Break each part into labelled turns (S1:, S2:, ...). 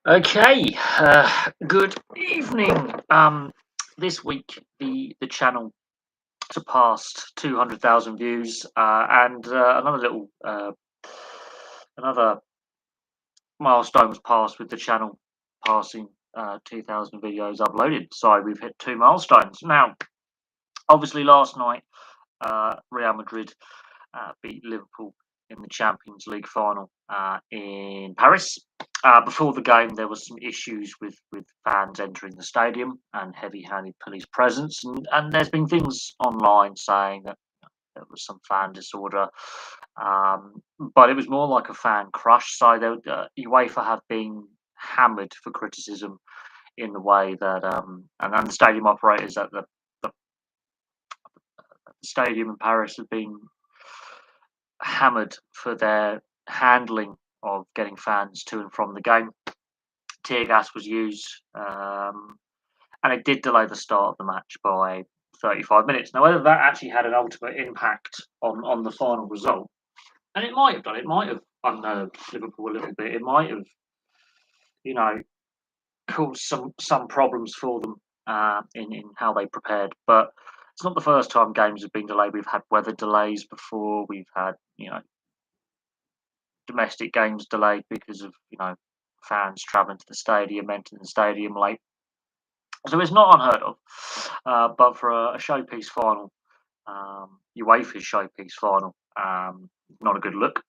S1: Okay, good evening. This week the channel surpassed 200,000 views, and another milestone was passed with the channel passing 2,000 videos uploaded. So we've hit two milestones. Now, obviously, last night Real Madrid beat Liverpool in the Champions League final in Paris. Before the game, there was some issues with fans entering the stadium and heavy-handed police presence, and there's been things online saying that there was some fan disorder, but it was more like a fan crush. So UEFA have been hammered for criticism in the way that, and the stadium operators at the stadium in Paris have been hammered for their handling of getting fans to and from the game. Tear gas was used, and it did delay the start of the match by 35 minutes. Now, whether that actually had an ultimate impact on the final result, and it might have done, it might have unnerved Liverpool a little bit. It might have, you know, caused some problems for them in how they prepared. But it's not the first time games have been delayed. We've had weather delays before. We've had, domestic games delayed because of fans travelling to the stadium, entering the stadium late. So it's not unheard of. But for a showpiece final, UEFA's showpiece final, not a good look.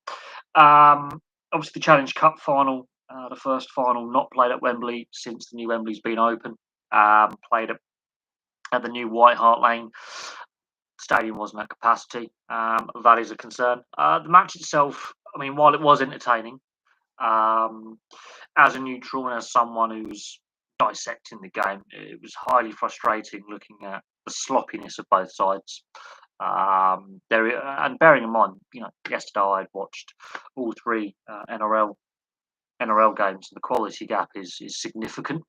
S1: Obviously, the Challenge Cup final, the first final not played at Wembley since the new Wembley's been open. Played at the new White Hart Lane. Stadium wasn't at capacity. That is a concern. The match itself, I mean, while it was entertaining, um, as a neutral and as someone who's dissecting the game, it was highly frustrating looking at the sloppiness of both sides. And bearing in mind, yesterday I had watched all three NRL games. The quality gap is significant.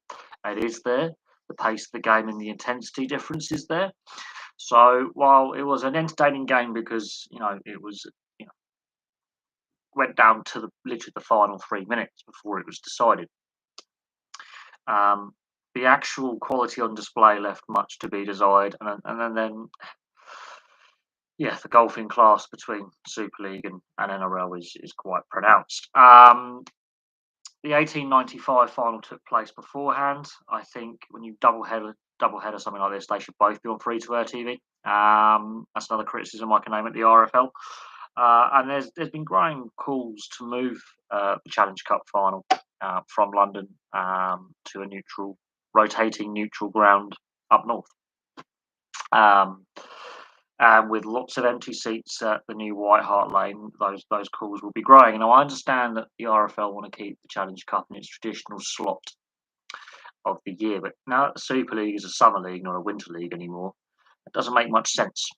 S1: It is there. The pace of the game and the intensity difference is there. So while it was an entertaining game because it was went down to literally the final 3 minutes before it was decided. The actual quality on display left much to be desired, and then the golfing class between Super League and NRL is quite pronounced. The 1895 final took place beforehand. I think when you double header something like this, they should both be on free to air TV. That's another criticism I can name at the RFL. And there's been growing calls to move the Challenge Cup final from London to a rotating neutral ground up north. And with lots of empty seats at the new White Hart Lane, those calls will be growing. Now, I understand that the RFL want to keep the Challenge Cup in its traditional slot of the year, but now that the Super League is a summer league, not a winter league anymore, it doesn't make much sense.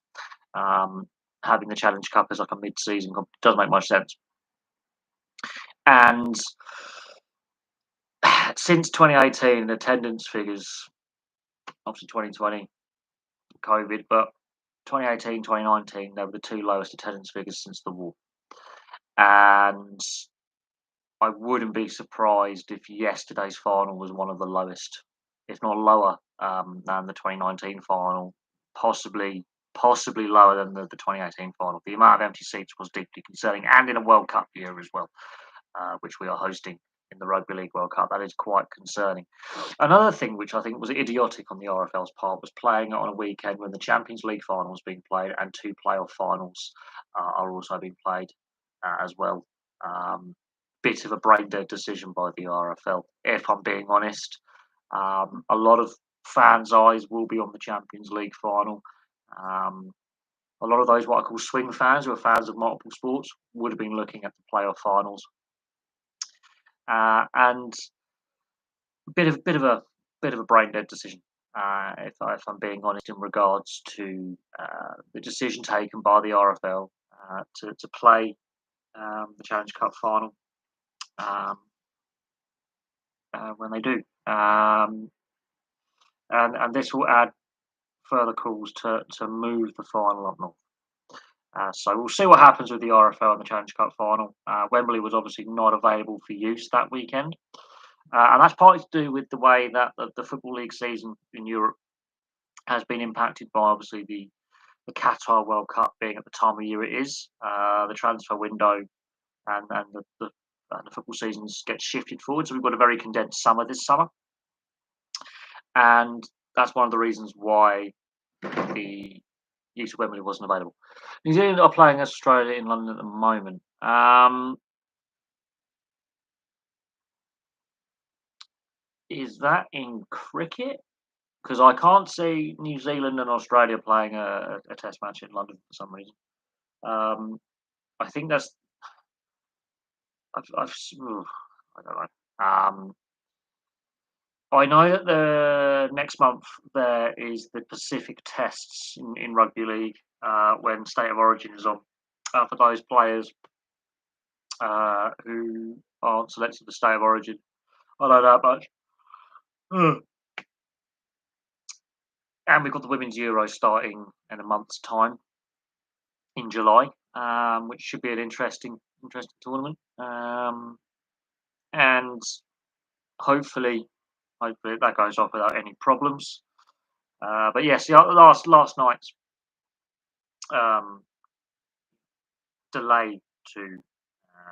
S1: Having the Challenge Cup as like a mid-season doesn't make much sense. And since 2018, attendance figures, obviously 2020, COVID, but 2018, 2019, they were the two lowest attendance figures since the war. And I wouldn't be surprised if yesterday's final was one of the lowest, if not lower, than the 2019 final, possibly lower than the 2018 final. The amount of empty seats was deeply concerning, and in a World Cup year as well, which we are hosting in the Rugby League World Cup. That is quite concerning. Another thing which I think was idiotic on the RFL's part was playing it on a weekend when the Champions League final was being played and two playoff finals are also being played as well. Bit of a brain dead decision by the RFL, if I'm being honest. A lot of fans' eyes will be on the Champions League final. A lot of those what I call swing fans, who are fans of multiple sports, would have been looking at the playoff finals. And a bit of a brain dead decision, if I'm being honest, in regards to the decision taken by the RFL to play the Challenge Cup final when they do, and this will add further calls to move the final up north. So we'll see what happens with the RFL and the Challenge Cup final. Wembley was obviously not available for use that weekend. and that's partly to do with the way that the Football League season in Europe has been impacted by obviously the Qatar World Cup being at the time of year it is, the transfer window and the football seasons get shifted forward. So we've got a very condensed summer this summer, and that's one of the reasons why the use of Wembley wasn't available. New Zealand are playing Australia in London at the moment. Is that in cricket? Because I can't see New Zealand and Australia playing a test match in London for some reason. I think that's ooh, I don't know. I know that the next month there is the Pacific Tests in rugby league when State of Origin is on for those players who aren't selected for State of Origin. I know that much. Ugh. And we've got the Women's Euro starting in a month's time in July, which should be an interesting tournament. And hopefully, hopefully that goes off without any problems. But yes, the last night's um, delay to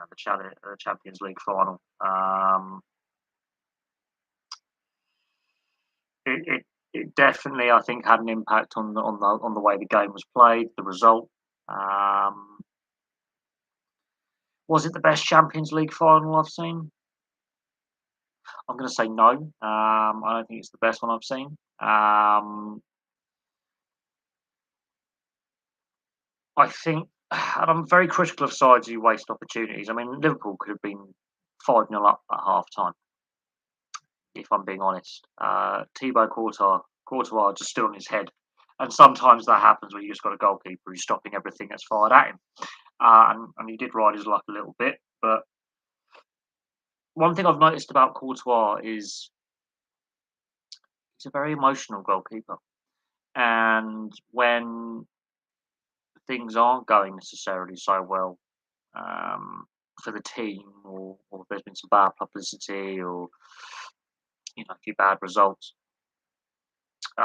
S1: the Champions League final. It definitely, I think, had an impact on the way the game was played, the result. Um, was it the best Champions League final I've seen? I'm going to say no. I don't think it's the best one I've seen. I think, and I'm very critical of sides who waste opportunities. I mean, Liverpool could have been 5-0 up at half time, if I'm being honest. Thibaut Courtois just stood on his head. And sometimes that happens when you just got a goalkeeper who's stopping everything that's fired at him. And he did ride his luck a little bit. But one thing I've noticed about Courtois is he's a very emotional goalkeeper. And when things aren't going necessarily so well for the team, or there's been some bad publicity, or a few bad results,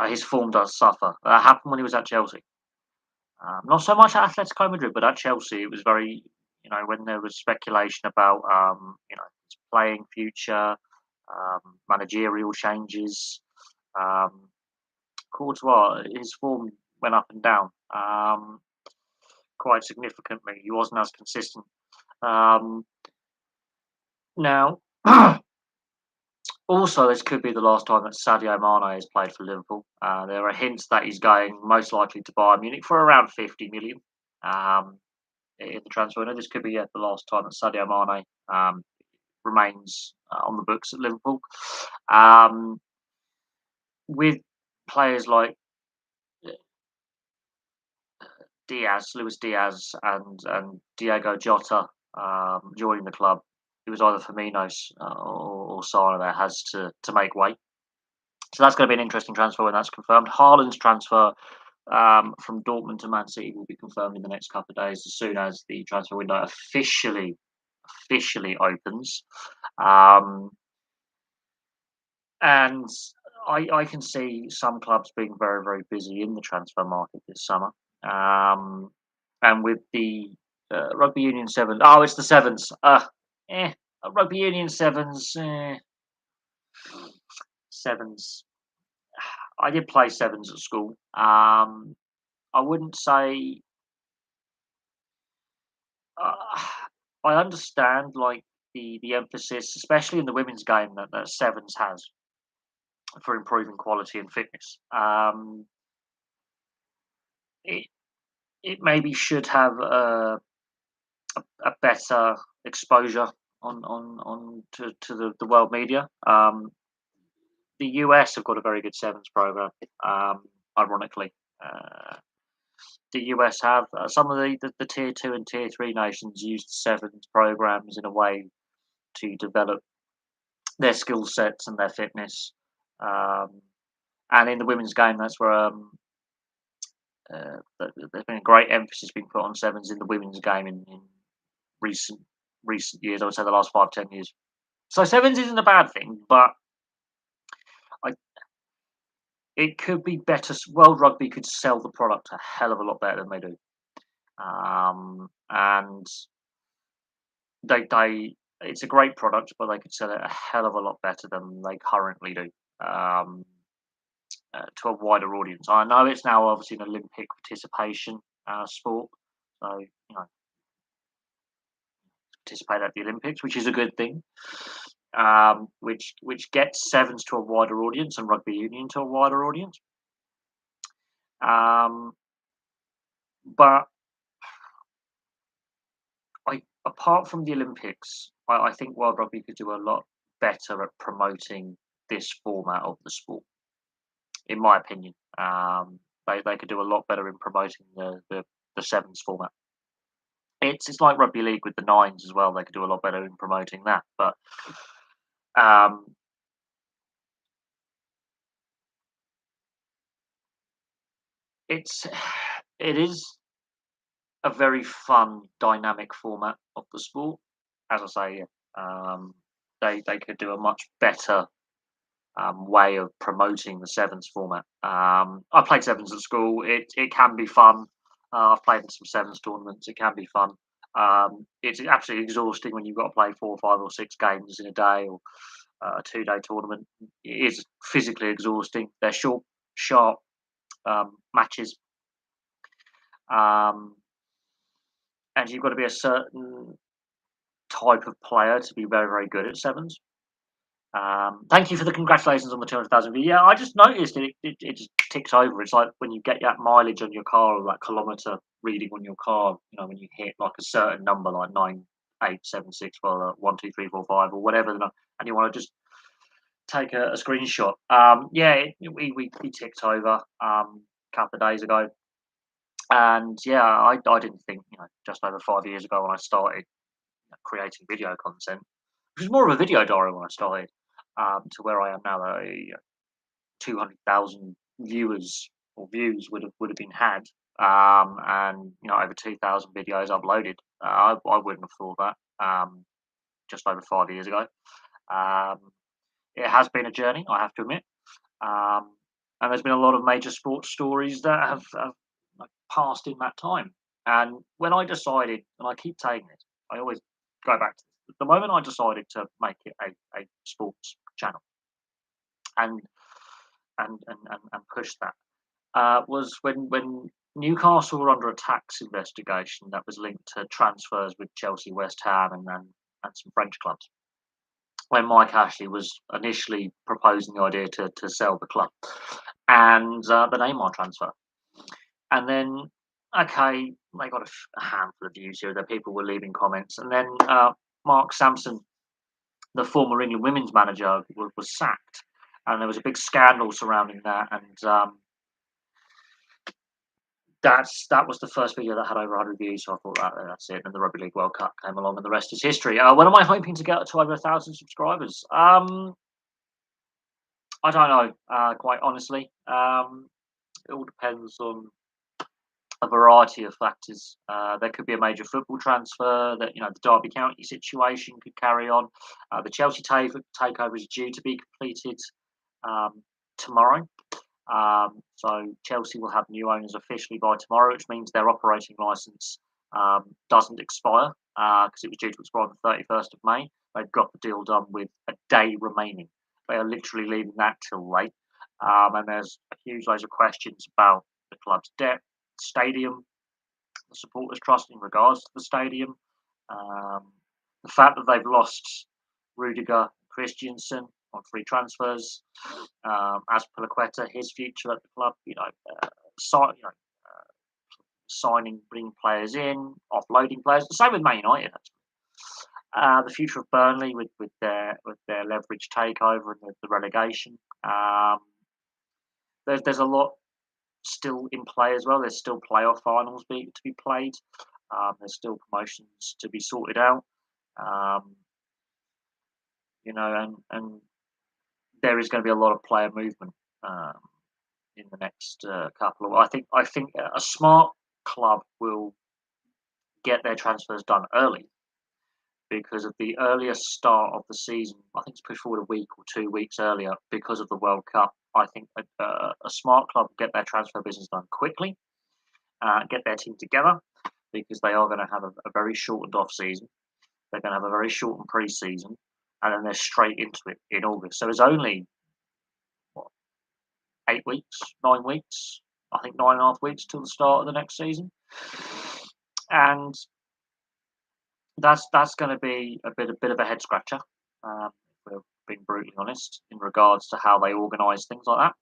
S1: his form does suffer. That happened when he was at Chelsea. Not so much at Atletico Madrid, but at Chelsea, it was very, when there was speculation about, his playing future, managerial changes. Um, Courtois, his form went up and down quite significantly. He wasn't as consistent. Um, Now, also, this could be the last time that Sadio Mane has played for Liverpool. There are hints that he's going most likely to Bayern Munich for around 50 million in the transfer window. This could be the last time that Sadio Mane remains on the books at Liverpool. With players like Luis Diaz, and Diego Jota joining the club, it was either Firmino's or Sara that has to make way. So that's going to be an interesting transfer when that's confirmed. Haaland's transfer from Dortmund to Man City will be confirmed in the next couple of days as soon as the transfer window officially opens. And I can see some clubs being very, very busy in the transfer market this summer. And with the Rugby Union Sevens, oh, it's the Sevens. Rugby Union Sevens, Sevens. I did play Sevens at school. I wouldn't say. I understand like the emphasis, especially in the women's game, that Sevens has for improving quality and fitness. It it maybe should have a better exposure on to the world media. The US have got a very good sevens program. Ironically, the US have some of the tier 2 and tier 3 nations use the sevens programs in a way to develop their skill sets and their fitness. And in the women's game, that's where there's been a great emphasis being put on sevens in the women's game in recent years. I would say the last 5-10 years. So sevens isn't a bad thing, but I, it could be better. World Rugby could sell the product a hell of a lot better than they do, and they it's a great product, but they could sell it a hell of a lot better than they currently do. Um, to a wider audience. I know it's now obviously an Olympic participation sport, so participate at the Olympics, which is a good thing. Which gets sevens to a wider audience and rugby union to a wider audience. Um, but apart from the Olympics, I think World Rugby could do a lot better at promoting this format of the sport, in my opinion. They could do a lot better in promoting the sevens format. It's like rugby league with the nines as well. They could do a lot better in promoting that. But um, it's it is a very fun, dynamic format of the sport. As I say, they could do a much better way of promoting the sevens format. I played sevens at school. It can be fun. I've played in some sevens tournaments. It can be fun. It's absolutely exhausting when you've got to play 4, 5, or 6 games in a day, or a 2 day tournament. It is physically exhausting. They're short, sharp matches, um, and you've got to be a certain type of player to be very, very good at sevens. Thank you for the congratulations on the 200,000 views. Yeah, I just noticed it just ticks over. It's like when you get that mileage on your car, or that kilometer reading on your car. When you hit like a certain number, like 9, 8, 7, 6, well, 1, 2, 3, 4, 5, or whatever, and you want to just take a screenshot. Yeah, we ticked over a couple of days ago, and yeah, I didn't think just over 5 years ago when I started creating video content, which was more of a video diary when I started, to where I am now. 200,000 viewers or views would have been had, and over 2,000 videos uploaded. I wouldn't have thought that just over 5 years ago. Um, it has been a journey, I have to admit, um, and there's been a lot of major sports stories that have like, passed in that time. And when I decided, and I keep saying this, I always go back to this, the moment I decided to make it a sports channel and and push that was when Newcastle were under a tax investigation that was linked to transfers with Chelsea, West Ham, and some French clubs. When Mike Ashley was initially proposing the idea to sell the club and the Neymar transfer, and then okay, they got a handful of views here. That people were leaving comments, and then Mark Sampson, the former England women's manager, was sacked, and there was a big scandal surrounding that, and that was the first video that had over 100 views. So I thought that's it. And the Rugby League World Cup came along, and the rest is history. When am I hoping to get to over 1,000 subscribers? I don't know, quite honestly. It all depends on a variety of factors. There could be a major football transfer that the Derby County situation could carry on. The Chelsea takeover is due to be completed tomorrow. So Chelsea will have new owners officially by tomorrow, which means their operating license doesn't expire because it was due to expire on the 31st of May. They've got the deal done with a day remaining. They are literally leaving that till late. And there's a huge loads of questions about the club's debt, stadium, the supporters' trust in regards to the stadium, um, the fact that they've lost Rudiger Christiansen on free transfers, as Palaqueta, his future at the club, signing, bringing players in, offloading players. The same with Man United, actually. The future of Burnley with their leverage takeover and the relegation. There's a lot still in play as well. There's still playoff finals to be played. There's still promotions to be sorted out. Um, and there is going to be a lot of player movement in the next couple of. I think a smart club will get their transfers done early because of the earlier start of the season. I think it's pushed forward a week or 2 weeks earlier because of the World Cup. I think a smart club get their transfer business done quickly, get their team together because they are going to have a very shortened off season. They're going to have a very shortened pre-season, and then they're straight into it in August. So it's only what, 8 weeks, 9 weeks. I think 9.5 weeks till the start of the next season, and that's going to be a bit of a head scratcher. If we're being brutally honest in regards to how they organise things like that.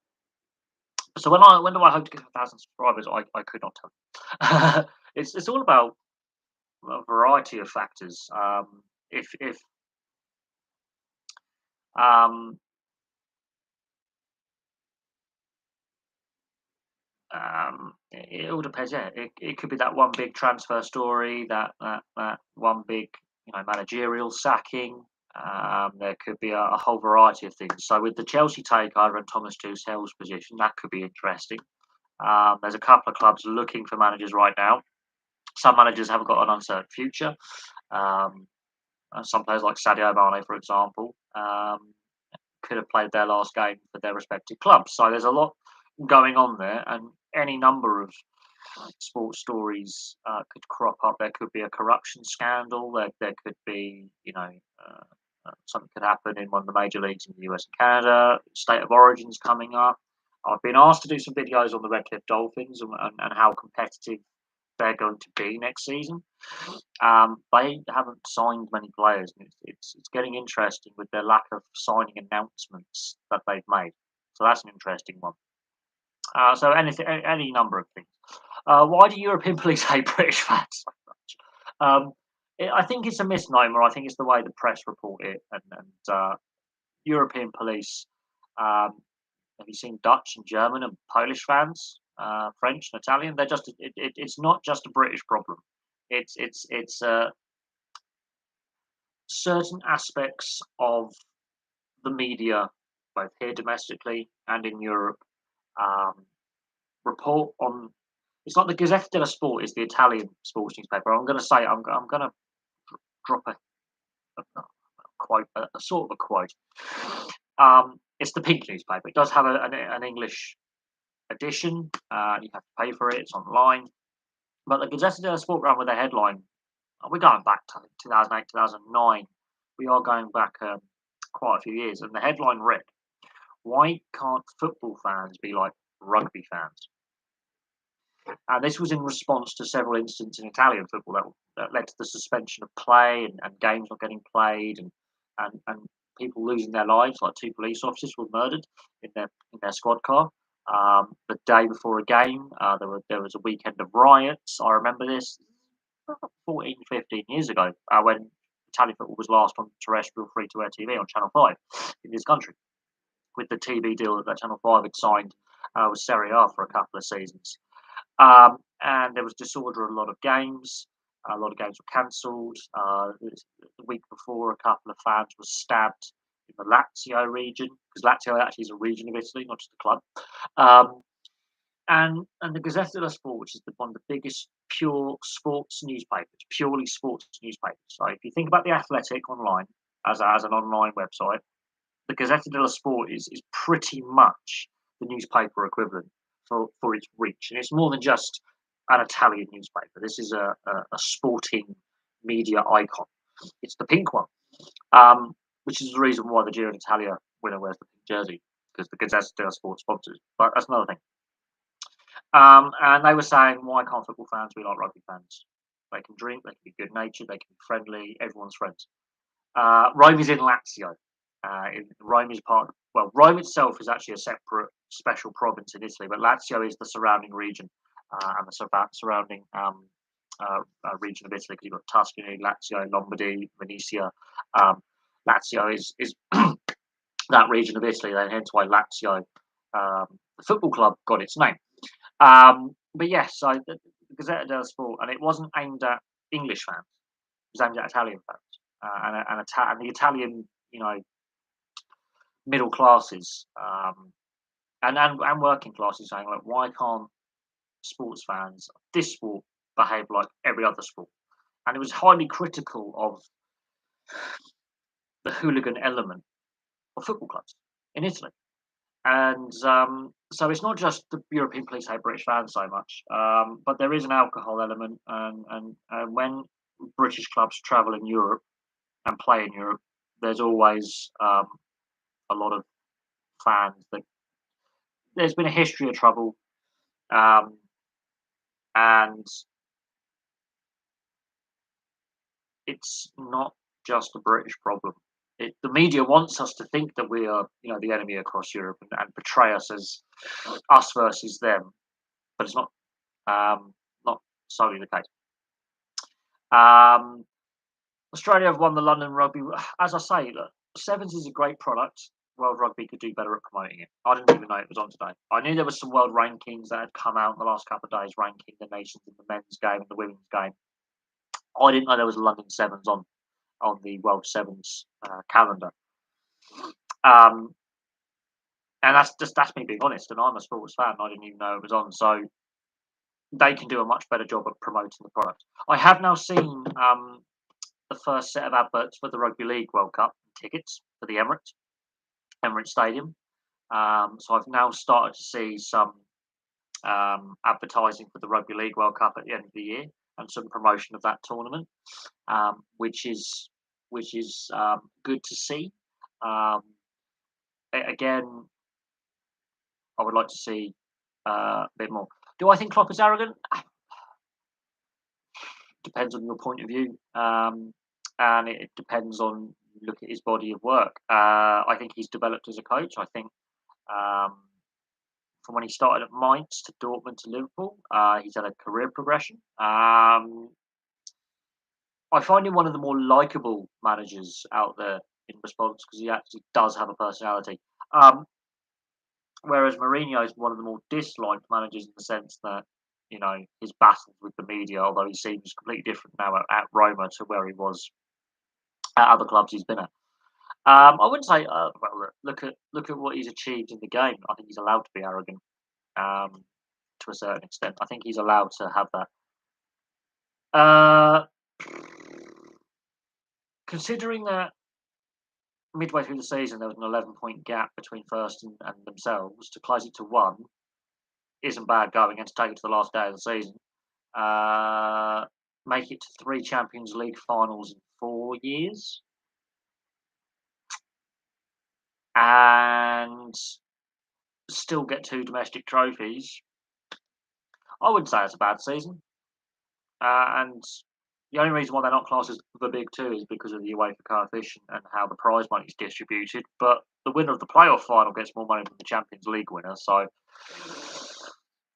S1: So when do I hope to get 1,000 subscribers? I could not tell. It's all about a variety of factors. If um, it all depends. Yeah, it could be that one big transfer story, that one big managerial sacking. There could be a whole variety of things. So with the Chelsea takeover and Thomas Tuchel's position, that could be interesting. There's a couple of clubs looking for managers right now. Some managers have got an uncertain future. Um, some players like Sadio Mane, for example, could have played their last game for their respective clubs. So there's a lot going on there, and any number of sports stories could crop up. There could be a corruption scandal. There could be, something could happen in one of the major leagues in the US and Canada. State of Origin's coming up. I've been asked to do some videos on the Redcliffe Dolphins and how competitive they're going to be next season. They haven't signed many players, and it's getting interesting with their lack of signing announcements that they've made. So that's an interesting one. So any number of things. Why do European police hate British fans so much? I think it's a misnomer. I think it's the way the press report it, and European police. Have you seen Dutch and German and Polish fans, French and Italian? They're just it's not just a British problem. It's certain aspects of the media, both here domestically and in Europe, um, report on. It's like the Gazzetta dello Sport is the Italian sports newspaper. I'm going to say I'm going to drop a quote, a sort of a quote. It's the Pink newspaper. It does have an English edition. You have to pay for it. It's online. But the Gazzetta dello Sport ran with a headline. We're going back to 2008, 2009. We are going back quite a few years. And the headline read, "Why can't football fans be like rugby fans?" And this was in response to several incidents in Italian football that led to the suspension of play and games not getting played and people losing their lives. Like two police officers were murdered in their squad car. The day before a game, there was a weekend of riots. I remember this 14, 15 years ago when Italian football was last on terrestrial free-to-air TV on Channel 5 in this country, with the TV deal that Channel 5 had signed with Serie A for a couple of seasons. And there was disorder at a lot of games. A lot of games were cancelled. The week before, a couple of fans were stabbed in the Lazio region, because Lazio actually is a region of Italy, not just a club. And the Gazzetta dello Sport, which is one of the biggest pure sports newspapers, purely sports newspapers. So if you think about the Athletic online as an online website, the Gazzetta dello Sport is pretty much the newspaper equivalent for its reach, and it's more than just an Italian newspaper. This is a sporting media icon. It's the pink one, which is the reason why the Giro d'Italia winner wears the pink jersey, because the Gazzetta dello Sport sponsors. But that's another thing. And they were saying, why can't football fans be like rugby fans? They can drink, they can be good natured, they can be friendly, everyone's friends. Rome is in Lazio. Rome is Rome itself is actually a separate special province in Italy, but Lazio is the surrounding region and the surrounding region of Italy, because you've got Tuscany, Lazio, Lombardy, Venetia. Lazio is that region of Italy, and hence why Lazio, the football club, got its name. But yes, so the Gazzetta dello Sport, and it wasn't aimed at English fans; it was aimed at Italian fans, and the Italian, middle classes, and working classes, saying, like, why can't sports fans of this sport behave like every other sport? And it was highly critical of the hooligan element of football clubs in Italy. And so it's not just the European police hate British fans so much, but there is an alcohol element, and when British clubs travel in Europe and play in Europe, there's always a lot of fans that there's been a history of trouble, um, and it's not just a British problem. The media wants us to think that we are, the enemy across Europe and portray us as us versus them, but it's not solely the case. Um, Australia have won the London Rugby. As I say, look, Sevens is a great product. World Rugby could do better at promoting it. I didn't even know it was on today. I knew there was some world rankings that had come out in the last couple of days, ranking the nations in the men's game and the women's game. I didn't know there was a London Sevens on the World Sevens calendar. Um, and that's me being honest. And I'm a sports fan. I didn't even know it was on. So they can do a much better job of promoting the product. I have now seen the first set of adverts for the Rugby League World Cup tickets for the Emirates Stadium. So I've now started to see some advertising for the Rugby League World Cup at the end of the year and some promotion of that tournament, which is good to see. Again, I would like to see a bit more. Do I think Klopp is arrogant? Depends on your point of view, and it depends on look at his body of work. I think he's developed as a coach. I think from when he started at Mainz to Dortmund to Liverpool, he's had a career progression. I find him one of the more likable managers out there in response because he actually does have a personality. Whereas Mourinho is one of the more disliked managers in the sense that his battles with the media, although he seems completely different now at Roma to where he was at other clubs he's been at. I wouldn't say. Well, look at what he's achieved in the game. I think he's allowed to be arrogant to a certain extent. I think he's allowed to have that. Uh, Considering that midway through the season there was an 11-point gap between first and themselves, to close it to one isn't bad going, and to take it to the last day of the season. Make it to 3 Champions League finals in 4 years, and still get 2 domestic trophies. I wouldn't say it's a bad season. And the only reason why they're not classed as the big two is because of the UEFA coefficient and how the prize money is distributed. But the winner of the playoff final gets more money than the Champions League winner. So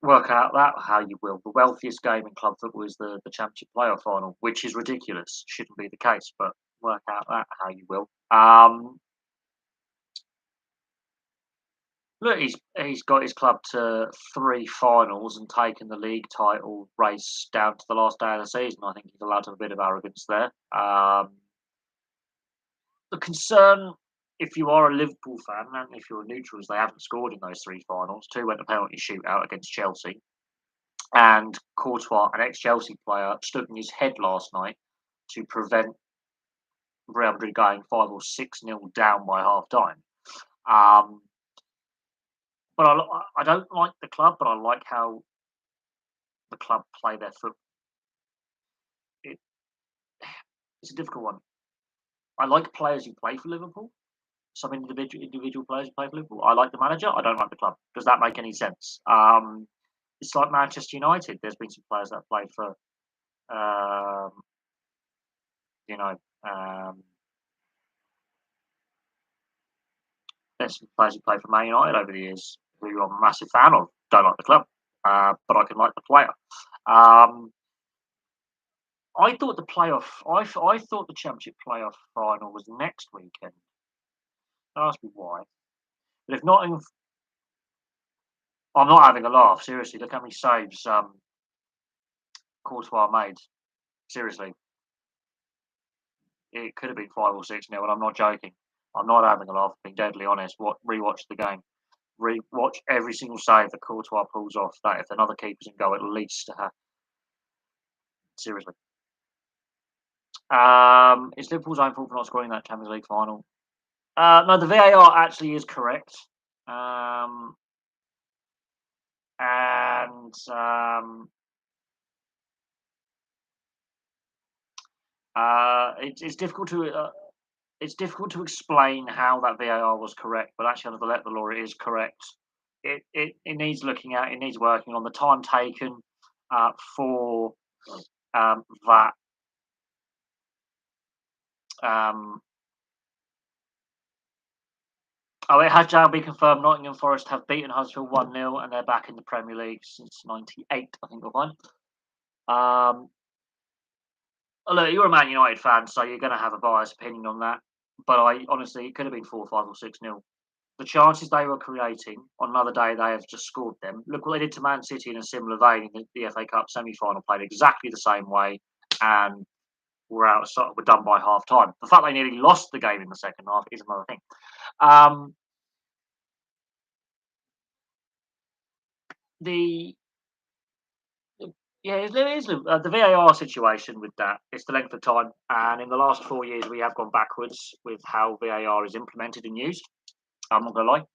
S1: work out that how you will. The wealthiest game in club football is the Championship playoff final, which is ridiculous. Shouldn't be the case, but work out that how you will. Look, he's got his club to 3 finals and taken the league title race down to the last day of the season. I think he's allowed to have a bit of arrogance there. The concern, if you are a Liverpool fan and if you're a neutral, is they haven't scored in those 3 finals. 2 went to penalty shootout against Chelsea. And Courtois, an ex-Chelsea player, stood on his head last night to prevent Real Madrid going 5 or 6-0 down by half-time. But I don't like the club, but I like how the club play their football. It's a difficult one. I like players who play for Liverpool. Some individual players who play for Liverpool. I like the manager. I don't like the club. Does that make any sense? It's like Manchester United. There's been some players that have played for, you know, there's some players who play for Man United over the years who I'm a massive fan of. Don't like the club, but I can like the player. I thought the playoff. I thought the Championship playoff final was next weekend. Ask me why. But if not, I'm not having a laugh. Seriously, look how many saves Courtois made. Seriously, it could have been 5 or 6-0, and I'm not joking. I'm not having a laugh. Being deadly honest. Rewatch the game. Rewatch every single save that Courtois pulls off. That if another keeper's in goal, at least. Seriously. Is Liverpool's own fault for not scoring that Champions League final? No, the VAR actually is correct. And it's difficult to explain how that VAR was correct, but actually under the letter of the law, it is correct. It needs looking at. It needs working on the time taken for that. It has now been confirmed Nottingham Forest have beaten Huddersfield 1-0 and they're back in the Premier League since '98, I think, or one. Look, you're a Man United fan, so you're going to have a biased opinion on that. But I honestly, it could have been 4-5 or 6-0. The chances they were creating on another day, they have just scored them. Look what they did to Man City in a similar vein in the FA Cup semi-final, played exactly the same way, and were done by half time. The fact they nearly lost the game in the second half is another thing. The Yeah, there is the VAR situation with that. It's the length of time, and in the last 4 years, we have gone backwards with how VAR is implemented and used. I'm not going to lie.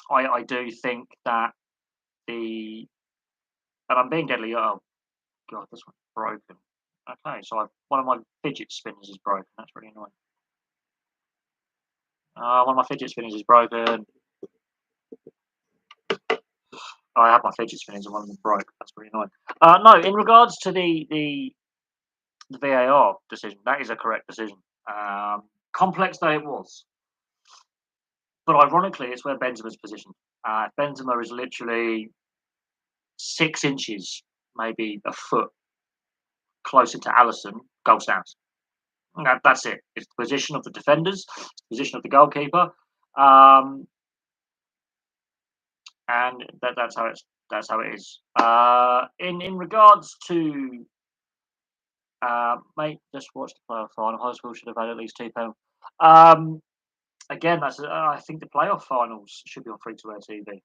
S1: I do think that and I'm being deadly. Oh god, this one's broken. Okay, so one of my fidget spinners is broken. That's really annoying. One of my fidget spinners is broken. I have my fidget spinners and one of them broke. That's really annoying. No, in regards to the VAR decision, that is a correct decision. Complex though it was, but ironically, it's where Benzema's positioned. Benzema is literally 6 inches, maybe a foot closer to Alisson, goal stands. That's it. It's the position of the defenders, it's the position of the goalkeeper, and that's how it is. In regards to mate, just watch the playoff final. Huddersfield should have had at least 2 penalties. Again, I think the playoff finals should be on free-to-air TV.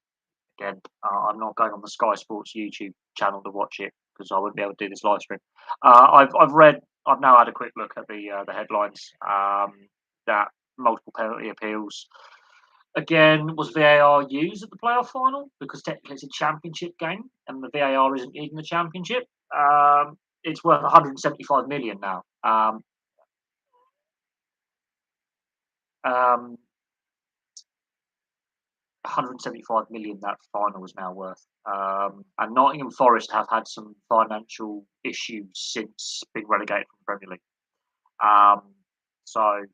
S1: Again, I'm not going on the Sky Sports YouTube channel to watch it because I wouldn't be able to do this live stream. I've now had a quick look at the headlines. That multiple penalty appeals. Again, was VAR used at the playoff final? Because technically it's a championship game and the VAR isn't in the championship. It's worth 175 million now. Um, 175 million that final is now worth. And Nottingham Forest have had some financial issues since being relegated from the Premier League. So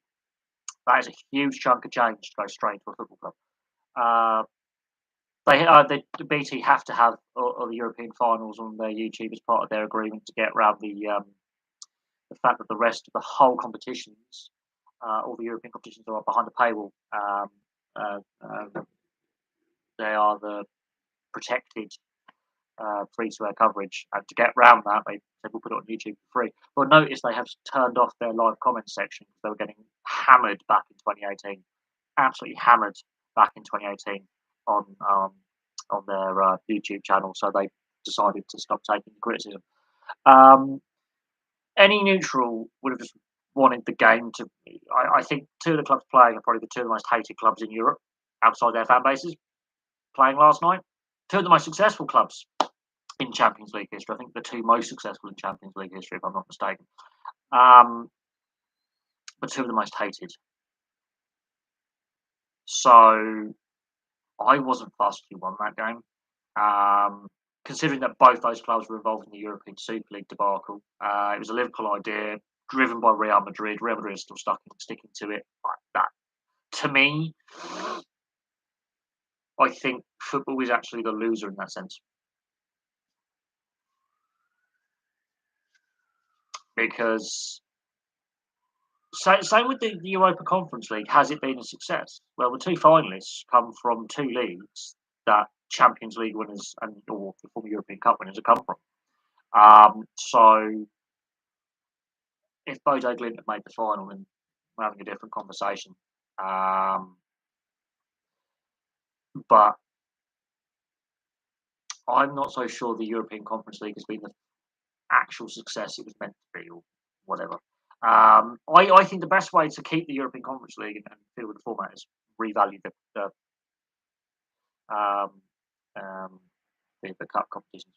S1: that is a huge chunk of change to go straight to a football club. The BT have to have all the European finals on their YouTube as part of their agreement to get around the fact that the rest of the whole competitions, all the European competitions, are behind the paywall. They are the protected free-to-air coverage, and to get around that, they said we'll put it on YouTube for free. But notice they have turned off their live comment section because they were getting hammered back in 2018, absolutely hammered back in 2018 on their YouTube channel. So they decided to stop taking criticism. Any neutral would have just wanted the game to. I think two of the clubs playing are probably the two of the most hated clubs in Europe outside their fan bases playing last night. Two of the most successful clubs in Champions League history. I think the two most successful in Champions League history, if I'm not mistaken. But two of the most hated. So I wasn't fussed who won that game. Considering that both those clubs were involved in the European Super League debacle. It was a Liverpool idea, driven by Real Madrid. Real Madrid is still sticking to it like that. To me, I think football is actually the loser in that sense. Because same with the Europa Conference League. Has it been a success? Well, the two finalists come from two leagues that Champions League winners or the former European Cup winners have come from. So if Bodo Glimt had made the final, then we're having a different conversation. But I'm not so sure the European Conference League has been the actual success it was meant to be. whatever. I think the best way to keep the European Conference League and fiddle with the format is revalue um, um, the cup competitions.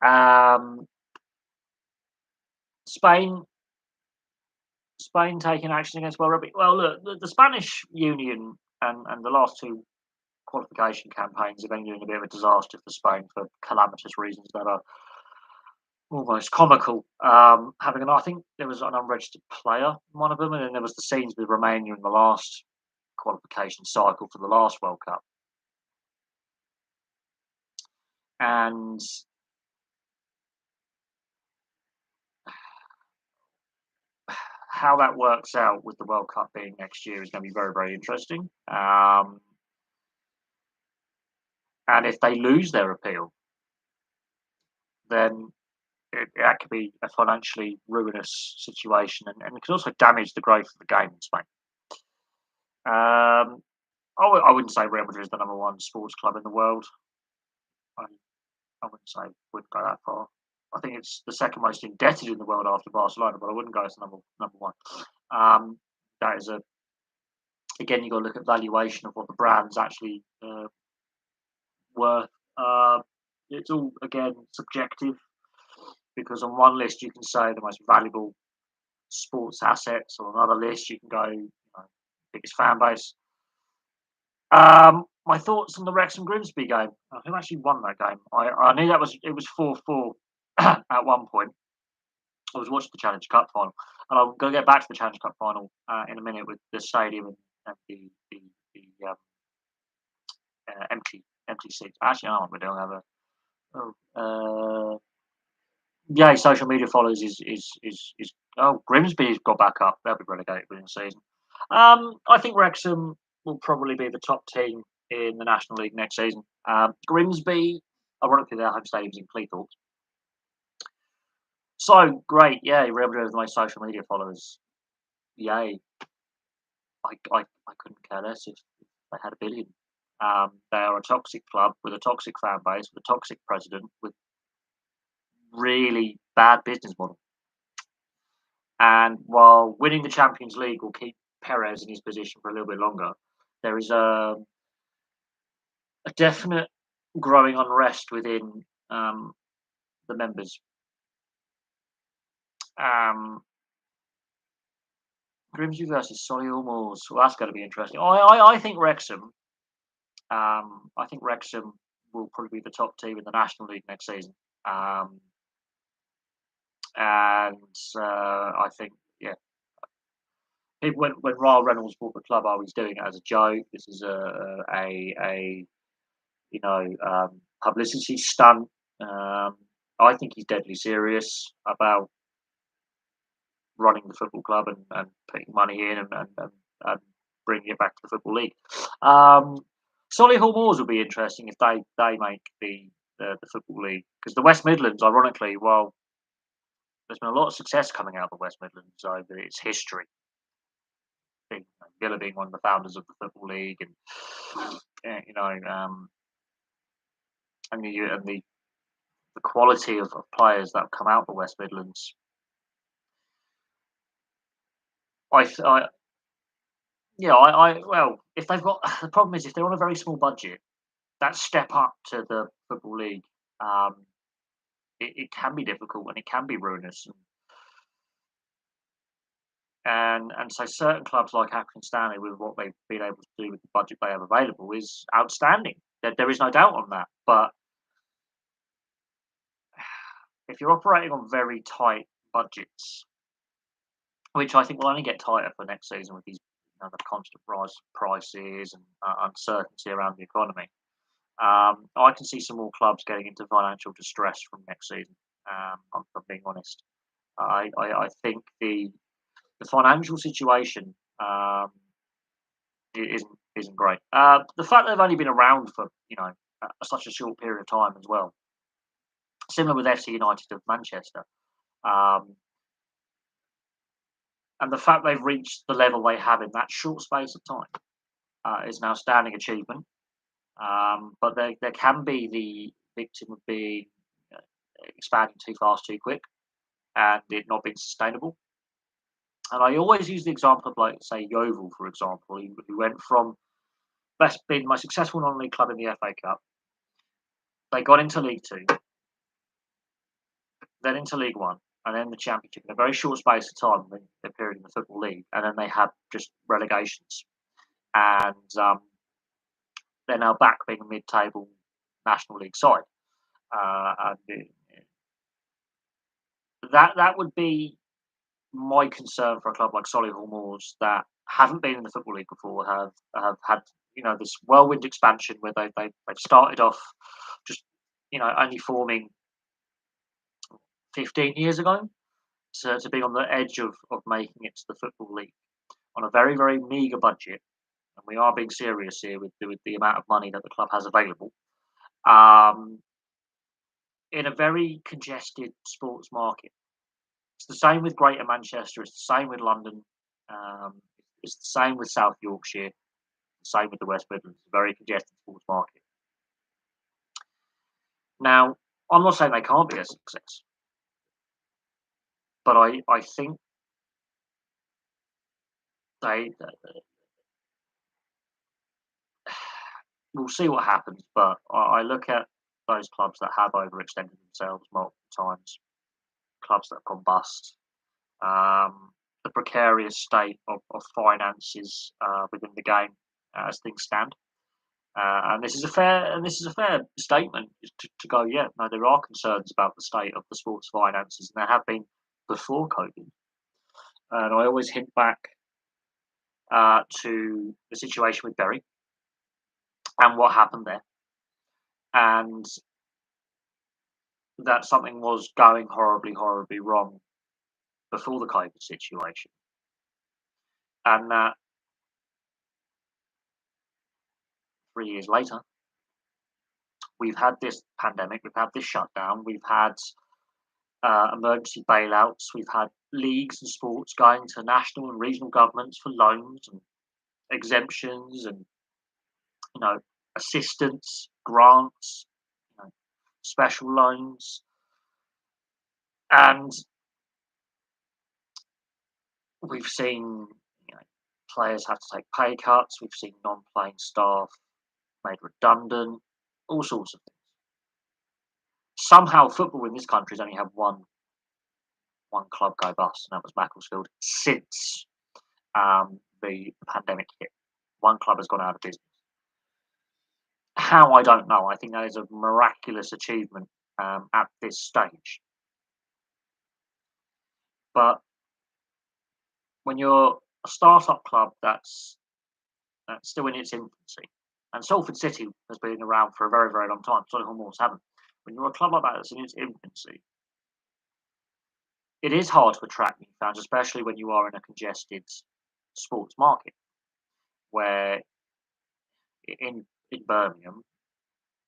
S1: Um, Spain Spain taking action against World Rugby. Well, look, the Spanish Union and the last two qualification campaigns have been doing a bit of a disaster for Spain for calamitous reasons that are almost comical. I think there was an unregistered player in one of them, and then there was the scenes with Romania in the last qualification cycle for the last World Cup. And how that works out with the World Cup being next year is going to be very, very interesting. And if they lose their appeal, then that could be a financially ruinous situation, and it could also damage the growth of the game in Spain. I wouldn't say Real Madrid is the number one sports club in the world. I, I wouldn't go that far. I think it's the second most indebted in the world after Barcelona, but I wouldn't go as number one. That is again, you've got to look at valuation of what the brand's actually worth. It's all again subjective because on one list you can say the most valuable sports assets, on another list you can go biggest fan base. My thoughts on the Wrexham Grimsby game. Who actually won that game? I knew it was 4-4 at one point. I was watching the Challenge Cup final, and I'm going to get back to the Challenge Cup final in a minute with the stadium and the empty seats. Actually, I don't really have a. Yeah, social media followers is Grimsby's got back up. They'll be relegated within the season. I think Wrexham will probably be the top team in the National League next season. Grimsby, ironically, their home stadium's in Cleethorpes. So great, yeah, Real Madrid have the most social media followers. Yay! I couldn't care less if they had a billion. They are a toxic club with a toxic fan base, with a toxic president, with really bad business model. And while winning the Champions League will keep Perez in his position for a little bit longer, there is a definite growing unrest within the members. Grimsby versus Solihull Moors. Well, that's going to be interesting. I think Wrexham. I think Wrexham will probably be the top team in the National League next season. And I think, yeah, when Ryle Reynolds bought the club, I was doing it as a joke. This is a publicity stunt. I think he's deadly serious about running the football club and putting money in and bringing it back to the Football League. Solihull Moors will be interesting if they make the Football League, because the West Midlands, ironically, well, there's been a lot of success coming out of the West Midlands over its history. Villa being one of the founders of the Football League, and the quality of players that have come out of the West Midlands. Well, if they've got the problem is if they're on a very small budget, that step up to the Football League, it can be difficult and it can be ruinous. And so certain clubs like Accrington Stanley, with what they've been able to do with the budget they have available, is outstanding. There is no doubt on that. But if you're operating on very tight budgets, which I think will only get tighter for next season with these the constant rise of prices and uncertainty around the economy, I can see some more clubs getting into financial distress from next season. I'm being honest. I think the financial situation isn't great. The fact that they've only been around for such a short period of time as well, similar with FC United of Manchester, and the fact they've reached the level they have in that short space of time is an outstanding achievement. But there can be the victim of being expanding too fast, too quick, and it not being sustainable. And I always use the example of, like, say, Yeovil, for example, who went from best being the most successful non-league club in the FA Cup. They got into League Two, then into League One, and then the Championship in a very short space of time, the period in the Football League, and then they had just relegations. And they're now back being a mid-table National League side. And that would be my concern for a club like Solihull Moors that haven't been in the Football League before, have had this whirlwind expansion where they've started off just only forming 15 years ago to be on the edge of making it to the Football League on a very, very meagre budget. And we are being serious here with the amount of money that the club has available. In a very congested sports market. It's the same with Greater Manchester. It's the same with London. It's the same with South Yorkshire. The same with the West Midlands. It's a very congested sports market. Now, I'm not saying they can't be a success, but I think they we'll see what happens. But I look at those clubs that have overextended themselves multiple times, clubs that have gone bust, the precarious state of finances within the game as things stand. And this is a fair statement to go. Yeah, no, there are concerns about the state of the sports finances, and there have been before COVID. And I always hint back to the situation with Bury and what happened there, and that something was going horribly, horribly wrong before the COVID situation, and that 3 years later, we've had this pandemic, we've had this shutdown, we've had emergency bailouts, we've had leagues and sports going to national and regional governments for loans and exemptions and assistance, grants, special loans, and we've seen players have to take pay cuts. We've seen non-playing staff made redundant, all sorts of things. Somehow, football in this country has only had one club go bust, and that was Macclesfield since the pandemic hit. One club has gone out of business. How, I don't know. I think that is a miraculous achievement at this stage. But when you're a start-up club that's still in its infancy, and Salford City has been around for a very, very long time, Solihull Moors haven't. When you're a club like that that's in its infancy, it is hard to attract new fans, especially when you are in a congested sports market, where in Birmingham,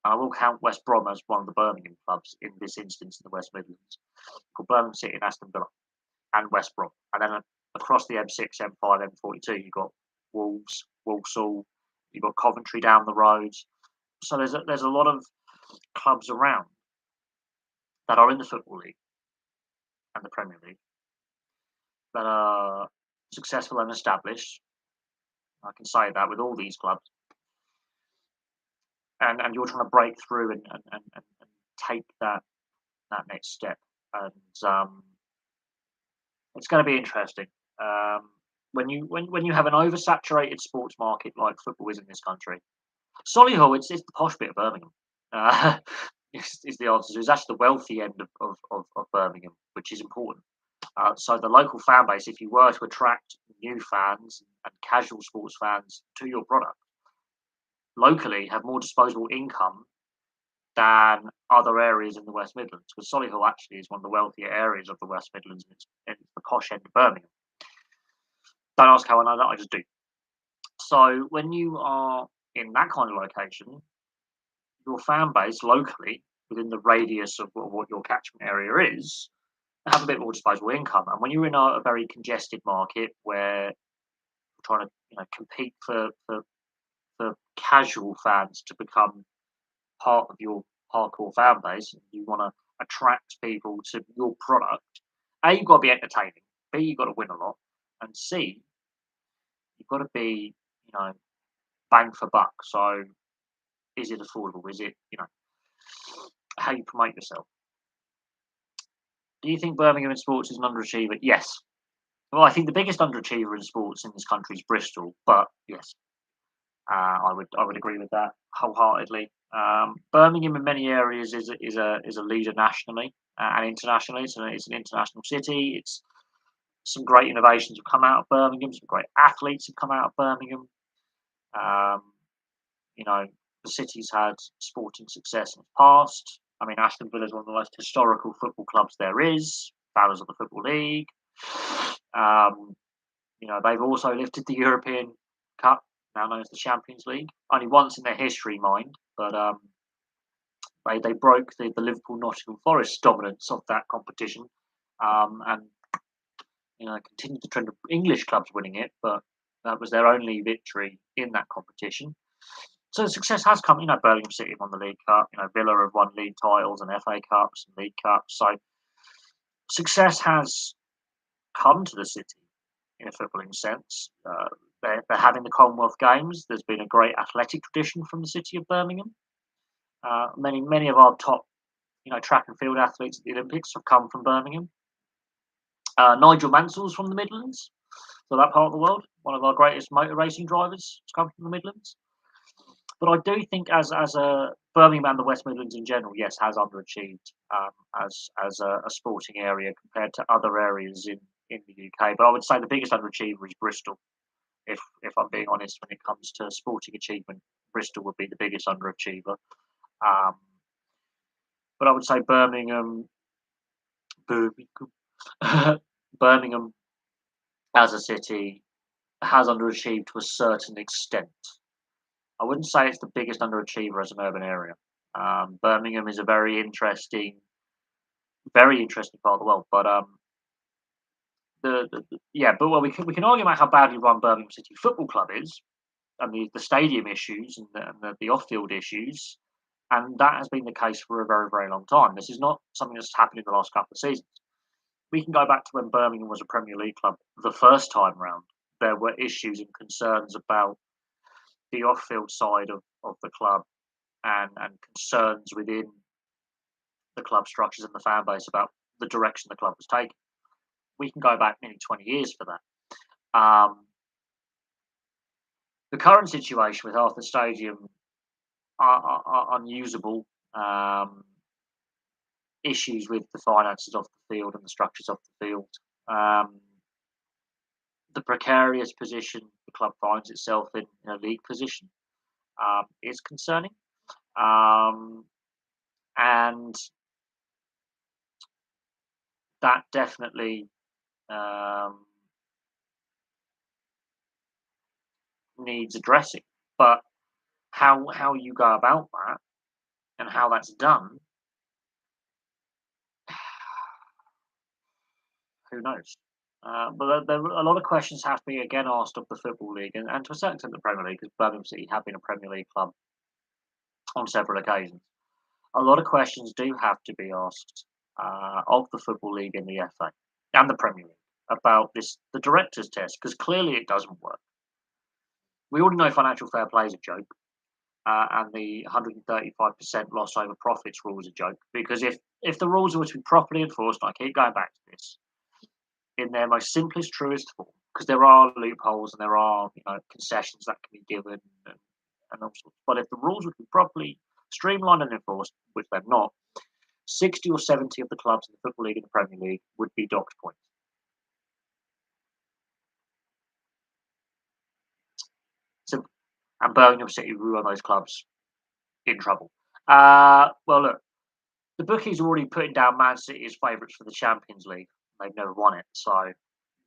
S1: and I will count West Brom as one of the Birmingham clubs in this instance in the West Midlands, called Birmingham City and Aston Villa, and West Brom. And then across the M6, M5, M42, you've got Wolves, Walsall, you've got Coventry down the road. So there's a lot of clubs around that are in the Football League and the Premier League that are successful and established. I can say that with all these clubs. And you're trying to break through and take that next step. And it's going to be interesting. When you have an oversaturated sports market like football is in this country, Solihull, it's the posh bit of Birmingham. Is the answer. It's actually the wealthy end of Birmingham, which is important. So the local fan base, if you were to attract new fans and casual sports fans to your product, locally have more disposable income than other areas in the West Midlands. Because Solihull actually is one of the wealthier areas of the West Midlands, and it's the posh end of Birmingham. Don't ask how I know that, I just do. So when you are in that kind of location, your fan base locally, within the radius of what your catchment area is, have a bit more disposable income. And when you're in a very congested market where you're trying to compete for casual fans to become part of your hardcore fan base, you want to attract people to your product, A, you've got to be entertaining. B, you've got to win a lot. And C, you've got to be, bang for buck. So is it affordable? Is it, how you promote yourself? Do you think Birmingham in sports is an underachiever? Yes. Well, I think the biggest underachiever in sports in this country is Bristol, but yes, I would agree with that wholeheartedly. Birmingham in many areas is a leader nationally and internationally. It's an international city. It's some great innovations have come out of Birmingham. Some great athletes have come out of Birmingham. Um, you know, the city's had sporting success in the past. I mean, Aston Villa is one of the most historical football clubs there is. Founders of the Football League. Um, they've also lifted the European Cup, now known as the Champions League, only once in their history, mind, but they broke the Liverpool Nottingham Forest dominance of that competition, and continued the trend of English clubs winning it, but that was their only victory in that competition. So success has come. Birmingham City won the League Cup. Villa have won league titles and FA Cups and League Cups. So success has come to the city in a footballing sense. They're having the Commonwealth Games. There's been a great athletic tradition from the city of Birmingham. Many of our top, track and field athletes at the Olympics have come from Birmingham. Nigel Mansell's from the Midlands, so that part of the world. One of our greatest motor racing drivers has come from the Midlands. But I do think, as a Birmingham and the West Midlands in general, yes, has underachieved as a sporting area compared to other areas in the UK. But I would say the biggest underachiever is Bristol. If I'm being honest, when it comes to sporting achievement, Bristol would be the biggest underachiever. But I would say Birmingham Birmingham as a city has underachieved to a certain extent. I wouldn't say it's the biggest underachiever as an urban area. Birmingham is a very interesting part of the world. But we can argue about how badly run Birmingham City Football Club is, and the stadium issues and the off field issues, and that has been the case for a very, very long time. This is not something that's happened in the last couple of seasons. We can go back to when Birmingham was a Premier League club the first time round. There were issues and concerns about the off field side of the club, and concerns within the club structures and the fan base about the direction the club was taking. We can go back nearly 20 years for that. The current situation with half the stadium are unusable, issues with the finances of the field and the structures of the field, the precarious position the club finds itself in a league position is concerning, and that definitely needs addressing. But how you go about that and how that's done, who knows? But there a lot of questions have to be again asked of the Football League and to a certain extent the Premier League, because Birmingham City have been a Premier League club on several occasions. A lot of questions do have to be asked of the Football League and the FA and the Premier League about the directors' test, because clearly it doesn't work. We already know financial fair play is a joke, and the 135% loss over profits rule is a joke, because if the rules were to be properly enforced, and I keep going back to this, in their most simplest, truest form, because there are loopholes and there are concessions that can be given and all sorts. But if the rules would be properly streamlined and enforced, which they're not, 60 or 70 of the clubs in the Football League and the Premier League would be docked points. Simple. And Birmingham City, who are those clubs, in trouble. Well, look, the bookies are already putting down Man City as favourites for the Champions League. They've never won it, so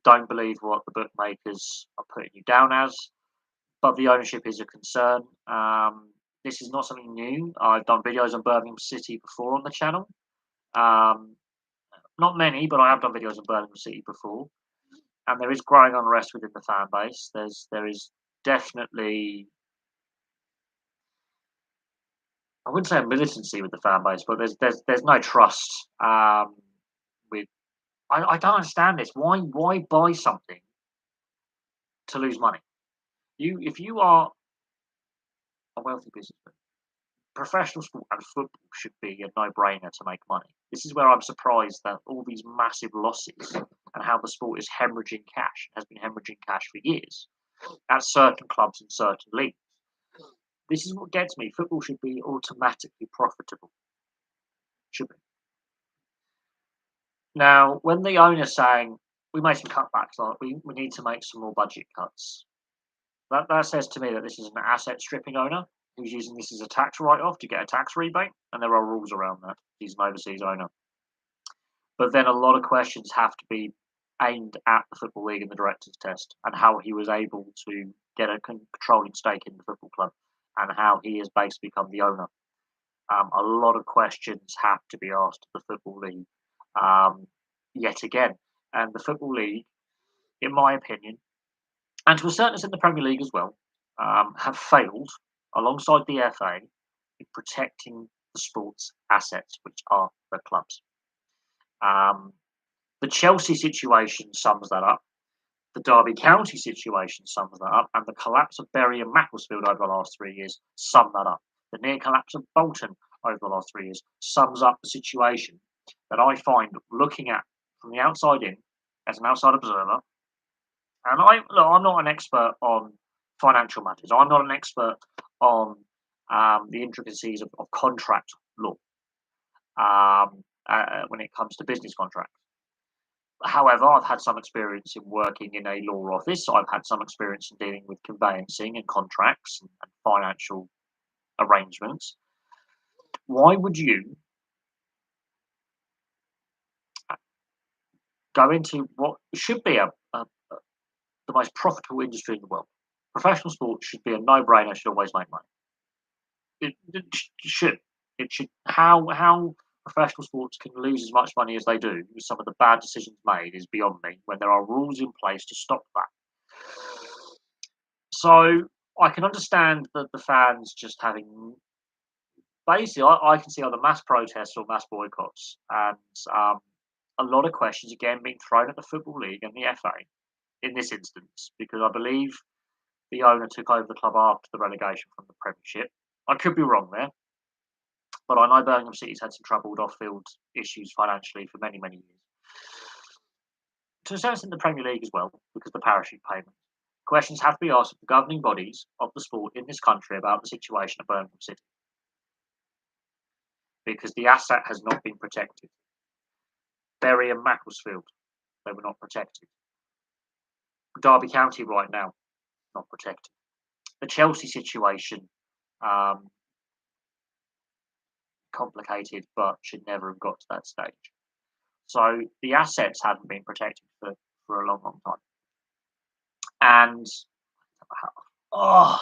S1: don't believe what the bookmakers are putting you down as. But the ownership is a concern. This is not something new. I've done videos on Birmingham City before on the channel. Not many, but I have done videos on Birmingham City before. And there is growing unrest within the fan base. There is definitely I wouldn't say a militancy with the fan base, but there's no trust. With I don't understand this. Why buy something to lose money? If you are a wealthy businessman, professional sport and football should be a no-brainer to make money. This is where I'm surprised that all these massive losses and how the sport is hemorrhaging cash, has been hemorrhaging cash for years at certain clubs and certain leagues. This is what gets me. Football should be automatically profitable. Should be. Now, when the owner's saying we made some cutbacks, like we need to make some more budget cuts, that says to me that this is an asset stripping owner who's using this as a tax write off to get a tax rebate, and there are rules around that. He's an overseas owner. But then a lot of questions have to be aimed at the Football League and the director's test and how he was able to get a controlling stake in the football club and how he has basically become the owner. A lot of questions have to be asked of the Football League yet again. And the Football League, in my opinion, and to a certain extent the Premier League as well, have failed alongside the FA in protecting the sports assets, which are the clubs. The Chelsea situation sums that up. The Derby County situation sums that up, and the collapse of Bury and Macclesfield over the last 3 years sum that up. The near collapse of Bolton over the last 3 years sums up the situation that I find looking at from the outside in as an outside observer. And I'm not an expert on financial matters. I'm not an expert on the intricacies of contract law when it comes to business contracts. However, I've had some experience in working in a law office. I've had some experience in dealing with conveyancing and contracts and financial arrangements. Why would you go into what should be the most profitable industry in the world? Professional sports should be a no-brainer. Should always make money. It should. It should. How professional sports can lose as much money as they do with some of the bad decisions made is beyond me. When there are rules in place to stop that, so I can understand that the fans just having basically. I can see either mass protests or mass boycotts, and a lot of questions again being thrown at the Football League and the FA in this instance because I believe the owner took over the club after the relegation from the Premiership. I could be wrong there, but I know Birmingham City's had some troubled off-field issues financially for many, many years. To a certain extent, the Premier League as well, because of the parachute payment. Questions have to be asked of the governing bodies of the sport in this country about the situation at Birmingham City, because the asset has not been protected. Bury and Macclesfield, they were not protected. Derby County right now, not protected. The Chelsea situation, complicated, but should never have got to that stage. So the assets haven't been protected for a long, long time. And oh,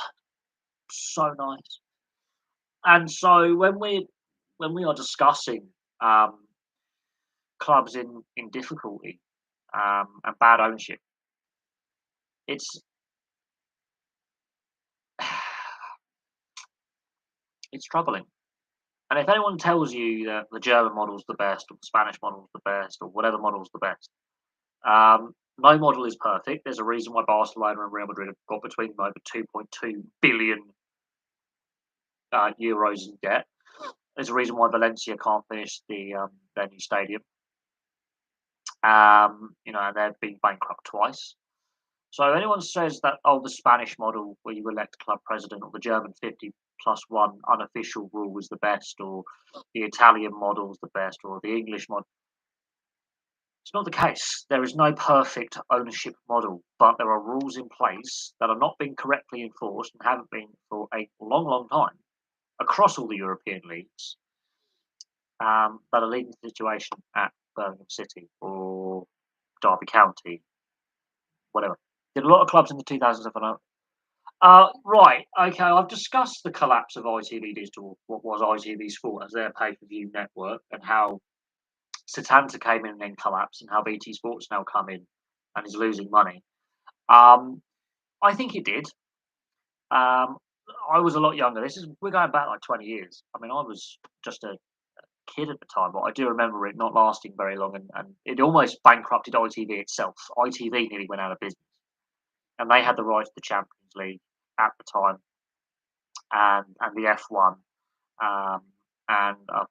S1: so nice. And so when we are discussing clubs in difficulty and bad ownership, it's it's troubling. And if anyone tells you that the German model's the best, or the Spanish model's the best, or whatever model's the best, no model is perfect. There's a reason why Barcelona and Real Madrid have got between them over 2.2 billion euros in debt. There's a reason why Valencia can't finish their new stadium. And they've been bankrupt twice. So anyone says that the Spanish model where you elect a club president, or the German 50+1 unofficial rule is the best, or the Italian model is the best, or the English model. It's not the case. There is no perfect ownership model, but there are rules in place that are not being correctly enforced and haven't been for a long, long time across all the European leagues that are leading to the situation at Birmingham City or Derby County, whatever. Did a lot of clubs in the 2007. Right, okay, I've discussed the collapse of ITV Digital, what was ITV Sport as their pay-per-view network, and how Setanta came in and then collapsed, and how BT Sports now come in and is losing money. I think it did. I was a lot younger. We're going back like 20 years. I mean, I was just a kid at the time, but I do remember it not lasting very long, and it almost bankrupted ITV itself. ITV nearly went out of business, and they had the right to the Champions League at the time, and the F1, um, and a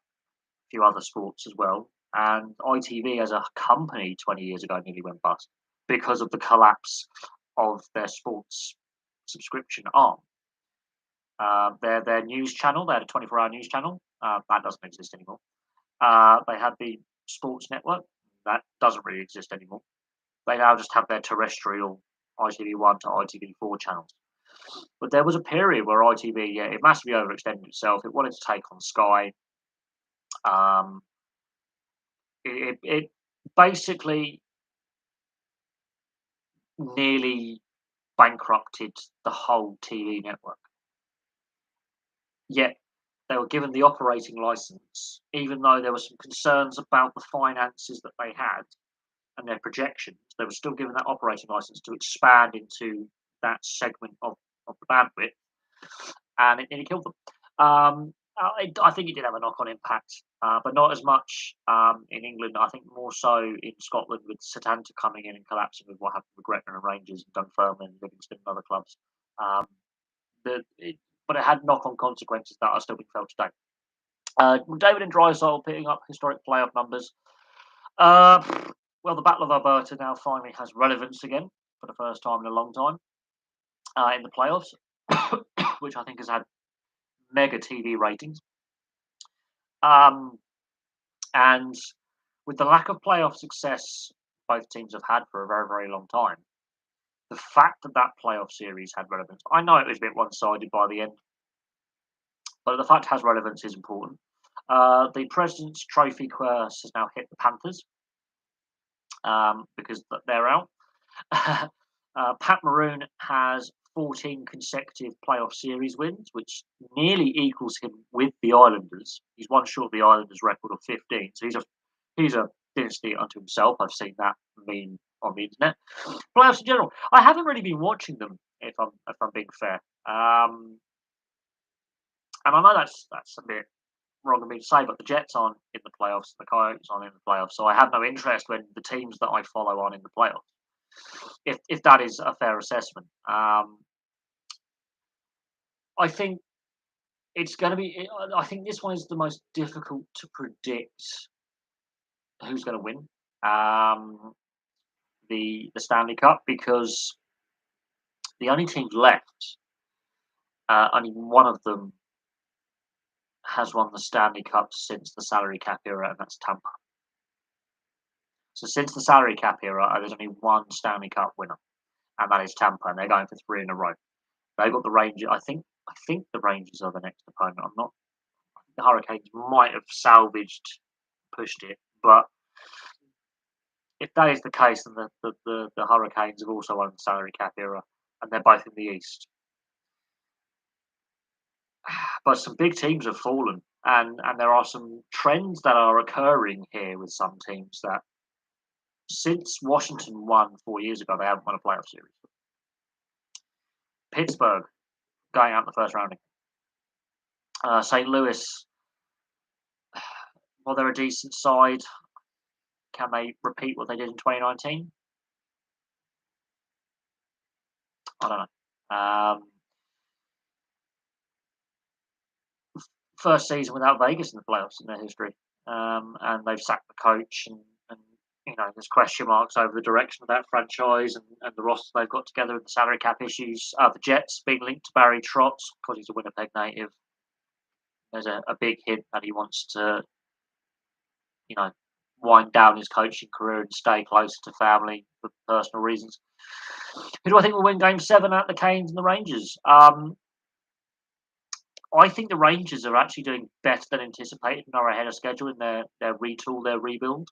S1: few other sports as well. And ITV as a company 20 years ago nearly went bust because of the collapse of their sports subscription arm. Their news channel, they had a 24-hour news channel, that doesn't exist anymore. They had the sports network, that doesn't really exist anymore. They now just have their terrestrial ITV1 to ITV4 channels. But there was a period where ITV, yeah, it massively overextended itself. It wanted to take on Sky. Um, it basically nearly bankrupted the whole TV network. Yet they were given the operating license, even though there were some concerns about the finances that they had and their projections. They were still given that operating license to expand into that segment of the bandwidth, and it nearly killed them. I think it did have a knock-on impact, but not as much in England. I think more so in Scotland with Setanta coming in and collapsing with what happened with Gretna and Rangers and Dunfermline, Livingston and other clubs. Um, but it had knock-on consequences that are still being felt today. David and Drysdale picking up historic playoff numbers. Well, the Battle of Alberta now finally has relevance again for the first time in a long time in the playoffs, which I think has had mega TV ratings. And with the lack of playoff success both teams have had for a very, very long time, the fact that that playoff series had relevance, I know it was a bit one-sided by the end, but the fact it has relevance is important. The President's Trophy curse has now hit the Panthers because they're out. Pat Maroon has 14 consecutive playoff series wins, which nearly equals him with the Islanders. He's one short of the Islanders' record of 15, so he's a dynasty unto himself. I've seen that meme on the internet. Playoffs in general, I haven't really been watching them. If I'm being fair, and I know that's a bit wrong of me to say, but the Jets aren't in the playoffs, the Coyotes aren't in the playoffs, so I have no interest when the teams that I follow aren't in the playoffs. If that is a fair assessment, I think it's going to be. I think this one is the most difficult to predict who's going to win the Stanley Cup because the only teams left, only one of them has won the Stanley Cup since the salary cap era, and that's Tampa. So since the salary cap era, there's only one Stanley Cup winner, and that is Tampa, and they're going for 3 in a row. They've got the Rangers. I think the Rangers are the next opponent. I'm not. The Hurricanes might have pushed it, but if that is the case, then the Hurricanes have also won the salary cap era, and they're both in the East. But some big teams have fallen, and there are some trends that are occurring here with some teams that since Washington won 4 years ago, they haven't won a playoff series. Pittsburgh going out in the first round. St. Louis, well, they're a decent side. Can they repeat what they did in 2019? I don't know. First season without Vegas in the playoffs in their history, and they've sacked the coach, and there's question marks over the direction of that franchise and the roster they've got together and the salary cap issues. The Jets being linked to Barry Trotz because he's a Winnipeg native. There's a big hint that he wants to, wind down his coaching career and stay closer to family for personal reasons. Who do I think will win Game 7 out the Canes and the Rangers? I think the Rangers are actually doing better than anticipated and are ahead of schedule in their retool, their rebuild.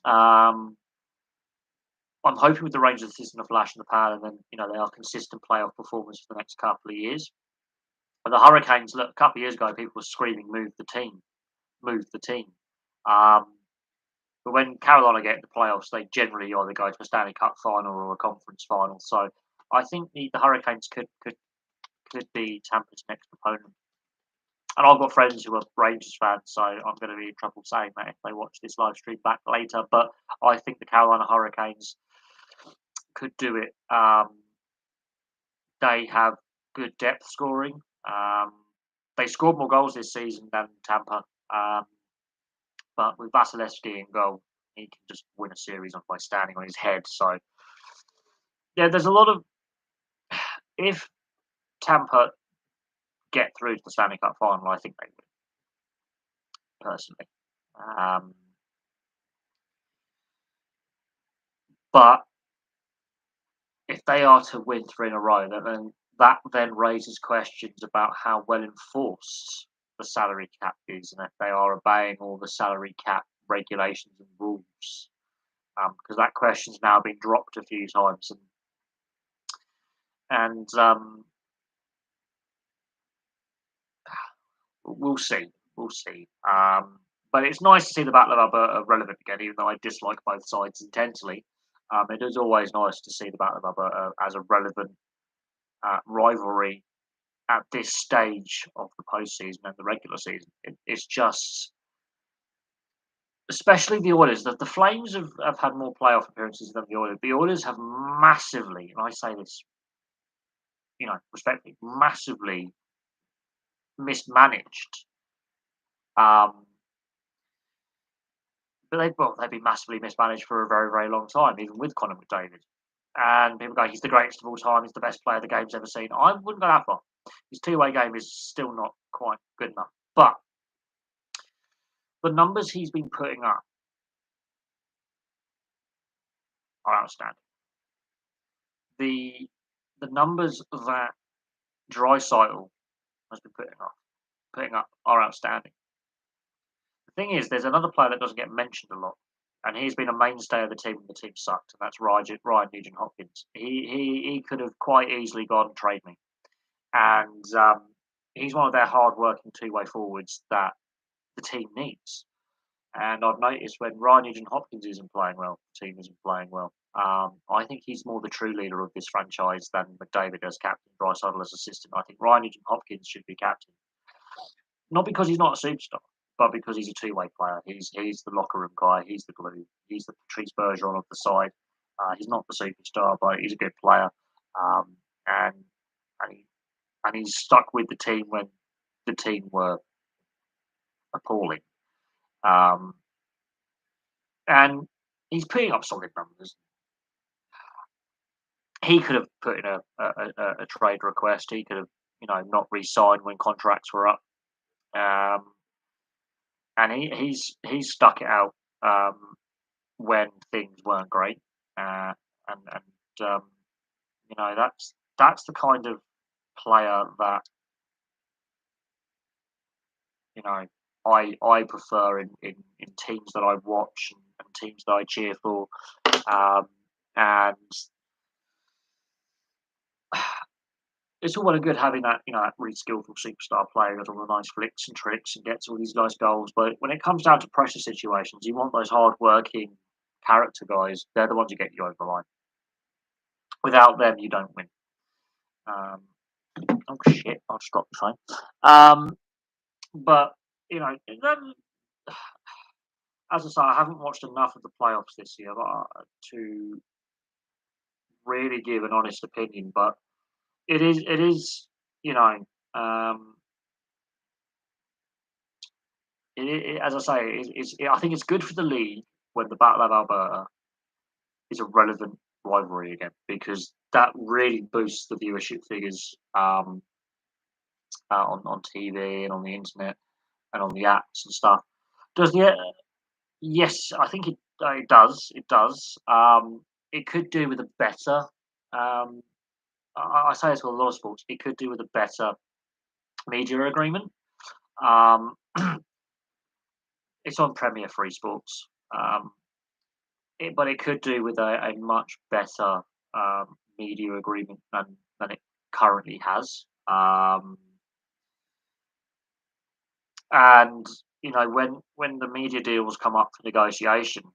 S1: I'm hoping with the Rangers this isn't a flash in the pan, and then they are consistent playoff performers for the next couple of years. But the Hurricanes, look, a couple of years ago, people were screaming, "Move the team, move the team." But when Carolina get into the playoffs, they generally either go to a Stanley Cup final or a conference final. So I think the Hurricanes could could be Tampa's next opponent. And I've got friends who are Rangers fans, so I'm going to be in trouble saying that if they watch this live stream back later. But I think the Carolina Hurricanes could do it. They have good depth scoring. They scored more goals this season than Tampa. But with Vasilevsky in goal, he can just win a series by standing on his head. So, yeah, there's a lot of. If Tampa get through to the Stanley Cup final, I think they would, personally. But if they are to win 3 in a row, then that then raises questions about how well enforced the salary cap is and if they are obeying all the salary cap regulations and rules. Because that question's now been dropped a few times, and we'll see. We'll see. But it's nice to see the Battle of Alberta relevant again, even though I dislike both sides intensely. It is always nice to see the Battle of Alberta as a relevant rivalry at this stage of the postseason and the regular season. It's just, especially the Oilers, that the Flames have had more playoff appearances than the Oilers. The Oilers have massively, and I say this, respectfully, massively mismanaged. But they've been massively mismanaged for a very, very long time, even with Connor McDavid. And people go, he's the greatest of all time, he's the best player the game's ever seen. I wouldn't go that far. His two-way game is still not quite good enough. But the numbers he's been putting up are outstanding. The numbers that Draisaitl has been putting up are outstanding. The thing is, there's another player that doesn't get mentioned a lot, and he's been a mainstay of the team when the team sucked, and that's Ryan Nugent-Hopkins. He could have quite easily gone and trade me, and he's one of their hard-working two-way forwards that the team needs. And I've noticed when Ryan Nugent-Hopkins isn't playing well, the team isn't playing well. I think he's more the true leader of this franchise than McDavid as captain, Draisaitl as assistant. I think Ryan Nugent-Hopkins should be captain, not because he's not a superstar, but because he's a two-way player. He's the locker room guy. He's the glue. He's the Patrice Bergeron of the side. He's not the superstar, but he's a good player. And he's stuck with the team when the team were appalling. And he's putting up solid numbers. He could have put in a trade request. He could have, not re-signed when contracts were up. And he's stuck it out when things weren't great. That's the kind of player that I prefer in teams that I watch and teams that I cheer for. And it's all well and good having that really skillful superstar player who does all the nice flicks and tricks and gets all these nice goals. But when it comes down to pressure situations, you want those hard-working character guys. They're the ones who get you over the line. Without them, you don't win. Oh shit! I'll just drop the phone. But as I say, I haven't watched enough of the playoffs this year to really give an honest opinion. But it is, as I say, I think it's good for the league when the Battle of Alberta is a relevant rivalry again, because that really boosts the viewership figures on TV and on the internet and on the apps and stuff. Yes, I think it does. It does. It could do with a better. I say this with a lot of sports. It could do with a better media agreement. It's on Premier Free Sports, but it could do with a much better media agreement than it currently has. And when the media deals come up for negotiation,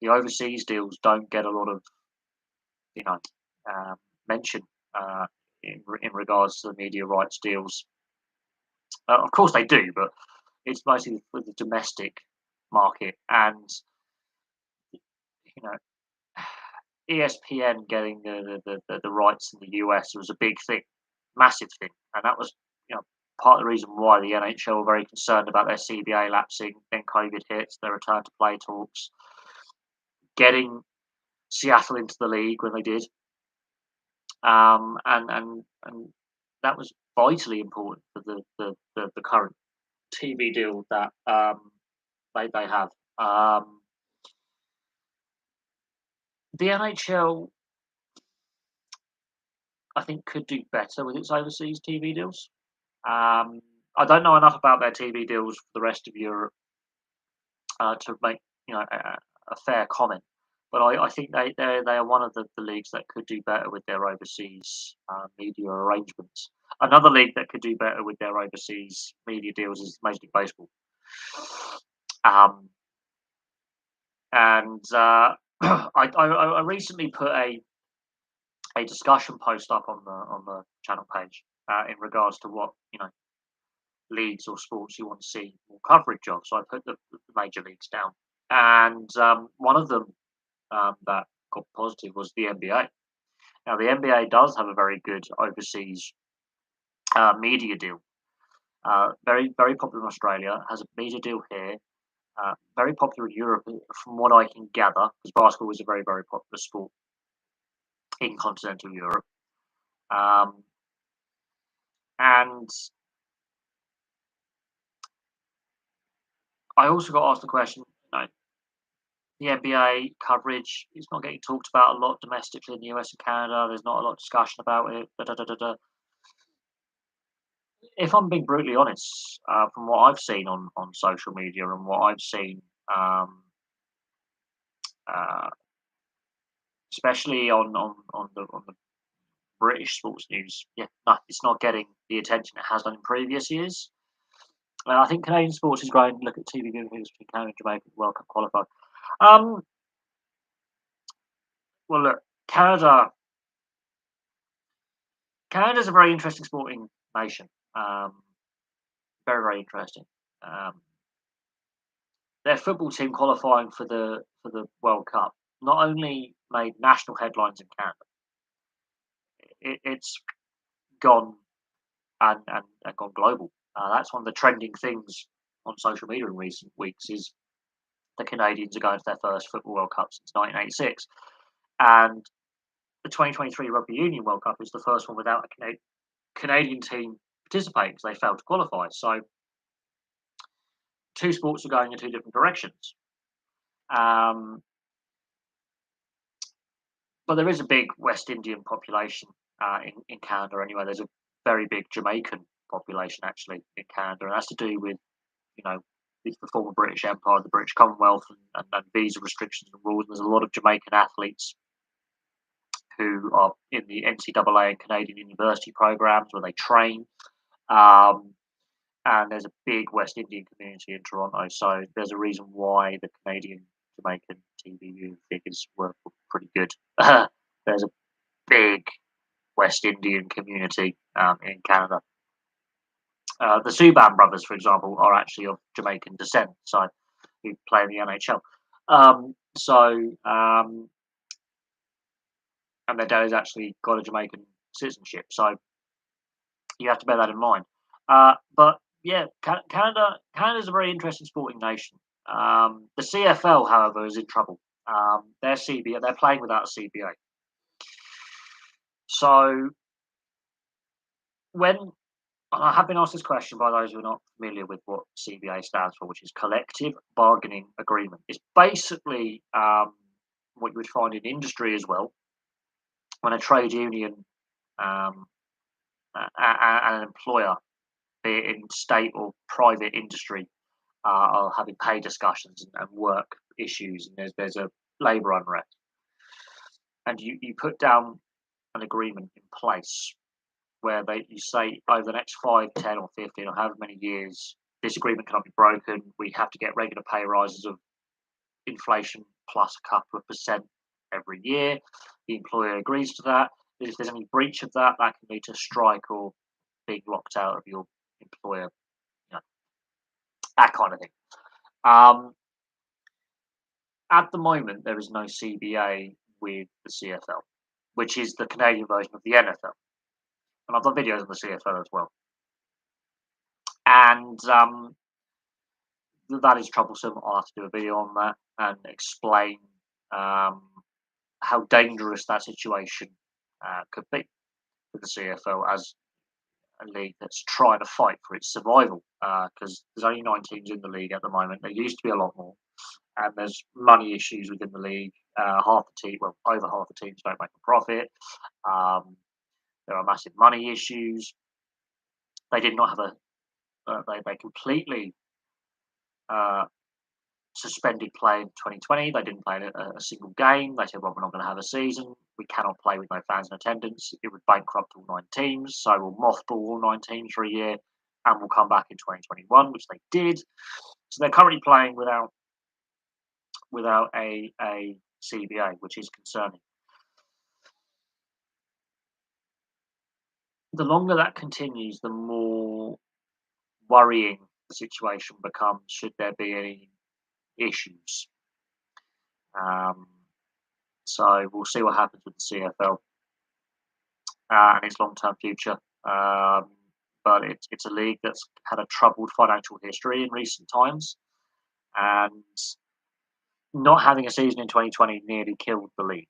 S1: the overseas deals don't get a lot of mention in regards to the media rights deals. Of course they do, but it's mostly with the domestic market, and you know ESPN getting the rights in the US was a big thing, massive thing, and that was part of the reason why the NHL were very concerned about their CBA lapsing. Then COVID hits, their return to play talks, getting Seattle into the league when they did, and that was vitally important for the current TV deal that they have. Um, the NHL, I think, could do better with its overseas TV deals. Um, I don't know enough about their TV deals for the rest of Europe to make a fair comment. But I think they are one of the leagues that could do better with their overseas media arrangements. Another league that could do better with their overseas media deals is Major League Baseball. And I recently put a discussion post up on the channel page in regards to what leagues or sports you want to see more coverage of. So I put the major leagues down, and one of them that got positive was the NBA. Now the NBA does have a very good overseas media deal. Very popular in Australia. Has a media deal here. Very popular in Europe, from what I can gather, because basketball is a very popular sport in continental Europe. And I also got asked the question, the NBA coverage is not getting talked about a lot domestically in the US and Canada. There's not a lot of discussion about it. Da, da, da, da, da. If I'm being brutally honest, from what I've seen on social media and what I've seen, uh, especially on the British sports news, yeah, no, it's not getting the attention it has done in previous years. I think Canadian sports is growing. Look at TV viewing figures between Canada and Jamaica World Cup qualified. Um, well, look, Canada's a very interesting sporting nation. Very interesting. Um, their football team qualifying for the World Cup not only made national headlines in Canada, it's gone and gone global. That's one of the trending things on social media in recent weeks is the Canadians are going to their first football World Cup since 1986, and the 2023 Rugby Union World Cup is the first one without a Canadian team participating because they failed to qualify. So two sports are going in two different directions. Um, but there is a big West Indian population in Canada anyway. There's a very big Jamaican population actually in Canada, and that's to do with it's the former British Empire, the British Commonwealth, and visa restrictions and rules. There's a lot of Jamaican athletes who are in the NCAA and Canadian university programs where they train. And there's a big West Indian community in Toronto, so there's a reason why the Canadian Jamaican TV figures were pretty good. There's a big West Indian community in Canada. The Subban brothers, for example, are actually of Jamaican descent, so who play in the NHL. And their dad has actually got a Jamaican citizenship, so you have to bear that in mind. But yeah, Canada is a very interesting sporting nation. The CFL, however, is in trouble. Their CBA, they're playing without a CBA. So when I have been asked this question by those who are not familiar with what CBA stands for, which is Collective Bargaining Agreement. It's basically what you would find in industry as well, when a trade union and an employer, be it in state or private industry, are having pay discussions and work issues, and there's a labour unrest, and you put down an agreement in place where you say over the next 5, 10, or 15, or however many years, this agreement cannot be broken. We have to get regular pay rises of inflation plus a couple of percent every year. The employer agrees to that. If there's any breach of that, that can lead to strike or being locked out of your employer, you know, that kind of thing. Um, at the moment, there is no CBA with the CFL, which is the Canadian version of the NFL, and I've done videos on the CFL as well. And that is troublesome. I'll have to do a video on that and explain um, how dangerous that situation could be for the CFL as a league that's trying to fight for its survival. Because there's only 9 teams in the league at the moment. There used to be a lot more, and there's money issues within the league. Half the team, well, over half the teams don't make a profit. Um, there are massive money issues. They did not have a. They completely uh, suspended play in 2020. They didn't play a single game. They said, well, we're not going to have a season. We cannot play with no fans in attendance. It would bankrupt all 9 teams. So we'll mothball all 9 teams for a year and we'll come back in 2021, which they did. So they're currently playing without a CBA, which is concerning. The longer that continues, the more worrying the situation becomes should there be any issues. So we'll see what happens with the CFL and its long-term future. But it's a league that's had a troubled financial history in recent times, and not having a season in 2020 nearly killed the league.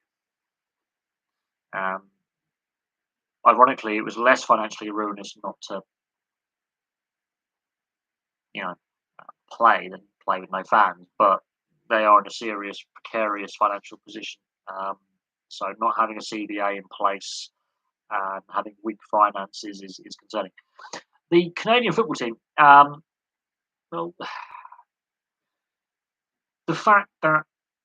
S1: Um, Ironically, it was less financially ruinous not to, you know, play than play with no fans, but they are in a serious, precarious financial position. So not having a CBA in place and having weak finances is concerning. The Canadian football team, well, the fact that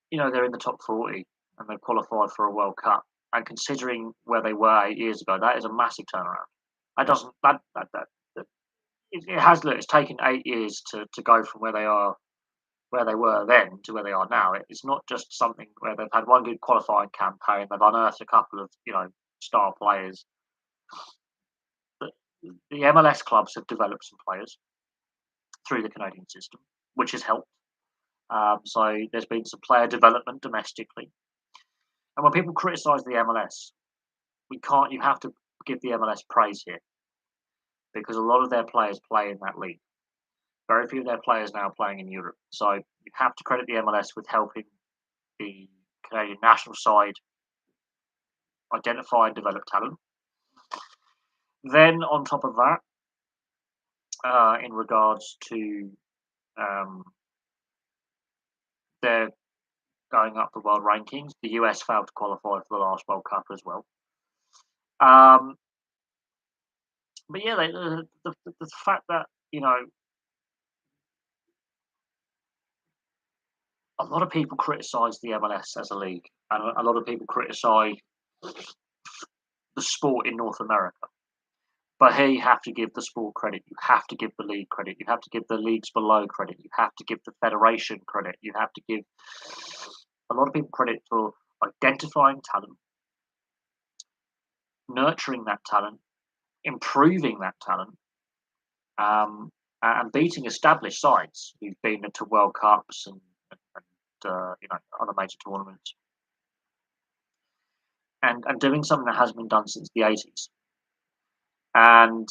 S1: they're in the top 40 and they've qualified for a World Cup, and considering where they were 8 years ago, that is a massive turnaround. That doesn't that it has look. It's taken 8 years to go from where they were then to where they are now. It's not just something where they've had one good qualifying campaign, they've unearthed a couple of star players. But the MLS clubs have developed some players through the Canadian system, which has helped. So there's been some player development domestically. And when people criticise the MLS, you have to give the MLS praise here because a lot of their players play in that league. Very few of their players now playing in Europe. So you have to credit the MLS with helping the Canadian national side identify and develop talent. Then on top of that, in regards to their going up the world rankings, the US failed to qualify for the last World Cup as well. But yeah, the fact that a lot of people criticise the MLS as a league, and a lot of people criticise the sport in North America. But here you have to give the sport credit. You have to give the league credit. You have to give the leagues below credit. You have to give the federation credit. You have to give a lot of people credit for identifying talent, nurturing that talent, improving that talent, and beating established sides who've been to World Cups and other major tournaments, and doing something that hasn't been done since the 80s. And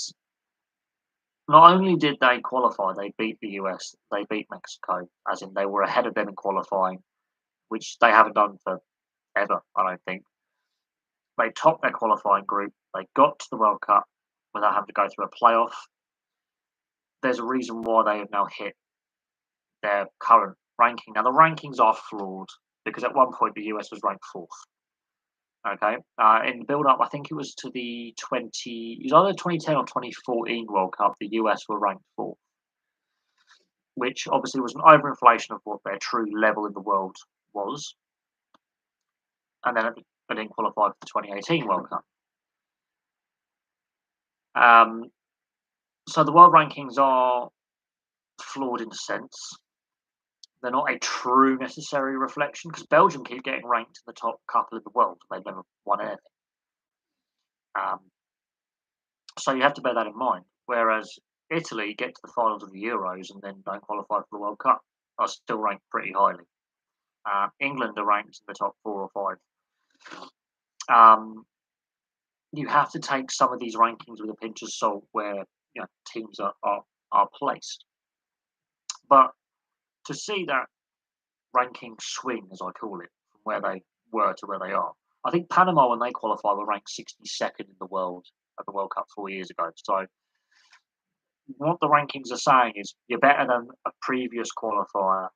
S1: not only did they qualify, they beat the US, they beat Mexico, as in they were ahead of them in qualifying, which they haven't done for ever, I don't think. They topped their qualifying group, they got to the World Cup without having to go through a playoff. There's a reason why they have now hit their current ranking. Now, the rankings are flawed because at one point the US was ranked 4th. Okay, in the build-up, I think it was to it was either 2010 or 2014 World Cup, the US were ranked 4th, which obviously was an overinflation of what their true level in the world was. And then they didn't qualify for the 2018 World Cup. So the world rankings are flawed in a sense. They're not a true necessary reflection because Belgium keep getting ranked in the top couple in the world. They've never won anything. Um, so you have to bear that in mind. Whereas Italy get to the finals of the Euros and then don't qualify for the World Cup are still ranked pretty highly. England are ranked in the top 4 or 5. Um, you have to take some of these rankings with a pinch of salt where teams are placed. But to see that ranking swing, as I call it, from where they were to where they are, I think Panama, when they qualified, were ranked 62nd in the world at the World Cup 4 years ago. So what the rankings are saying is you're better than a previous qualifier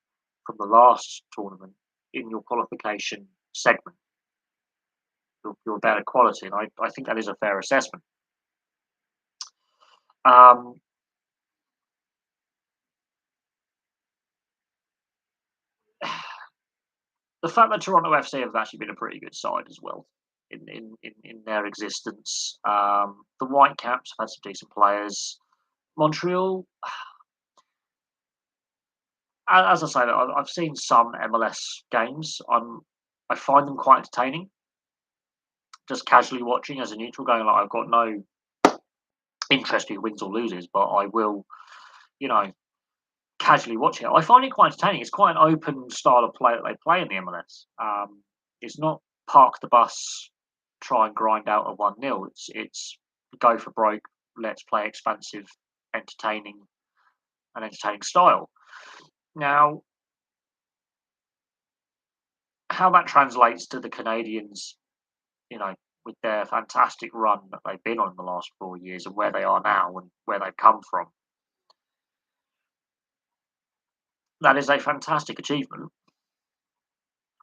S1: from the last tournament in your qualification segment. You're better quality, and I think that is a fair assessment. Um, the fact that Toronto FC have actually been a pretty good side as well in their existence. The Whitecaps have had some decent players. Montreal, as I say, I've seen some MLS games. I find them quite entertaining. Just casually watching as a neutral, going like I've got no interest who wins or loses, but I will, you know, casually watch it. I find it quite entertaining. It's quite an open style of play that they play in the MLS. It's not park the bus, try and grind out a 1-0. It's go for broke. Let's play expansive, entertaining, an entertaining style. Now, how that translates to the Canadians, with their fantastic run that they've been on in the last 4 years and where they are now and where they've come from, that is a fantastic achievement.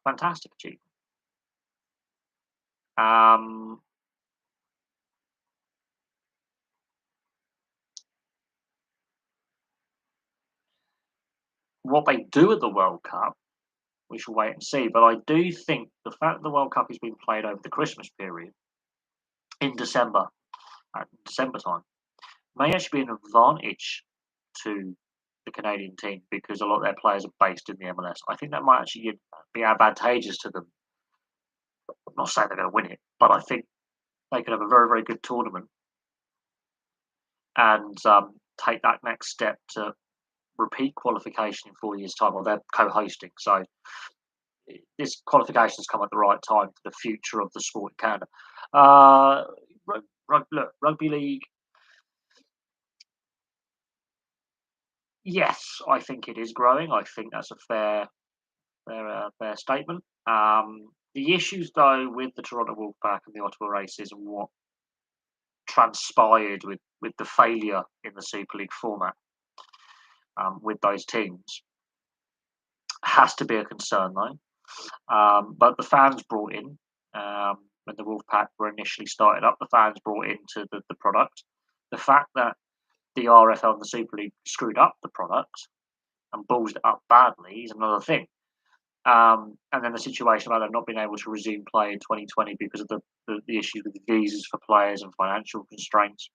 S1: Fantastic achievement. Um, what they do at the World Cup, we shall wait and see. But I do think the fact that the World Cup is being played over the Christmas period in December, at December time, may actually be an advantage to the Canadian team because a lot of their players are based in the MLS. I think that might actually be advantageous to them. I'm not saying they're going to win it, but I think they could have a very, very good tournament and take that next step to repeat qualification in 4 years' time. Or they're co-hosting, so this qualification has come at the right time for the future of the sport in Canada. Look, rugby league. Yes, I think it is growing. I think that's a fair statement. The issues, though, with the Toronto Wolfpack and the Ottawa Races and what transpired with the failure in the Super League format with those teams has to be a concern, though. But the fans brought in, when the Wolfpack were initially started up, the fans brought into the product. The fact that the RFL and the Super League screwed up the product and ballsed it up badly is another thing. And then the situation about them not being able to resume play in 2020 because of the issues with the visas for players and financial constraints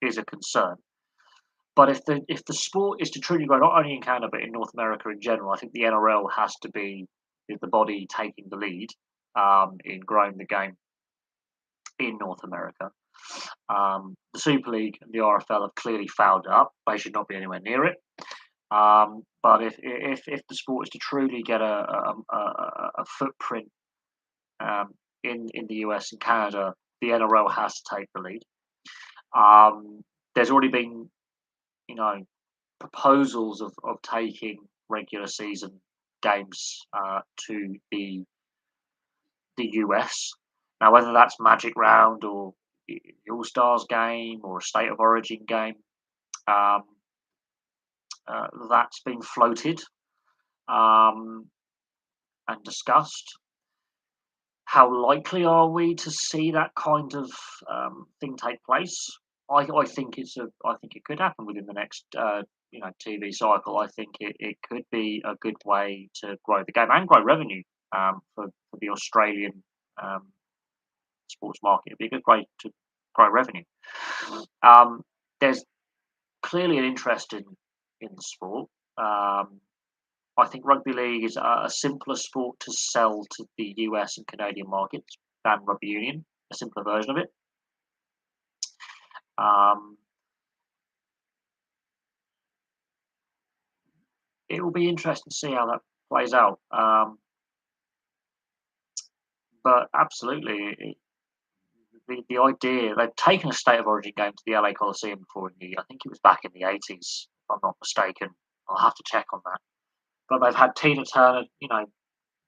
S1: is a concern. But if the sport is to truly grow, not only in Canada but in North America in general, I think the NRL has to be the body taking the lead in growing the game in North America. The Super League and the RFL have clearly fouled up. They should not be anywhere near it. But if the sport is to truly get a footprint in the US and Canada, the NRL has to take the lead. There's already been, proposals of taking regular season games to the US. Now, whether that's Magic Round or the All Stars game or a State of Origin game, um, that's been floated and discussed. How likely are we to see that kind of thing take place? I think I think it could happen within the next TV cycle. I think it could be a good way to grow the game and grow revenue for the Australian sports market. It'd be a good way to grow revenue. There's clearly an interest in the sport. I think rugby league is a simpler sport to sell to the US and Canadian markets than rugby union. a simpler version of it. Um, it will be interesting to see how that plays out. But absolutely, the idea they've taken a state of origin game to the LA Coliseum before I think it was back in the 80s, if I'm not mistaken. I'll have to check on that. But they've had Tina Turner,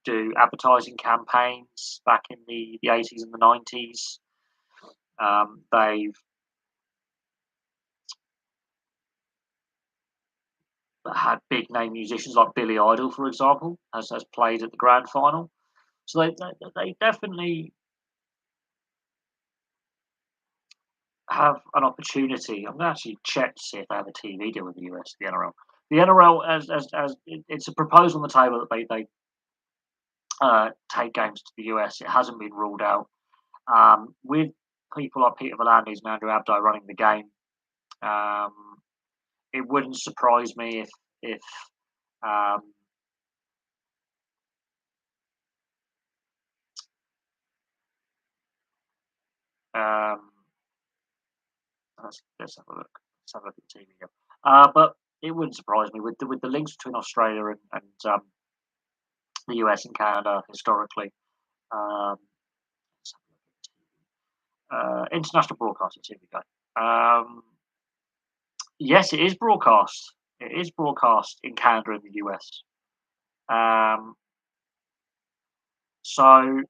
S1: do advertising campaigns back in the 80s and the 90s. They've had big name musicians like Billy Idol, for example, has played at the grand final. So they definitely have an opportunity. I'm going to actually check to see if they have a TV deal with the US, the NRL. The NRL, as it's a proposal on the table that they take games to the US. It hasn't been ruled out. With people like Peter V'landys and Andrew Abdo running the game, um, it wouldn't surprise me if um, um, let's have a look. Let's have a look at the TV deal. But it wouldn't surprise me with the links between Australia and the US and Canada historically. Um, let's have a look at international broadcasters. Here we go. Yes, it is broadcast. It is broadcast in Canada and the US. Um, so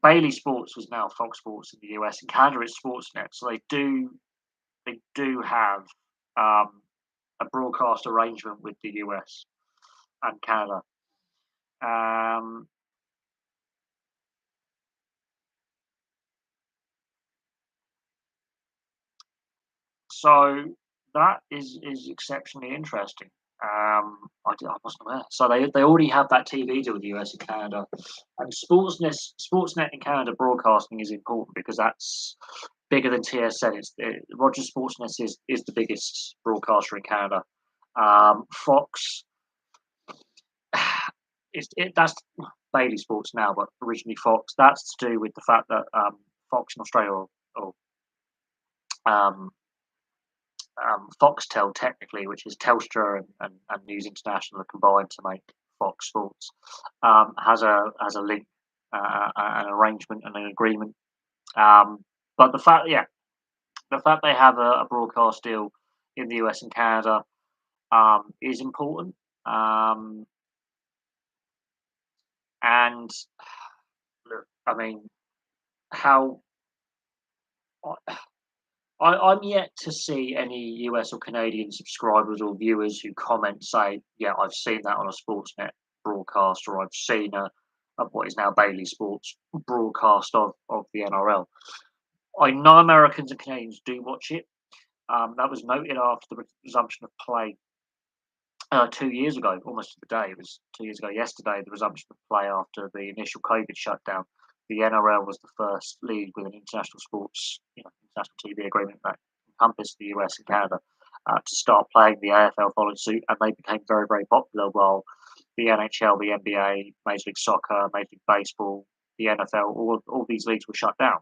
S1: Bailey Sports was now Fox Sports in the US, and Canada is Sportsnet. So they do have um, a broadcast arrangement with the US and Canada. Um, so that is exceptionally interesting. I wasn't aware. So they already have that TV deal with the US and Canada, and Sportsnet in Canada broadcasting is important because that's bigger than TSN. Rogers Sportsnet is the biggest broadcaster in Canada. Fox, that's Bailey Sports now, but originally Fox. That's to do with the fact that Fox in Australia or um, Foxtel technically, which is Telstra and News International, are combined to make Fox Sports, has a link, an arrangement, and an agreement. But the fact they have a broadcast deal in the US and Canada is important. Um, and look, I mean, how I'm yet to see any US or Canadian subscribers or viewers who comment say, "Yeah, I've seen that on a Sportsnet broadcast," or "I've seen a what is now Bailey Sports broadcast of the NRL." I know Americans and Canadians do watch it. That was noted after the resumption of play 2 years ago, almost to the day. It was 2 years ago yesterday, the resumption of play after the initial COVID shutdown. The NRL was the first league with an international sports, international TV agreement that encompassed the US and Canada to start playing. The AFL followed suit, and they became very, very popular. While the NHL, the NBA, Major League Soccer, Major League Baseball, the NFL, all these leagues were shut down.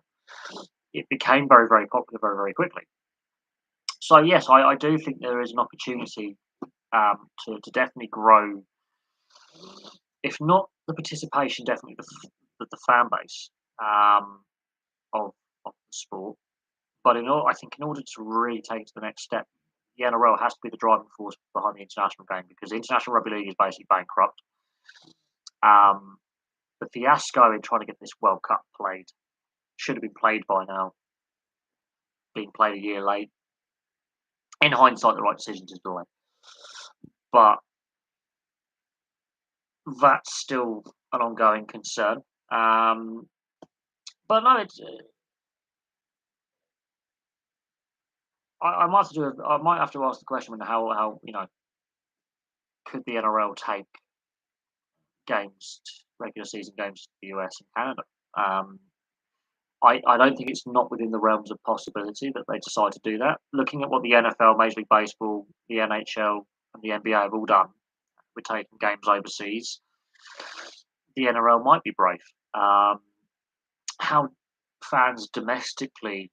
S1: It became very, very popular very, very quickly. So yes, I do think there is an opportunity to definitely grow, if not the participation, definitely the fan base um, of the sport. But I think in order to really take it to the next step, the NRL has to be the driving force behind the international game because the International Rugby League is basically bankrupt. Um, the fiasco in trying to get this World Cup played should have been played by now, being played a year late. In hindsight, the right decision to delay, but that's still an ongoing concern. Um, but no, I might have to ask the question how could the NRL take regular season games to the US and Canada? Um, I don't think it's not within the realms of possibility that they decide to do that. Looking at what the NFL, Major League Baseball, the NHL, and the NBA have all done, we're taking games overseas. the NRL might be brave. How fans domestically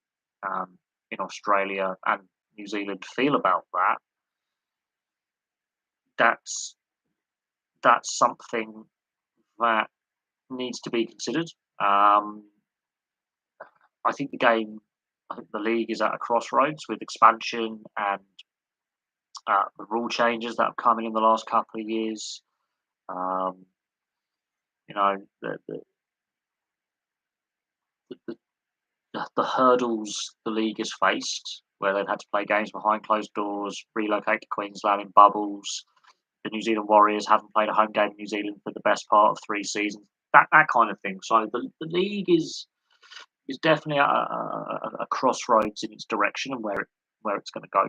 S1: in Australia and New Zealand feel about that, that's that's something that needs to be considered. Um, I think the league is at a crossroads with expansion and the rule changes that have come in the last couple of years. Um, you know, the, the hurdles the league has faced, where they've had to play games behind closed doors, relocate to Queensland in bubbles. The New Zealand Warriors haven't played a home game in New Zealand for the best part of 3 seasons. That kind of thing. So the league is definitely a crossroads in its direction and where it's going to go.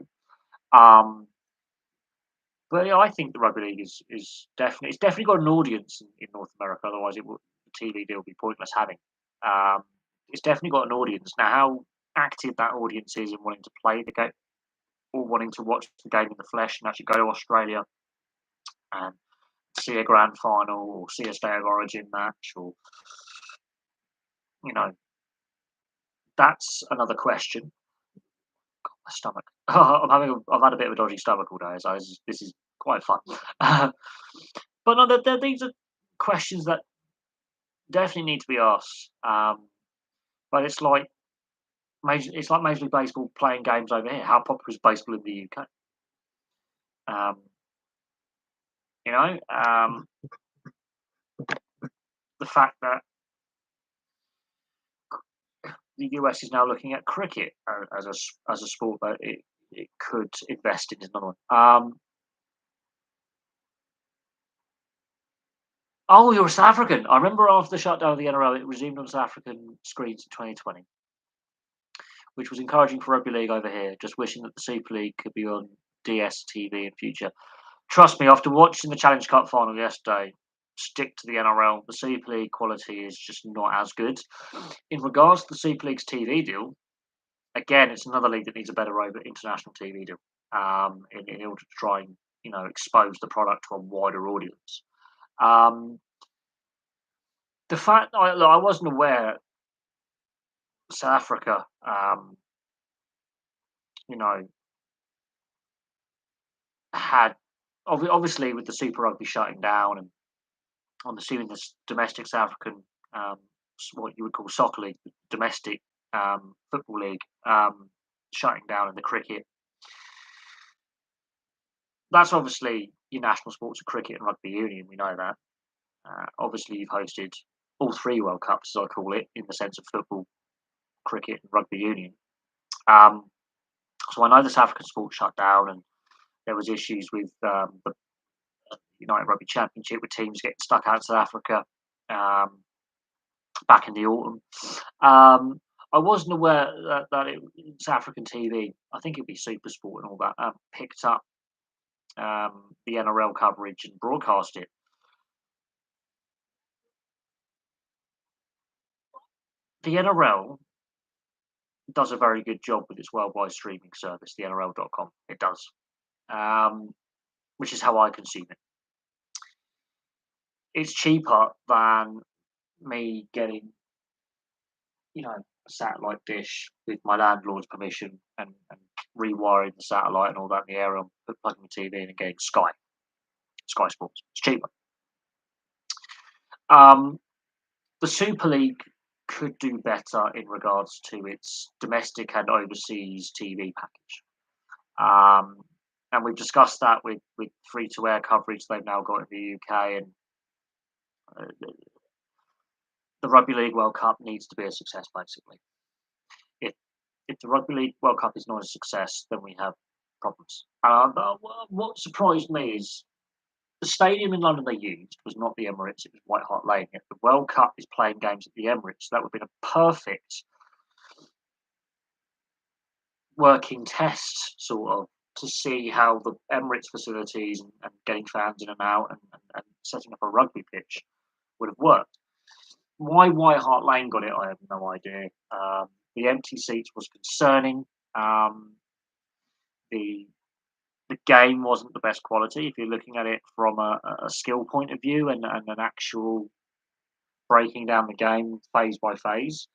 S1: But yeah, I think the rugby league is definitely it's definitely got an audience in North America. Otherwise, the TV deal would be pointless having. Um, it's definitely got an audience now. How active that audience is in wanting to play the game or wanting to watch the game in the flesh and actually go to Australia and see a grand final or see a state of origin match, or you know, that's another question. My stomach. I've had a bit of a dodgy stomach all day, so this is quite fun. But no, these are questions that definitely need to be asked. But it's like Major League Baseball playing games over here. How popular is baseball in the UK? Um, you know, the fact that the US is now looking at cricket as a sport that it could invest in is another one. Oh, you're South African. I remember after the shutdown of the NRL, it resumed on South African screens in 2020, which was encouraging for rugby league over here. Just wishing that the Super League could be on DSTV in future. Trust me, after watching the Challenge Cup final yesterday, stick to the NRL. The Super League quality is just not as good. In regards to the Super League's TV deal, again, it's another league that needs a better over international TV deal in order to try and expose the product to a wider audience. The fact I wasn't aware South Africa, you know, had obviously with the Super Rugby shutting down, and I'm assuming this domestic South African, what you would call soccer league, domestic football league, shutting down, and the cricket. That's obviously your national sports of cricket and rugby union. We know that. Obviously, you've hosted all three World Cups, as I call it, in the sense of football, cricket, and rugby union. So I know the South African sport shut down, and there was issues with the United Rugby Championship with teams getting stuck out of South Africa back in the autumn. I wasn't aware that South African TV, I think it'd be Super Sport and all that, picked up the NRL coverage and broadcast it. The NRL does a very good job with its worldwide streaming service, the NRL.com. It does, which is how I consume it. It's cheaper than me getting, a satellite dish with my landlord's permission and rewiring the satellite and all that in the area, and plugging the TV in and getting Sky Sports. It's cheaper. The Super League could do better in regards to its domestic and overseas TV package. And we've discussed that with free to air coverage they've now got in the UK, and the Rugby League World Cup needs to be a success, basically. If the Rugby League World Cup is not a success, then we have problems. What surprised me is the stadium in London they used was not the Emirates, it was White Hart Lane. If the World Cup is playing games at the Emirates, that would have been a perfect working test, sort of, to see how the Emirates facilities and getting fans in and out and setting up a rugby pitch would have worked. Why White Hart Lane got it, I have no idea. The empty seats was concerning. The game wasn't the best quality if you're looking at it from a skill point of view and an actual breaking down the game phase by phase.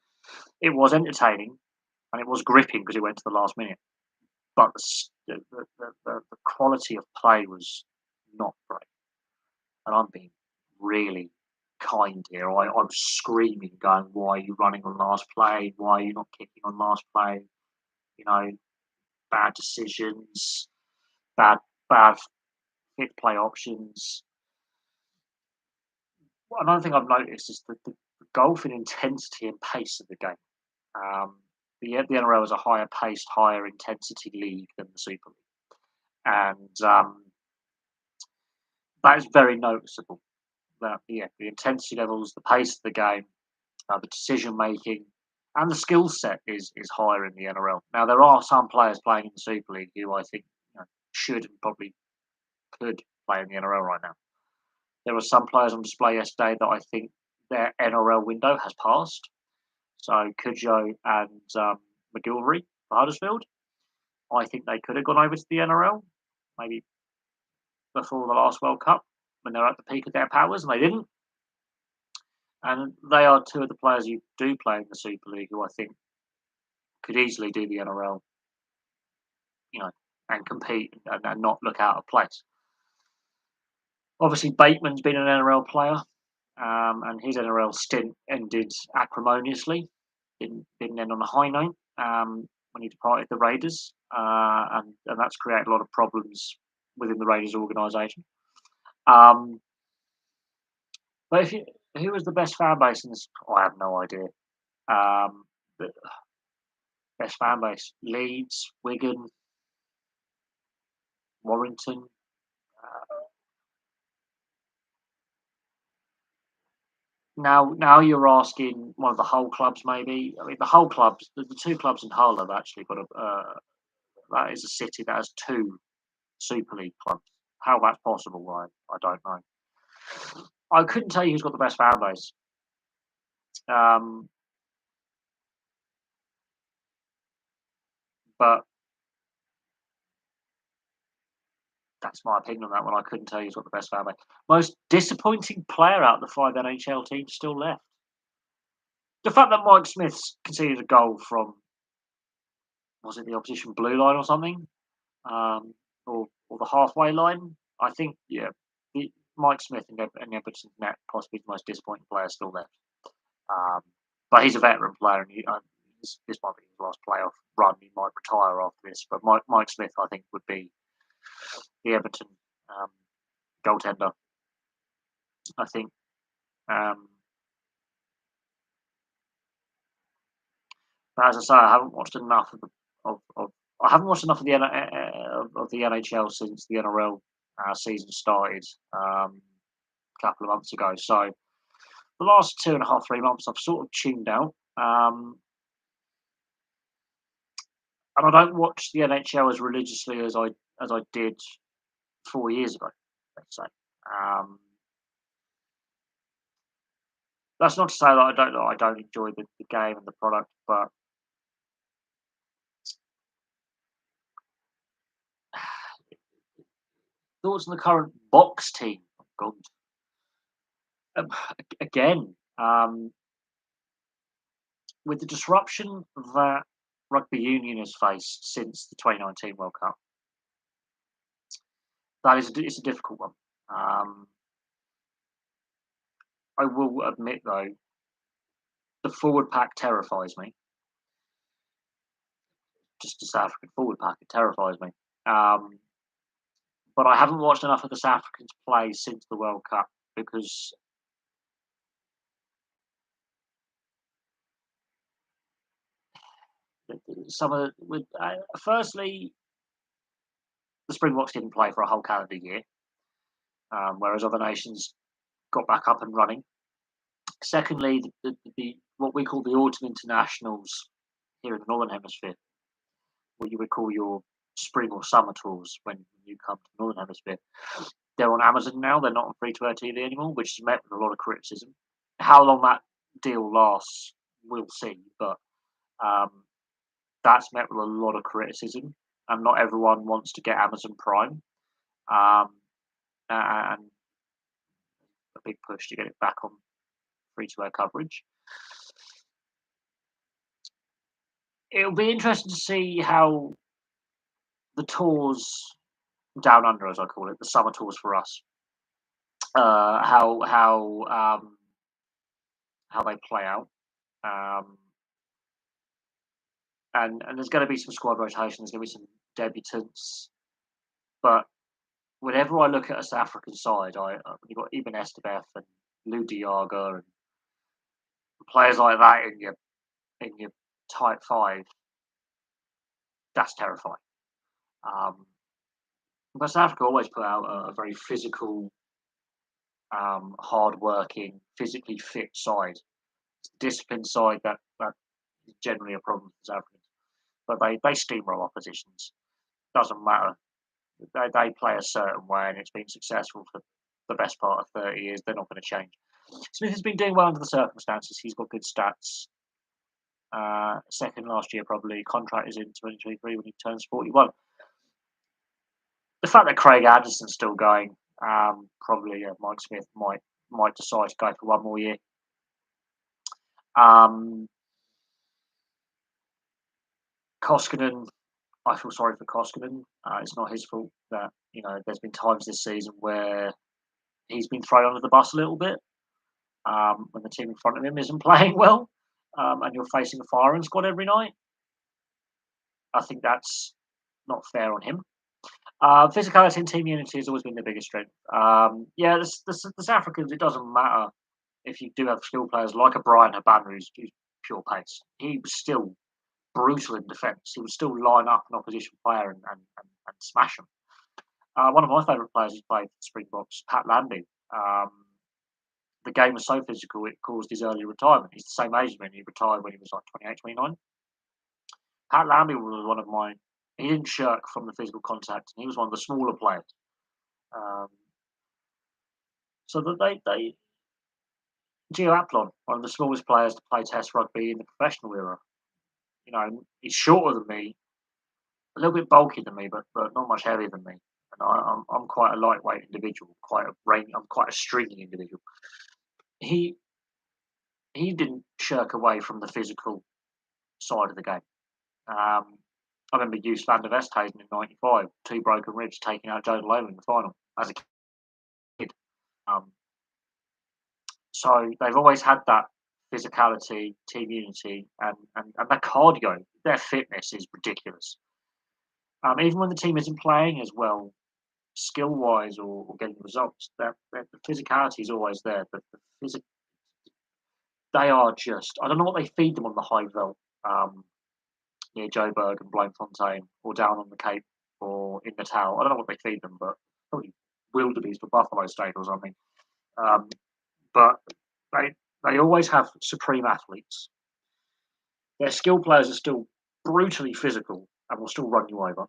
S1: It was entertaining and it was gripping because it went to the last minute. But the quality of play was not great. And I'm being really kind here. I'm screaming, going, "Why are you running on last play? Why are you not kicking on last play?" You know, bad decisions, bad bad fit play options. Another thing I've noticed is the golf in intensity and pace of the game. Um, the NRL is a higher paced, higher intensity league than the Super League, and that is very noticeable. That the intensity levels, the pace of the game, the decision making, and the skill set is higher in the NRL. Now there are some players playing in the Super League who I think should and probably could play in the NRL right now. There were some players on display yesterday that I think their NRL window has passed. So Cujo and McGilvery for Huddersfield, I think they could have gone over to the NRL maybe before the last World Cup when they were at the peak of their powers, and they didn't. And they are two of the players who do play in the Super League who I think could easily do the NRL, and compete and not look out of place. Obviously, Bateman's been an NRL player, and his NRL stint ended acrimoniously. Didn't end on a high note when he departed the Raiders, and that's created a lot of problems within the Raiders organisation. But who was the best fan base in this? Oh, I have no idea. The best fan base: Leeds, Wigan, Warrington. Now you're asking one of the whole clubs, maybe. I mean, the whole clubs, the two clubs in Hull have actually got that is a city that has two Super League clubs. How that's possible, I don't know. I couldn't tell you who's got the best fan base. Um, but that's my opinion on that one. I couldn't tell you who's got the best fan base. Most disappointing player out of the 5 NHL teams still left. The fact that Mike Smith's conceded a goal from, was it the opposition blue line or something? Or the halfway line. I think, Mike Smith and Everton net possibly the most disappointing player still left. But he's a veteran player, and this might be his last playoff run. He might retire after this. But Mike Smith, I think, would be the Everton goaltender. I think. But as I say, I haven't watched enough of I haven't watched enough of the NHL since the NRL season started a couple of months ago. So the last 2.5, 3 months, I've sort of tuned out, and I don't watch the NHL as religiously as I did 4 years ago. Let's say. That's not to say that I don't enjoy the game and the product, but thoughts on the current box team. Oh, God. Again, with the disruption that rugby union has faced since the 2019 World Cup, it's a difficult one. I will admit, though, the forward pack terrifies me. Just the South African forward pack, it terrifies me. But I haven't watched enough of the South Africans play since the World Cup because some of firstly, the Springboks didn't play for a whole calendar year, whereas other nations got back up and running. Secondly, the what we call the autumn internationals here in the Northern Hemisphere, what you would call your spring or summer tours when you come to the Northern Hemisphere, they're on Amazon now. They're not on free-to-air TV anymore, which is met with a lot of criticism. How long that deal lasts, we'll see. But that's met with a lot of criticism, and not everyone wants to get Amazon Prime, and a big push to get it back on free-to-air coverage. It'll be interesting to see how the tours down under, as I call it, the summer tours for us, uh, how how um, how they play out. Um, and there's going to be some squad rotation. There's going to be some debutants, but whenever I look at a South African side, you've got Eben Estebeth and Lou Diaga and players like that in your tight five. That's terrifying. Um, but South Africa always put out a very physical, hard-working, physically fit side. It's a disciplined side that is generally a problem for South Africans. But they steamroll oppositions. Doesn't matter. They play a certain way, and it's been successful for the best part of 30 years. They're not going to change. Smith has been doing well under the circumstances. He's got good stats. Second last year, probably. Contract is in 2023 when he turns 41. The fact that Craig Anderson's still going, probably Mike Smith might decide to go for one more year. Um, Koskinen, I feel sorry for Koskinen. It's not his fault that there's been times this season where he's been thrown under the bus a little bit when the team in front of him isn't playing well, and you're facing a firing squad every night. I think that's not fair on him. Physicality and team unity has always been the biggest strength. Yeah, the South Africans, it doesn't matter if you do have skilled players like a Brian Habana who's pure pace. He was still brutal in defence. He would still line up an opposition player and smash them. One of my favourite players who's played for Springboks, Pat Lambie. The game was so physical it caused his early retirement. He's the same age as me. He retired when he was like 28, 29. Pat Lambie was one of my. He didn't shirk from the physical contact, and he was one of the smaller players. Um, so that they Gio Aplon, one of the smallest players to play Test rugby in the professional era. He's shorter than me, a little bit bulky than me, but not much heavier than me. And I'm quite a lightweight individual, I'm quite a stringy individual. He didn't shirk away from the physical side of the game. I remember Joos van der Westhuizen in '95, 2 broken ribs, taking out Joe Lowe in the final as a kid. Um, so they've always had that physicality, team unity, and their cardio, their fitness is ridiculous. Even when the team isn't playing as well, skill wise or getting results, the physicality is always there. But they are just, I don't know what they feed them on the high veld near Joburg and Bloemfontein or down on the Cape or in Natal. I don't know what they feed them, but probably wildebeest or buffalo steak or something. Um, but they always have supreme athletes. Their skilled players are still brutally physical and will still run you over.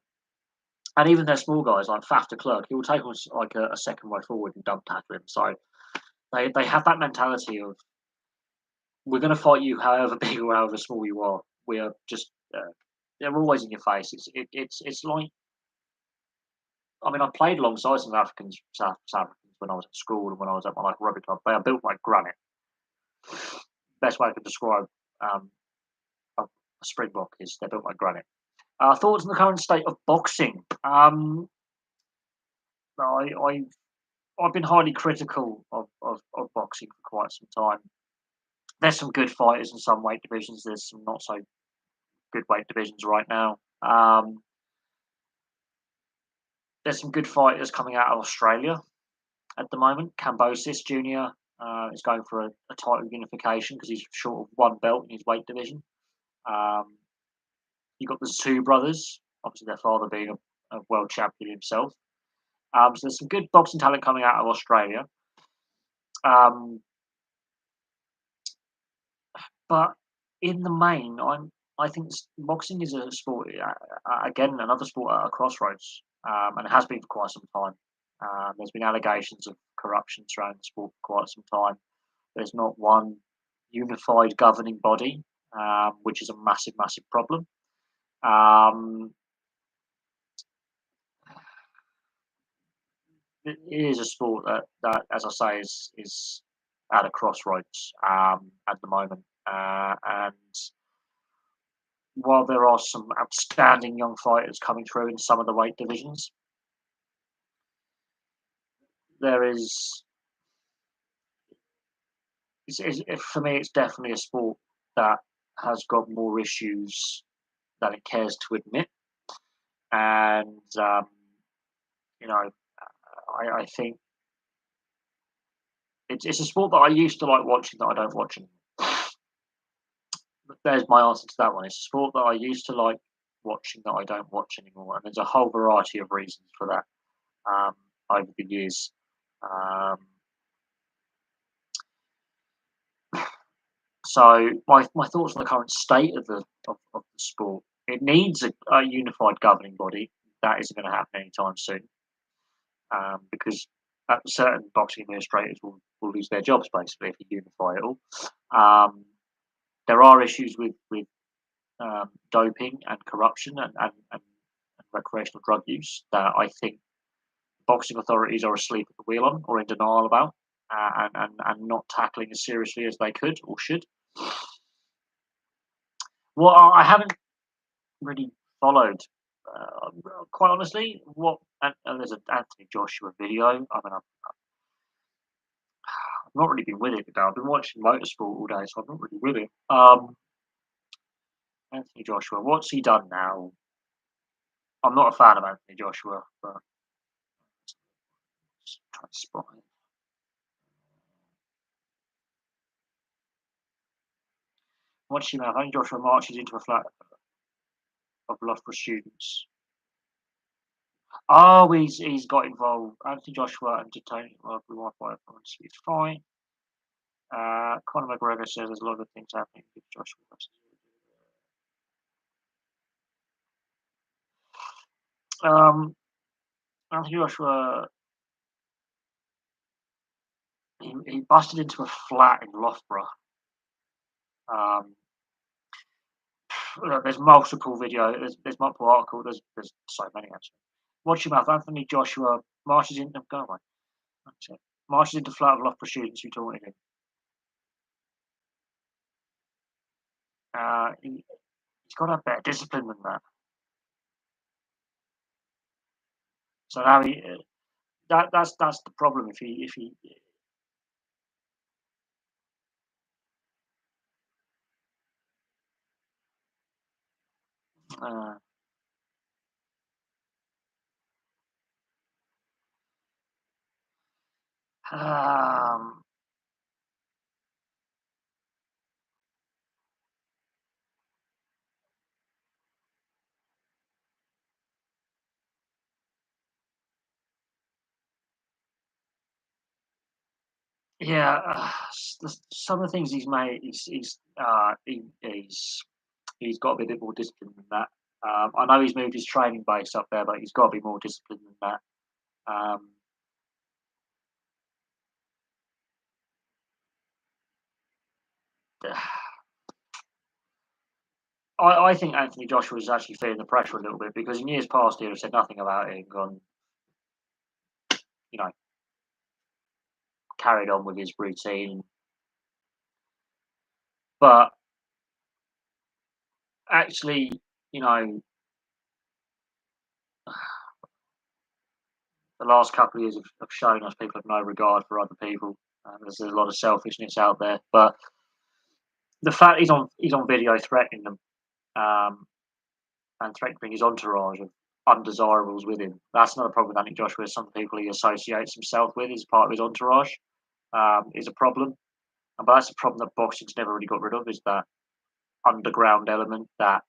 S1: And even their small guys like Faf de Klerk, he will take on like a second way forward and dump tackle him. So they have that mentality of we're going to fight you however big or however small you are. We are just they're always in your face. It's like, I mean, I played alongside some South Africans when I was at school and when I was at my local rugby club. They are built like granite. Best way I could describe a Springbok is they're built like granite. Thoughts on the current state of boxing? I I've been highly critical of boxing for quite some time. There's some good fighters in some weight divisions. There's some not so good weight divisions right now. There's some good fighters coming out of Australia at the moment. Kambosis Jr. Is going for a title unification because he's short of one belt in his weight division. You've got the Zhu brothers, obviously their father being a world champion himself. So there's some good boxing talent coming out of Australia. Um, but in the main, I think boxing is a sport, again, another sport at a crossroads, and it has been for quite some time. There's been allegations of corruption surrounding the sport for quite some time. There's not one unified governing body, which is a massive, massive problem. It is a sport that as I say, is at a crossroads at the moment. And while there are some outstanding young fighters coming through in some of the weight divisions, there is, for me, it's definitely a sport that has got more issues than it cares to admit. And, you know, I think it's a sport that I used to like watching that I don't watch anymore. There's my answer to that one. It's a sport that I used to like watching that I don't watch anymore, and there's a whole variety of reasons for that um, over the years. Um, so my thoughts on the current state of the sport. It needs a unified governing body. That isn't going to happen anytime soon because certain boxing administrators will lose their jobs basically if you unify it all. There are issues with doping and corruption and recreational drug use that I think boxing authorities are asleep at the wheel on or in denial about, and not tackling as seriously as they could or should. Well, I haven't really followed, quite honestly, and there's an Anthony Joshua video. I mean, I've not really been with it today. I've been watching motorsport all day, so I'm not really with it. Anthony Joshua, what's he done now? I'm not a fan of Anthony Joshua, but just trying to spot it. Watch him out. Anthony Joshua marches into a flat of Loughborough students. Oh, he's got involved. Anthony Joshua and Tony Wi-Fi. It's fine. Conor McGregor says there's a lot of things happening with Joshua. Anthony Joshua, he busted into a flat in Loughborough. There's multiple videos. There's multiple articles. There's so many actually. Watch your mouth. Anthony Joshua marches into go away. That's it. Marches into flat of Loughborough students who taunted him. He's got to have better discipline than that. So now that's the problem. If he uh, um, yeah, some of the things he's made, he's got to be a bit more disciplined than that. I know he's moved his training base up there, but he's got to be more disciplined than that. Um, I think Anthony Joshua is actually feeling the pressure a little bit because in years past he'd have said nothing about it and gone, you know, carried on with his routine. But actually, you know, the last couple of years have shown us people have no regard for other people. There's a lot of selfishness out there, but the fact he's on video threatening them and threatening his entourage of undesirables with him. That's not a problem with Anthony Joshua. Some people he associates himself with as part of his entourage is a problem, but that's a problem that boxing's never really got rid of. Is that underground element, that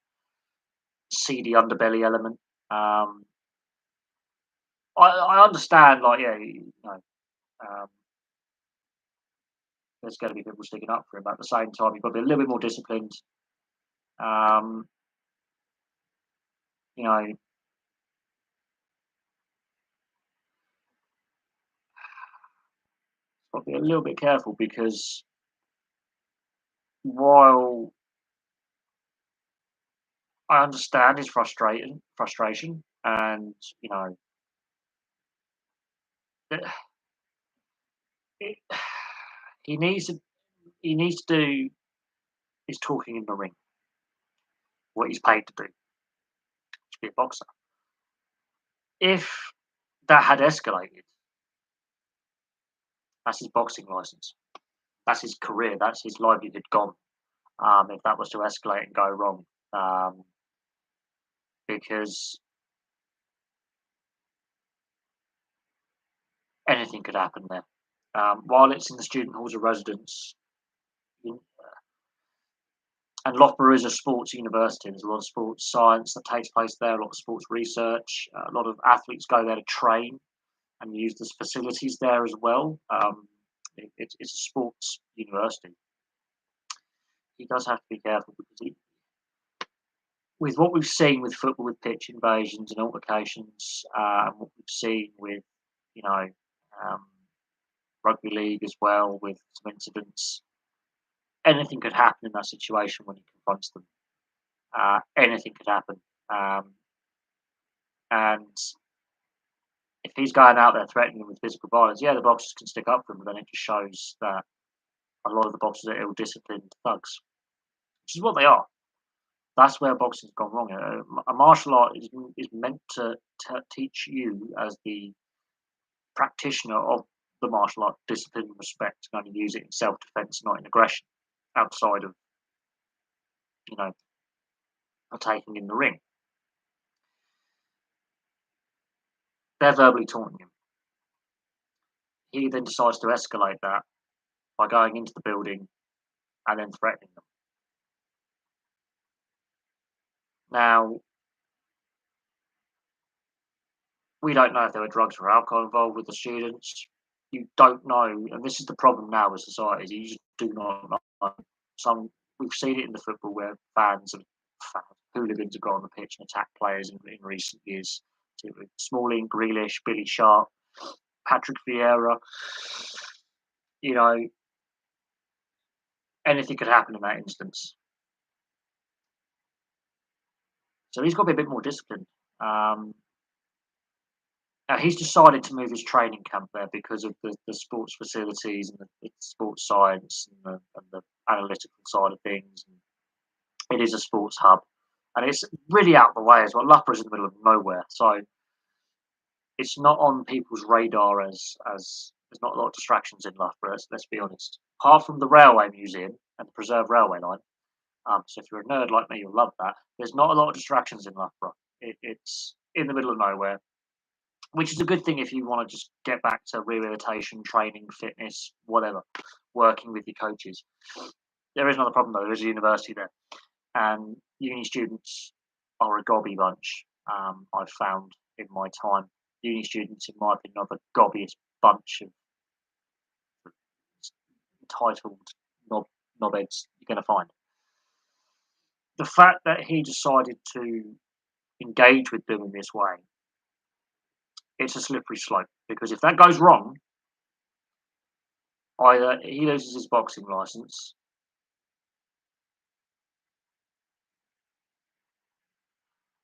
S1: seedy underbelly element? Um, I understand, like yeah, um, there's going to be people sticking up for him, but at the same time, you've got to be a little bit more disciplined. Um, you know, got to be a little bit careful because while I understand his frustration, and you know, it, it, he needs to he needs to do is talking in the ring, what he's paid to do, to be a boxer. If that had escalated, that's his boxing license. That's his career. That's his livelihood gone. If that was to escalate and go wrong, um, because anything could happen there. While it's in the student halls of residence, you- and Loughborough is a sports university. There's a lot of sports science that takes place there, a lot of sports research. A lot of athletes go there to train and use the facilities there as well. It's a sports university. He does have to be careful because with what we've seen with football, with pitch invasions and altercations, and what we've seen with, you know, um, rugby league as well, with some incidents, anything could happen in that situation when he confronts them. Anything could happen. Um, and if he's going out there threatening them with physical violence, yeah, the boxers can stick up for him, but then it just shows that a lot of the boxers are ill-disciplined thugs, which is what they are. That's where boxing's gone wrong. A martial art is meant to teach you, as the practitioner of the martial art, discipline and respect, and only use it in self-defense, not in aggression, outside of, you know, taking in the ring. They're verbally taunting him. He then decides to escalate that by going into the building and then threatening them. Now, we don't know if there were drugs or alcohol involved with the students. You don't know, and this is the problem now with society. Is you just do not know. Some we've seen it in the football where hooligans have got on the pitch and attacked players in recent years. Smalling, Grealish, Billy Sharp, Patrick Vieira. You know, anything could happen in that instance. So he's got to be a bit more disciplined. Um, Now he's decided to move his training camp there because of the sports facilities and the sports science and the analytical side of things. And it is a sports hub, and it's really out of the way as well. Loughborough's in the middle of nowhere, so it's not on people's radar as there's not a lot of distractions in Loughborough. Let's be honest. Apart from the railway museum and the preserved railway line, so if you're a nerd like me, you'll love that. There's not a lot of distractions in Loughborough. It's in the middle of nowhere, which is a good thing if you want to just get back to rehabilitation, training, fitness, whatever, working with your coaches. There is another problem though. There is a university there, and uni students are a gobby bunch. I've found in my time, uni students, in my opinion, are the gobbiest bunch of entitled knob knobheads you're going to find. The fact that he decided to engage with them in this way, it's a slippery slope because if that goes wrong, either he loses his boxing license.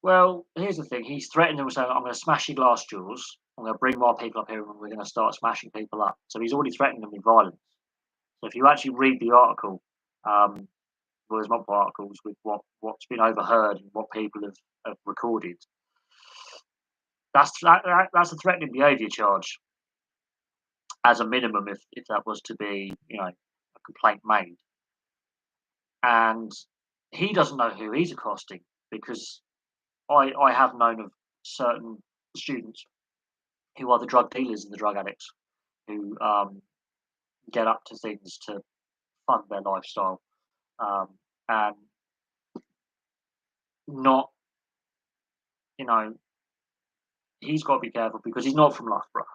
S1: Well, here's the thing. He's threatened them saying, "I'm going to smash your glass jewels. I'm going to bring more people up here, and we're going to start smashing people up." So he's already threatened them with violence. So if you actually read the article, um, well, there's multiple articles with what's been overheard and what people have recorded. That's a threatening behaviour charge as a minimum if that was to be, a complaint made. And he doesn't know who he's accosting because I have known of certain students who are the drug dealers and the drug addicts who get up to things to fund their lifestyle, um, and not, you know, he's got to be careful because he's not from Loughborough,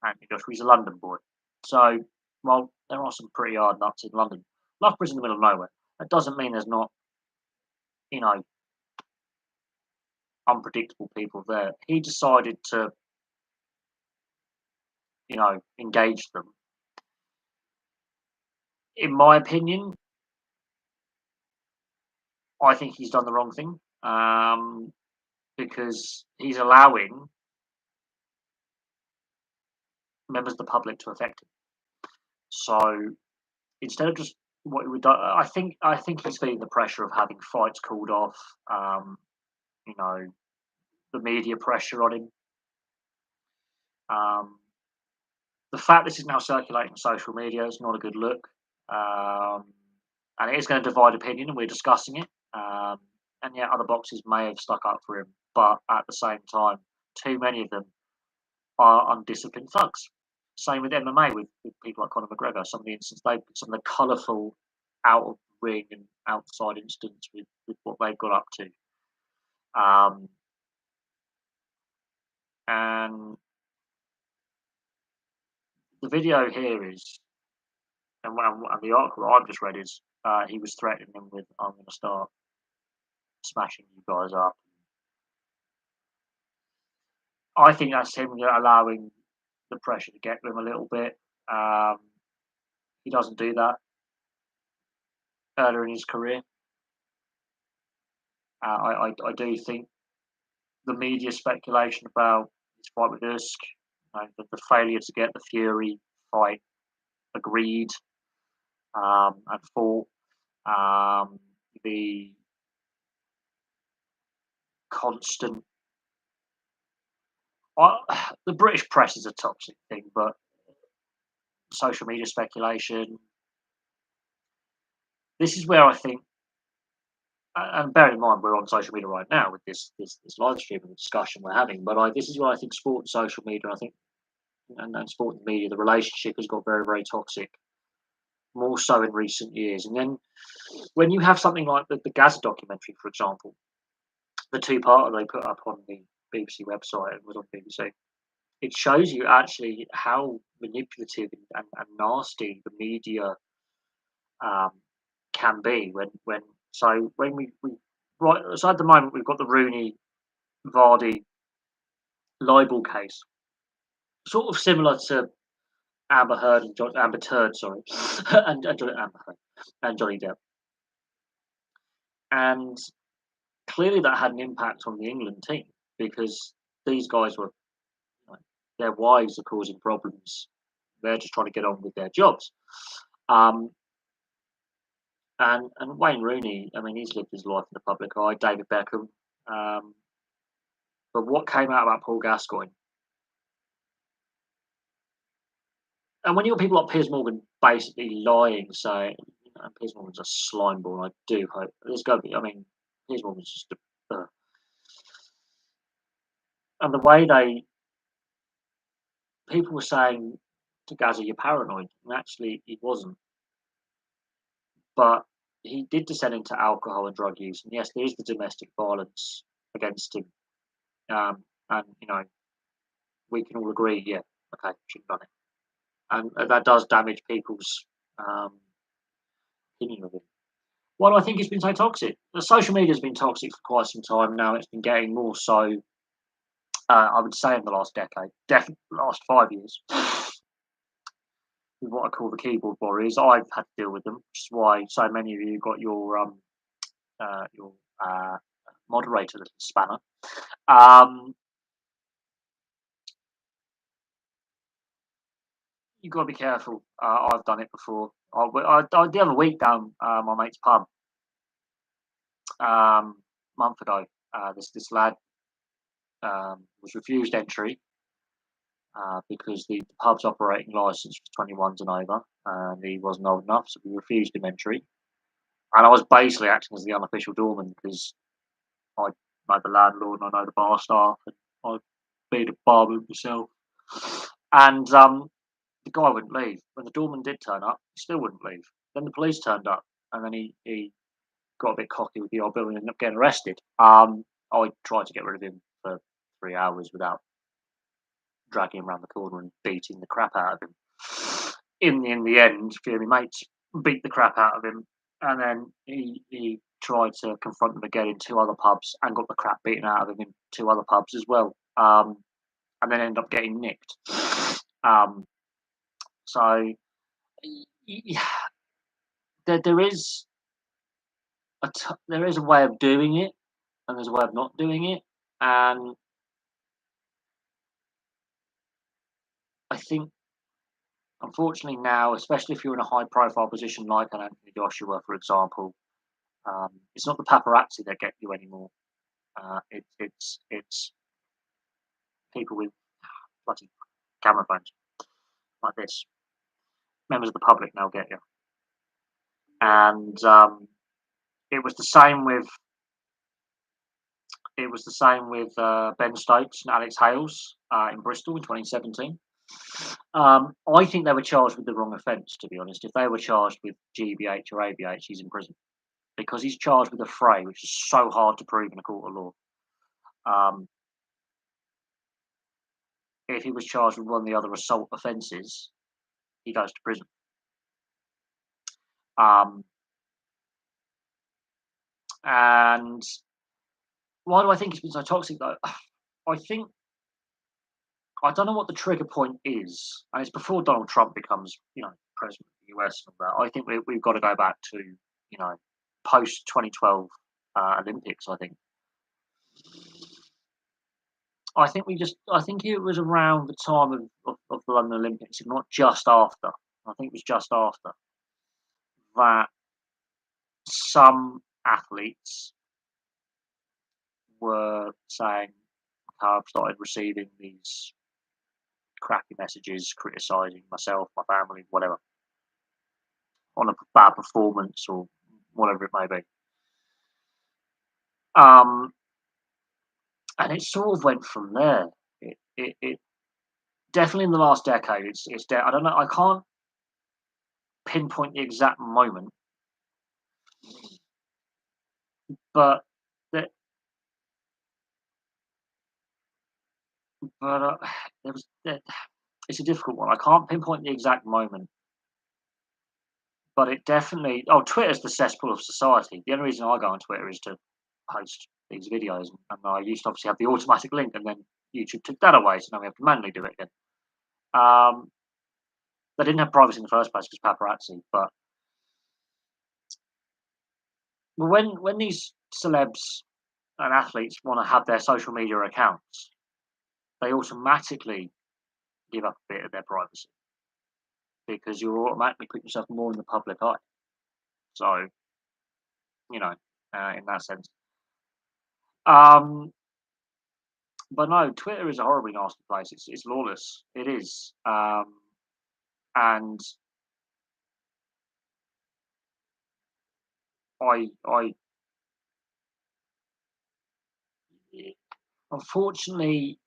S1: and he's a London boy. So, while there are some pretty hard nuts in London, Loughborough's in the middle of nowhere. That doesn't mean there's not, you know, unpredictable people there. He decided to, engage them. In my opinion, I think he's done the wrong thing, because he's allowing members of the public to affect him. So instead of just what we do, I think he's feeling the pressure of having fights called off. Um, you know, the media pressure on him. Um, the fact this is now circulating on social media is not a good look, um, and it is going to divide opinion, and we're discussing it. And yeah, other boxers may have stuck up for him, but at the same time, too many of them are undisciplined thugs. Same with MMA with people like Conor McGregor. Some of the colourful out of ring and outside incidents with what they've got up to. Um, and the video here is, and the article I've just read is, he was threatening them with, "I'm going to start smashing you guys up." I think that's him allowing the pressure to get to him a little bit. Um, he doesn't do that earlier in his career. I do think the media speculation about his fight with Usyk, the failure to get the Fury fight agreed and fought, um, the constant. The British press is a toxic thing, but social media speculation. This is where I think, and bear in mind we're on social media right now with this live stream and the discussion we're having. But this is where I think sport and social media, I think, and sport and media, the relationship has got very very toxic, more so in recent years. And then when you have something like the Gaza documentary, for example, the two-parter they put up on the BBC website and was on BBC, it shows you actually how manipulative and nasty the media um, can be when we right so at the moment we've got the Rooney Vardy libel case, sort of similar to Amber Heard and Amber Turd, sorry, Amber Heard and Johnny Depp, and clearly that had an impact on the England team because these guys were, you know, their wives are causing problems. They're just trying to get on with their jobs. Um, and Wayne Rooney, I mean, he's lived his life in the public eye. David Beckham, um, but what came out about Paul Gascoigne, and when you got people like Piers Morgan basically lying, saying, Piers Morgan's a slime ball. I do hope there's going to be. I mean, Piers Morgan's just and the way people were saying to Gaza, "You're paranoid," and actually he wasn't. But he did descend into alcohol and drug use, and yes, there is the domestic violence against him. And we can all agree, yeah, okay, shouldn't have done it, and that does damage people's um, opinion of him. Well, I think it's been so toxic. The social media has been toxic for quite some time now. It's been getting more so. I would say in the last decade, definitely last 5 years, with what I call the keyboard warriors. I've had to deal with them, which is why so many of you got your moderator little spanner. You've got to be careful. I've done it before. The other week down my mate's pub, month ago. This lad was refused entry because the pub's operating license was 21s and over, and he wasn't old enough, so we refused him entry. And I was basically acting as the unofficial doorman because I know the landlord and I know the bar staff, and I've been a barman myself. And the guy wouldn't leave. When the doorman did turn up, he still wouldn't leave. Then the police turned up, and then he got a bit cocky with the old bill and ended up getting arrested. I tried to get rid of him for 3 hours without dragging him around the corner and beating the crap out of him. In the end, a few of my mates beat the crap out of him, and then he tried to confront them again in two other pubs and got the crap beaten out of him in two other pubs as well. And then ended up getting nicked. So yeah, there is there is a way of doing it, and there's a way of not doing it, and I think Unfortunately, now, especially if you're in a high-profile position like an Anthony Joshua, for example, it's not the paparazzi that get you anymore. It's people with bloody camera phones like this. Members of the public now get you, and it was the same with Ben Stokes and Alex Hales in Bristol in 2017. I think they were charged with the wrong offence, to be honest. If they were charged with GBH or ABH, he's in prison because he's charged with a fray, which is so hard to prove in a court of law. Um, if he was charged with one of the other assault offences, he goes to prison. Um, and why do I think it's been so toxic, though? I think I don't know what the trigger point is, and it's before Donald Trump becomes, president of the US and all that. I think we've got to go back to, post 2012 Olympics. I think it was around the time of the London Olympics, if not just after. I think it was just after that some athletes were saying, "Okay, I've started receiving these crappy messages criticising myself, my family, whatever, on a bad performance or whatever it may be." Um, and it sort of went from there. It definitely in the last decade. I don't know. I can't pinpoint the exact moment, but the, but there was there, it's a difficult one. I can't pinpoint the exact moment, but it definitely. Oh, Twitter's the cesspool of society. The only reason I go on Twitter is to post these videos, and I used to obviously have the automatic link, and then YouTube took that away, so now we have to manually do it again. Um, they didn't have privacy in the first place because paparazzi, but when these celebs and athletes want to have their social media accounts, they automatically give up a bit of their privacy because you're automatically putting yourself more in the public eye. So, in that sense. Um, but no, Twitter is a horribly nasty place. It's lawless. It is. And I unfortunately,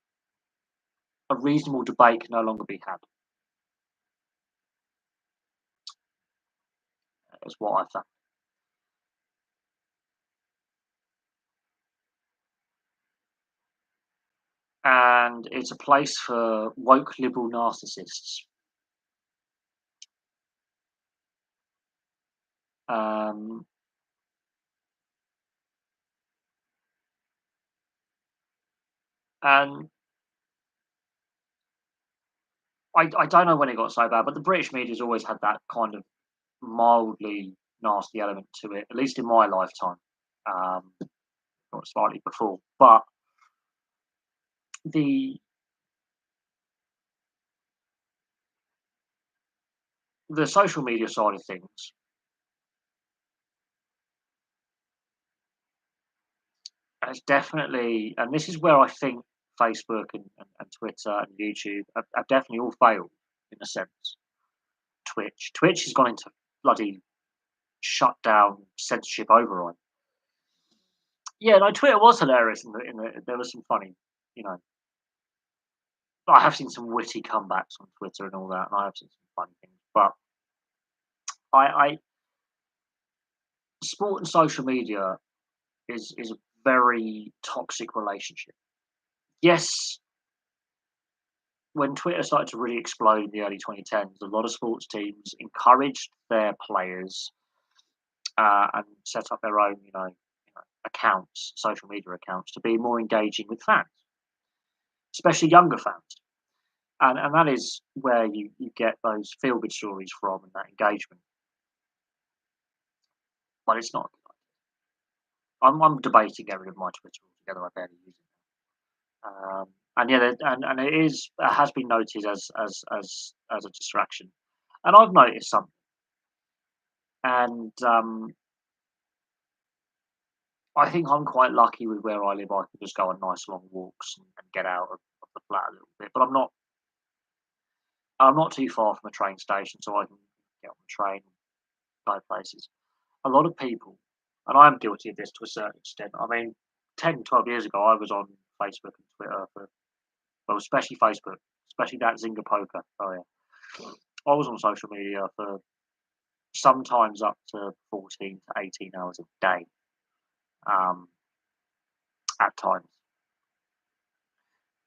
S1: a reasonable debate can no longer be had. Is what I found. And it's a place for woke liberal narcissists. Um, and I don't know when it got so bad, but the British media's always had that kind of mildly nasty element to it, at least in my lifetime. Um, not slightly before, but the the social media side of things has definitely, and this is where I think Facebook and Twitter and YouTube have definitely all failed in a sense. Twitch has gone into bloody shut down censorship override. Yeah, no, Twitter was hilarious. There was some funny, you know, I have seen some witty comebacks on Twitter and all that, and I have seen some funny things. But I sport and social media is a very toxic relationship. Yes, when Twitter started to really explode in the early 2010s, a lot of sports teams encouraged their players and set up their own, accounts, social media accounts, to be more engaging with fans, especially younger fans. And that is where you get those feel good stories from and that engagement. But it's not. I'm debating getting rid of my Twitter altogether. I barely use it. And yeah, and it has been noted as a distraction. And I've noticed something, and I think I'm quite lucky with where I live. I can just go on nice long walks and get out of the flat a little bit. But I'm not too far from a train station, so I can get on the train, go places. A lot of people, and I am guilty of this to a certain extent. I mean, 10, 12 years ago, I was on Facebook and Twitter for, well, especially Facebook, especially that Zynga Poker. Oh yeah, I was on social media for sometimes up to 14 to 18 hours a day, um, at times,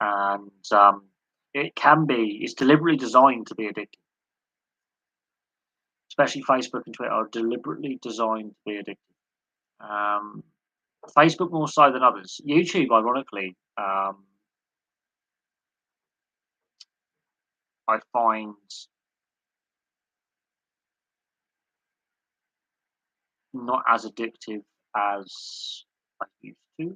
S1: and it's deliberately designed to be addictive. Especially Facebook and Twitter are deliberately designed to be addictive. Um, Facebook more so than others. YouTube, ironically, I find not as addictive as I used to.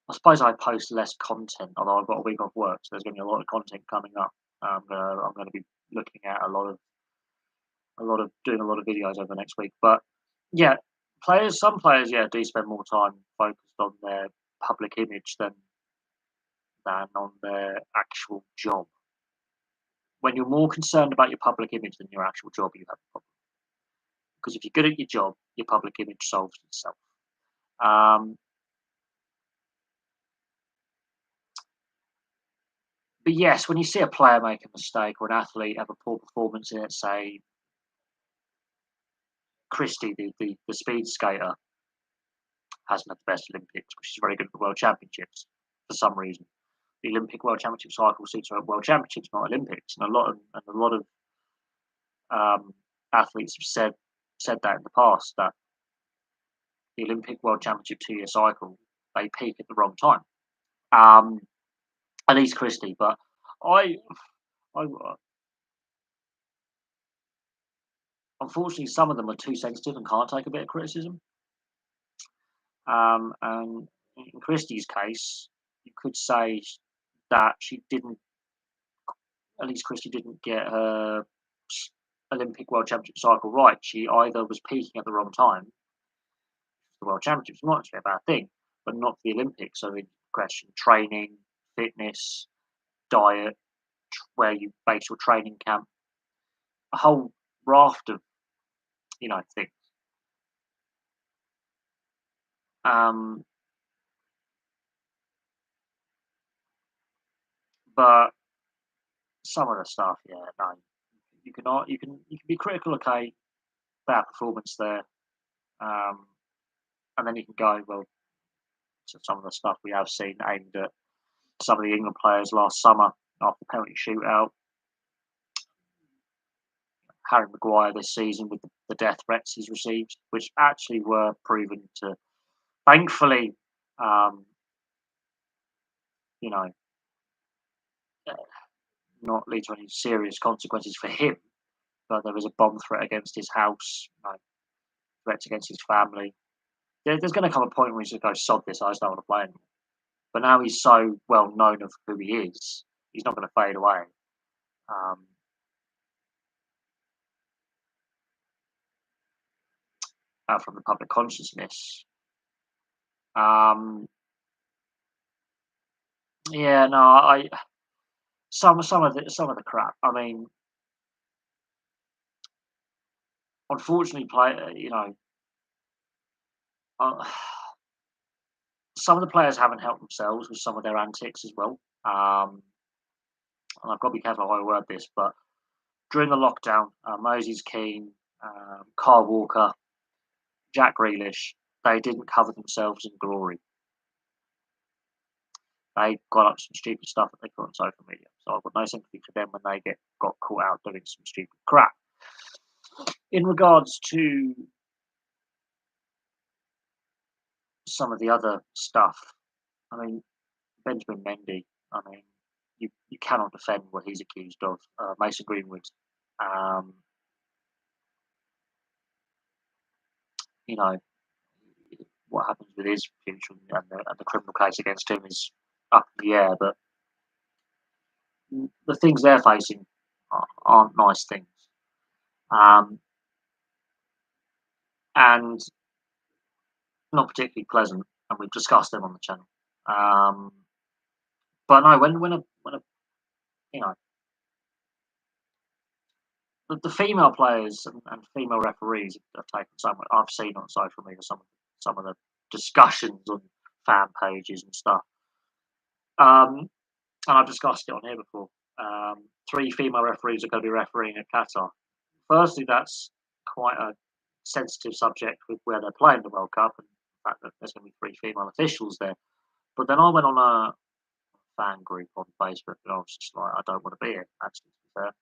S1: I suppose I post less content, although I've got a week off work, so there's going to be a lot of content coming up. I'm going to be looking at doing a lot of videos over the next week. But yeah, some players, yeah, do spend more time focused on their public image than on their actual job. When you're more concerned about your public image than your actual job, you have a problem. Because if you're good at your job, your public image solves itself. Um, but yes, when you see a player make a mistake or an athlete have a poor performance in it, say Christie, the speed skater, hasn't had the best Olympics, which is very good for World Championships for some reason. The Olympic World Championship cycle suits World Championships, not Olympics, and a lot of athletes have said that in the past that the Olympic World Championship 2 year cycle they peak at the wrong time. Um, at least Christie, but I, I unfortunately some of them are too sensitive and can't take a bit of criticism. And in Christie's case, you could say that she didn't, at least Christie didn't get her Olympic World Championship cycle right. She either was peaking at the wrong time, the World Championships, not actually a bad thing, but not the Olympics. So in question, training, fitness, diet, where you base your training camp, a whole raft of things. Um, but some of the stuff, yeah, no, you can be critical, okay, bad performance there, um, and then you can go well to some of the stuff we have seen aimed at some of the England players last summer after the penalty shootout. Harry Maguire this season with the death threats he's received, which actually were proven to, thankfully, um, you know, uh, not lead to any serious consequences for him. But there was a bomb threat against his house, threats against his family. There's going to come a point where he's going to go, sod this, I just don't want to play anymore. But now he's so well known of who he is, he's not going to fade away. Um, from the public consciousness. Um, yeah, no, I some of the crap. I mean, unfortunately, uh, some of the players haven't helped themselves with some of their antics as well. And I've got to be careful how I word this, but during the lockdown, Moses Keane, Kyle Walker, Jack Grealish, they didn't cover themselves in glory. They got up some stupid stuff that they put on social media. So I've got no sympathy for them when they got caught out doing some stupid crap. In regards to some of the other stuff, I mean, Benjamin Mendy, I mean, you cannot defend what he's accused of. Mason Greenwood, um, you know, what happens with his future and the criminal case against him is up in the air, but the things they're facing aren't nice things. um, and not particularly pleasant. And we've discussed them on the channel. Um, but no, when a you know the female players and female referees have taken so much. I've seen on social media some of the discussions on fan pages and stuff. And I've discussed it on here before. Three female referees are going to be refereeing at Qatar. Firstly, that's quite a sensitive subject with where they're playing the World Cup and the fact that there's going to be three female officials there. But then I went on a fan group on Facebook and I was just like, I don't want to be here, actually, to be fair.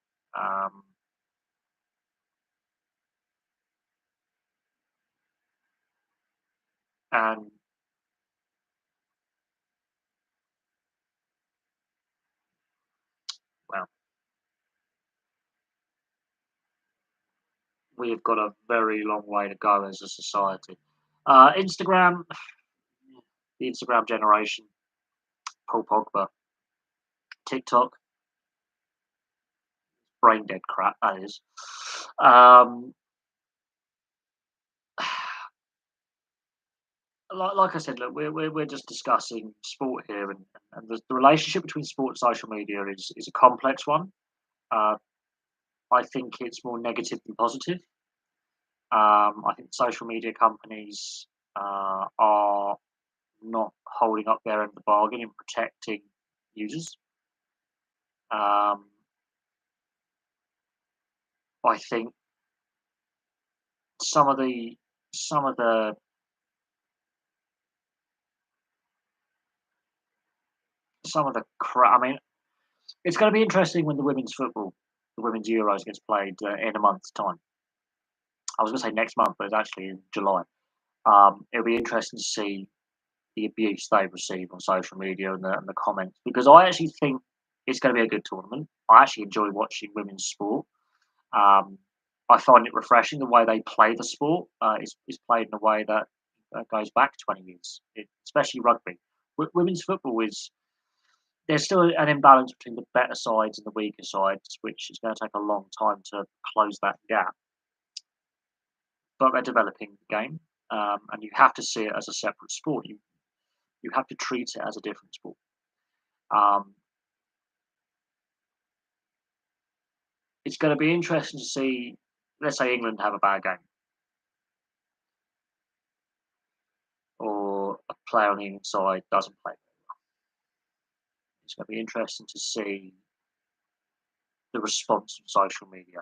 S1: And well, we've got a very long way to go as a society. Instagram, the Instagram generation, Paul Pogba, TikTok, brain dead crap, that is. Um, like I said, look, we're just discussing sport here, and the relationship between sport and social media is a complex one. Uh, I think it's more negative than positive. I think social media companies are not holding up their end of the bargain in protecting users. Um, I think some of the some of the crap. I mean, it's going to be interesting when the women's Euros gets played in a month's time. I was going to say next month, but it's actually in July. It'll be interesting to see the abuse they receive on social media and the comments because I actually think it's going to be a good tournament. I actually enjoy watching women's sport. Um, I find it refreshing the way they play the sport. Is played in a way that goes back 20 years, especially rugby. Women's football is there's still an imbalance between the better sides and the weaker sides, which is going to take a long time to close that gap. But they're developing the game, and you have to see it as a separate sport. You have to treat it as a different sport. Um, it's going to be interesting to see. Let's say England have a bad game, or a player on the inside doesn't play. It's going to be interesting to see the response from social media.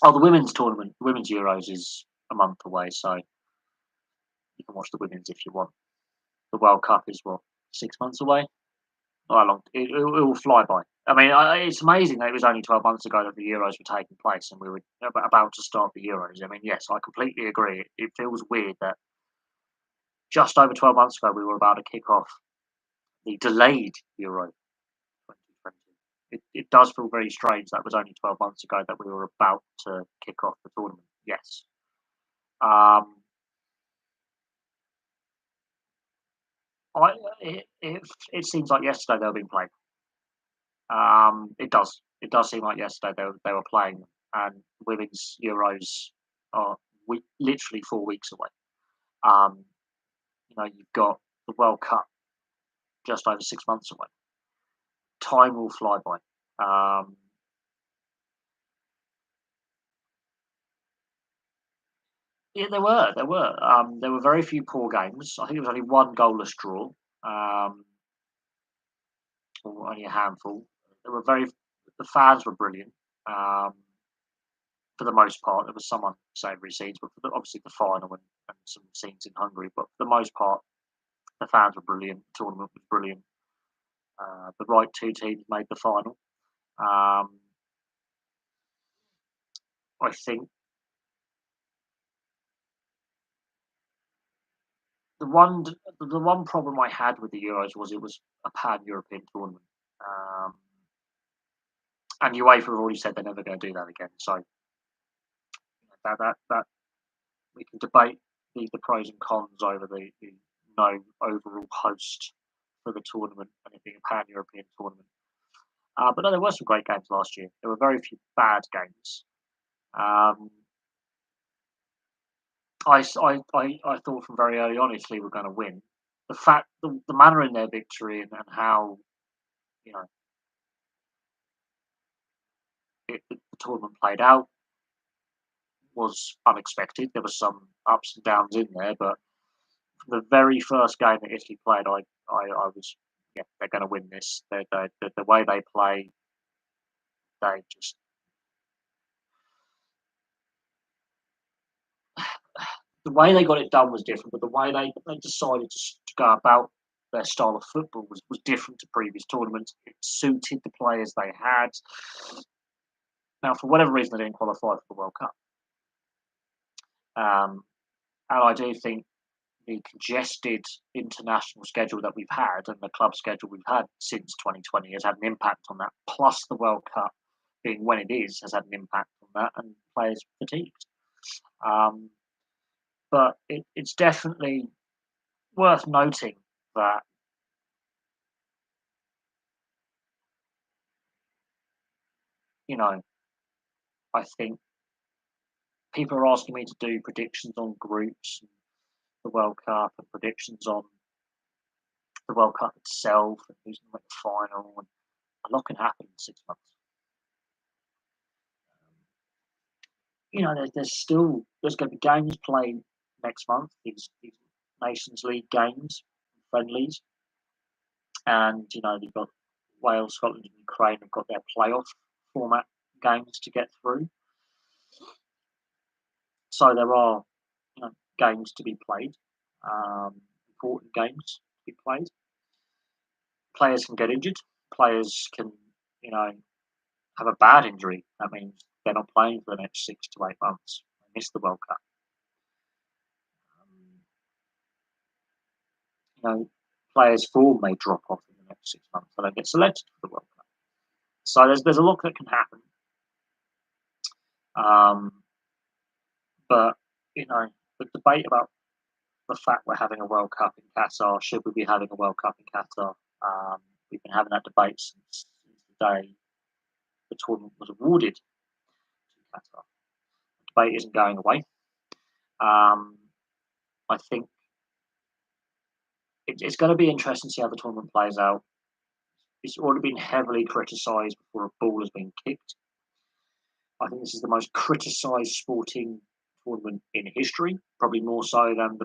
S1: Oh, the women's tournament, the women's Euros is a month away, so you can watch the women's if you want. The World Cup is what 6 months away. Not that long. It will fly by. I mean, it's amazing that it was only 12 months ago that the Euros were taking place, and we were about to start the Euros. I mean, yes, I completely agree. It feels weird that just over 12 months ago we were about to kick off the delayed Euro 2020. It does feel very strange that was only 12 months ago that we were about to kick off the tournament. Yes. Um, it seems like yesterday they were being played. It does. It does seem like yesterday they were playing, and women's Euros are literally 4 weeks away. Um, you've got the World Cup just over 6 months away. Time will fly by. Um, yeah, there were very few poor games. I think it was only one goalless draw, um, or only a handful. There were very the fans were brilliant. Um, for the most part, there was some unsavoury scenes, but obviously the final and some scenes in Hungary. But for the most part, the fans were brilliant. The tournament was brilliant. The right two teams made the final. Um, I think the one problem I had with the Euros was it was a pan European tournament, um, and UEFA have already said they're never going to do that again. So that we can debate the pros and cons over the no overall host for the tournament and it being a pan European tournament. But no, there were some great games last year. There were very few bad games. Um, I thought from very early on Italy were going to win. The manner in their victory and how you know the tournament played out was unexpected. There were some ups and downs in there, but from the very first game that Italy played, I was yeah they're going to win this. The way they play, they just the way they got it done was different, but the way they decided to go about their style of football was different to previous tournaments. It suited the players they had. Now, for whatever reason, they didn't qualify for the World Cup. And I do think the congested international schedule that we've had and the club schedule we've had since 2020 has had an impact on that. Plus, the World Cup being when it is has had an impact on that, and players fatigued. Um, but it's definitely worth noting that you know I think people are asking me to do predictions on groups, and the World Cup, and predictions on the World Cup itself, and who's going to make the final. And a lot can happen in 6 months. There's going to be games played next month. These Nations League games, friendlies, and you've got Wales, Scotland, and Ukraine have got their playoff format games to get through. So there are games to be played, important games to be played. Players can get injured. Players can, you know, have a bad injury. That means they're not playing for the next 6 to 8 months. They miss the World Cup. Um, Players' form may drop off in the next 6 months. They don't get selected for the World Cup. So there's a lot that can happen. Um, but the debate about the fact we're having a World Cup in Qatar, should we be having a World Cup in Qatar? We've been having that debate since the day the tournament was awarded to Qatar. The debate isn't going away. Um, I think it's going to be interesting to see how the tournament plays out. It's already been heavily criticised before a ball has been kicked. I think this is the most criticised sporting tournament in history, probably more so than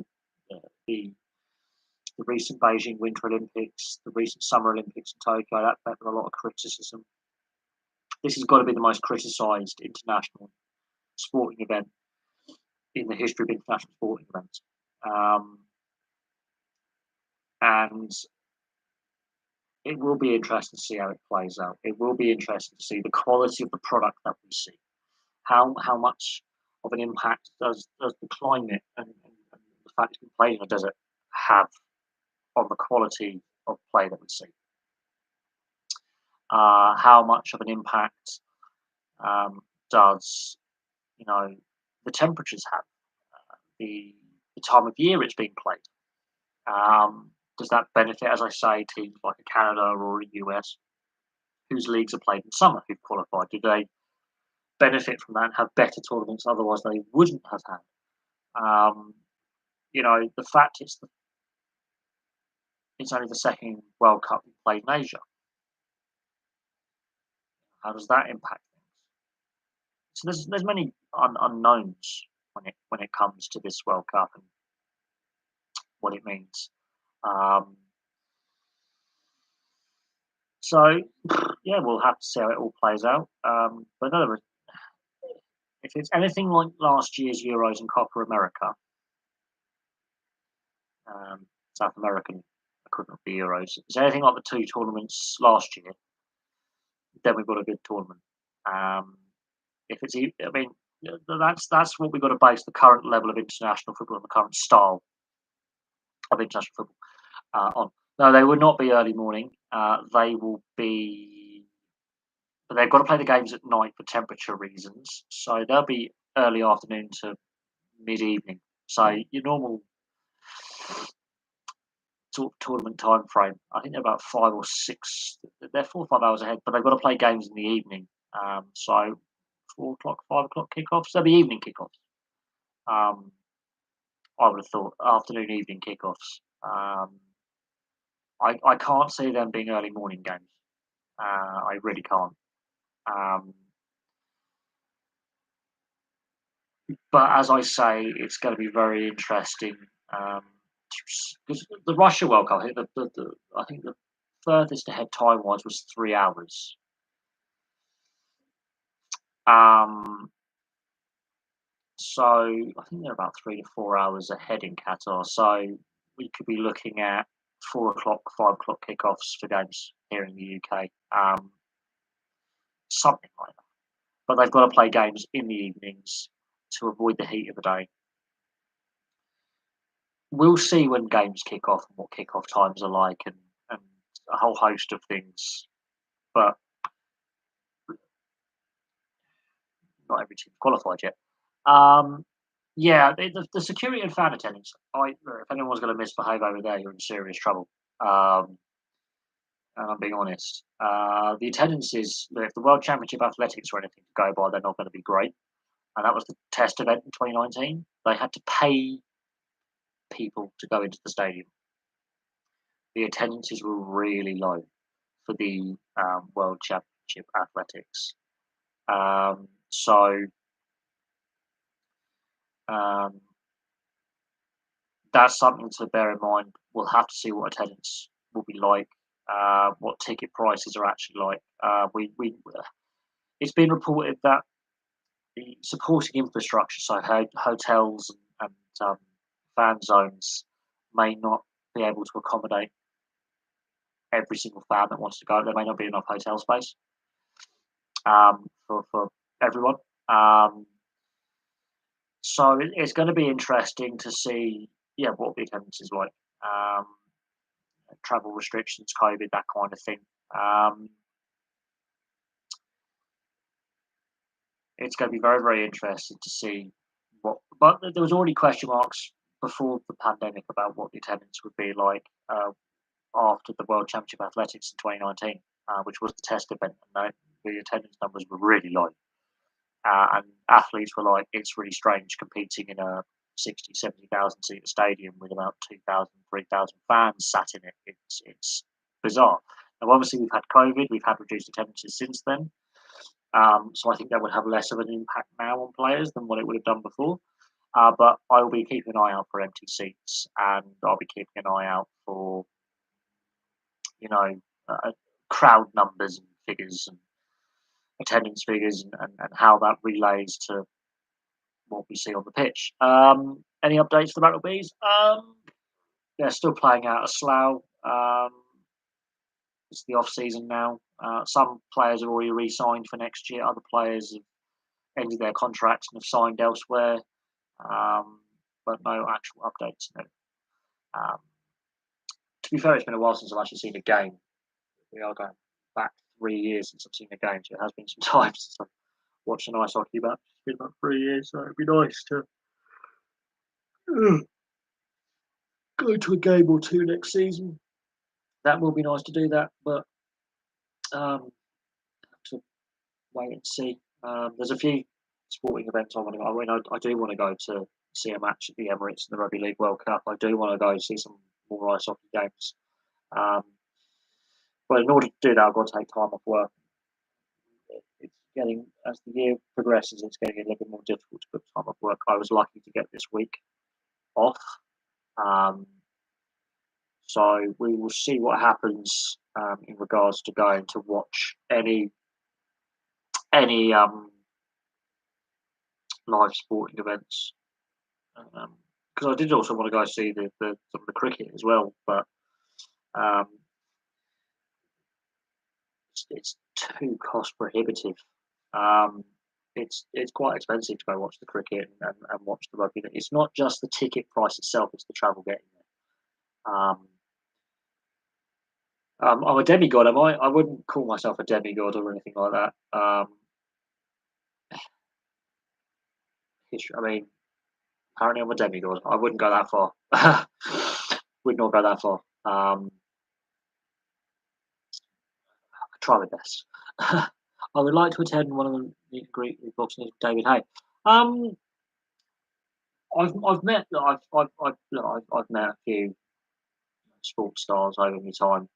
S1: the recent Beijing Winter Olympics, the recent Summer Olympics in Tokyo. That met with a lot of criticism. This has got to be the most criticised international sporting event in the history of international sporting events. And it will be interesting to see how it plays out. It will be interesting to see the quality of the product that we see. How much of an impact does the climate and the fact it's been played in a desert have on the quality of play that we see? How much of an impact does the temperatures have? The time of year it's being played. Does that benefit, as I say, teams like a Canada or a US, whose leagues are played in summer, who've qualified? Do they benefit from that and have better tournaments otherwise they wouldn't have had? The fact it's only the second World Cup we played in Asia. How does that impact things? So there's many unknowns when it comes to this World Cup and what it means. So yeah, we'll have to see how it all plays out. But if it's anything like last year's Euros and Copa America, South American equivalent of the Euros, if it's anything like the two tournaments last year, then we've got a good tournament. If it's, I mean, that's what we've got to base the current level of international football and the current style of international football on. No, they will not be early morning. They will be, but they've got to play the games at night for temperature reasons. So they'll be early afternoon to mid evening. So your normal sort of tournament time frame. I think they're about 5 or 6. They're 4 or 5 hours ahead, but they've got to play games in the evening. So 4 o'clock, 5 o'clock kickoffs. They'll be evening kickoffs. Um, I would have thought afternoon, evening kickoffs. I can't see them being early morning games. I really can't. Um, but as I say, it's going to be very interesting. Because the Russia World Cup, I think the furthest ahead time wise was 3 hours. Um, so I think they're about 3 to 4 hours ahead in Qatar. So we could be looking at 4 o'clock, 5 o'clock kickoffs for games here in the UK. Something like that. But they've got to play games in the evenings to avoid the heat of the day. We'll see when games kick off and what kick-off times are like and a whole host of things. But not every team's qualified yet. Yeah, the security and fan attendance. If anyone's going to misbehave over there, you're in serious trouble. And I'm being honest. The attendance is if the World Championship Athletics or anything to go by, they're not going to be great. And that was the test event in 2019. They had to pay people to go into the stadium. The attendances were really low for the World Championship Athletics. So that's something to bear in mind. We'll have to see what attendance will be like, what ticket prices are actually like. It's been reported that the supporting infrastructure, so hotels and fan zones, may not be able to accommodate every single fan that wants to go. There may not be enough hotel space for everyone. So it's going to be interesting to see, what the attendance is like. Travel restrictions, COVID, that kind of thing. It's going to be very, very interesting to see what. But there was already question marks before the pandemic about what the attendance would be like after the World Championship Athletics in 2019, which was the test event, and the attendance numbers were really low. And athletes were like, it's really strange competing in a 60, 70,000 seat stadium with about 2,000, 3,000 fans sat in it. It's bizarre. Now, obviously, we've had COVID, we've had reduced attendances since then. So I think that would have less of an impact now on players than what it would have done before. But I will be keeping an eye out for empty seats, and I'll be keeping an eye out for, crowd numbers and figures and attendance figures and how that relays to what we see on the pitch. Any updates to the Battle Bees? They're still playing out of Slough. It's the off season now. Some players have already re-signed for next year. Other players have ended their contracts and have signed elsewhere. But no actual updates. No. To be fair, it's been a while since I've actually seen a game. We are going back 3 years since I've seen a game, so it has been some time since I've watched an ice hockey match. It's been about 3 years, so it'd be nice to go to a game or two next season. That will be nice to do that, but have to wait and see. There's a few sporting events I want to go. I mean, I do want to go to see a match at the Emirates in the Rugby League World Cup. I do want to go see some more ice hockey games. But in order to do that, I've got to take time off work. It's getting, as the year progresses, it's getting a little bit more difficult to put time off work. I was lucky to get this week off. So we will see what happens in regards to going to watch any live sporting events. Because I did also want to go see some of the cricket as well, but it's too cost prohibitive. It's quite expensive to go watch the cricket and watch the rugby. It's not just the ticket price itself; it's the travel getting there. I'm a demigod, am I? I wouldn't call myself a demigod or anything like that. I mean, apparently I'm a demigod. I wouldn't go that far. Would not go that far. Um, I try my best. I would like to attend one of the meet and greet with boxing with David Hay. Um, I've met I've met a few sports stars over my time.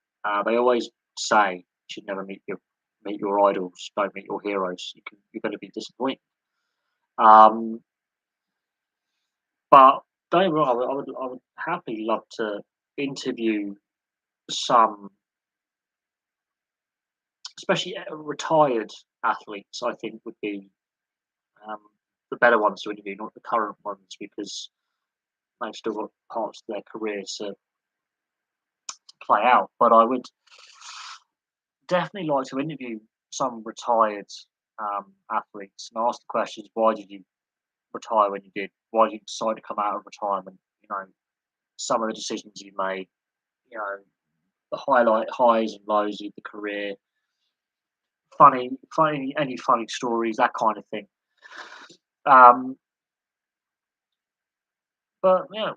S1: They always say you should never meet your idols, don't meet your heroes. You're going to be disappointed. Um, but don't get me wrong, I would happily love to interview some, especially retired athletes. I think would be um, the better ones to interview, not the current ones, because they've still got parts of their career to play out. But I would definitely like to interview some retired athletes and ask the questions: why did you retire when you did? Why did you decide to come out of retirement? You know, some of the decisions you made. You know, the highlight highs and lows of the career. Any funny stories, that kind of thing. Um, but yeah,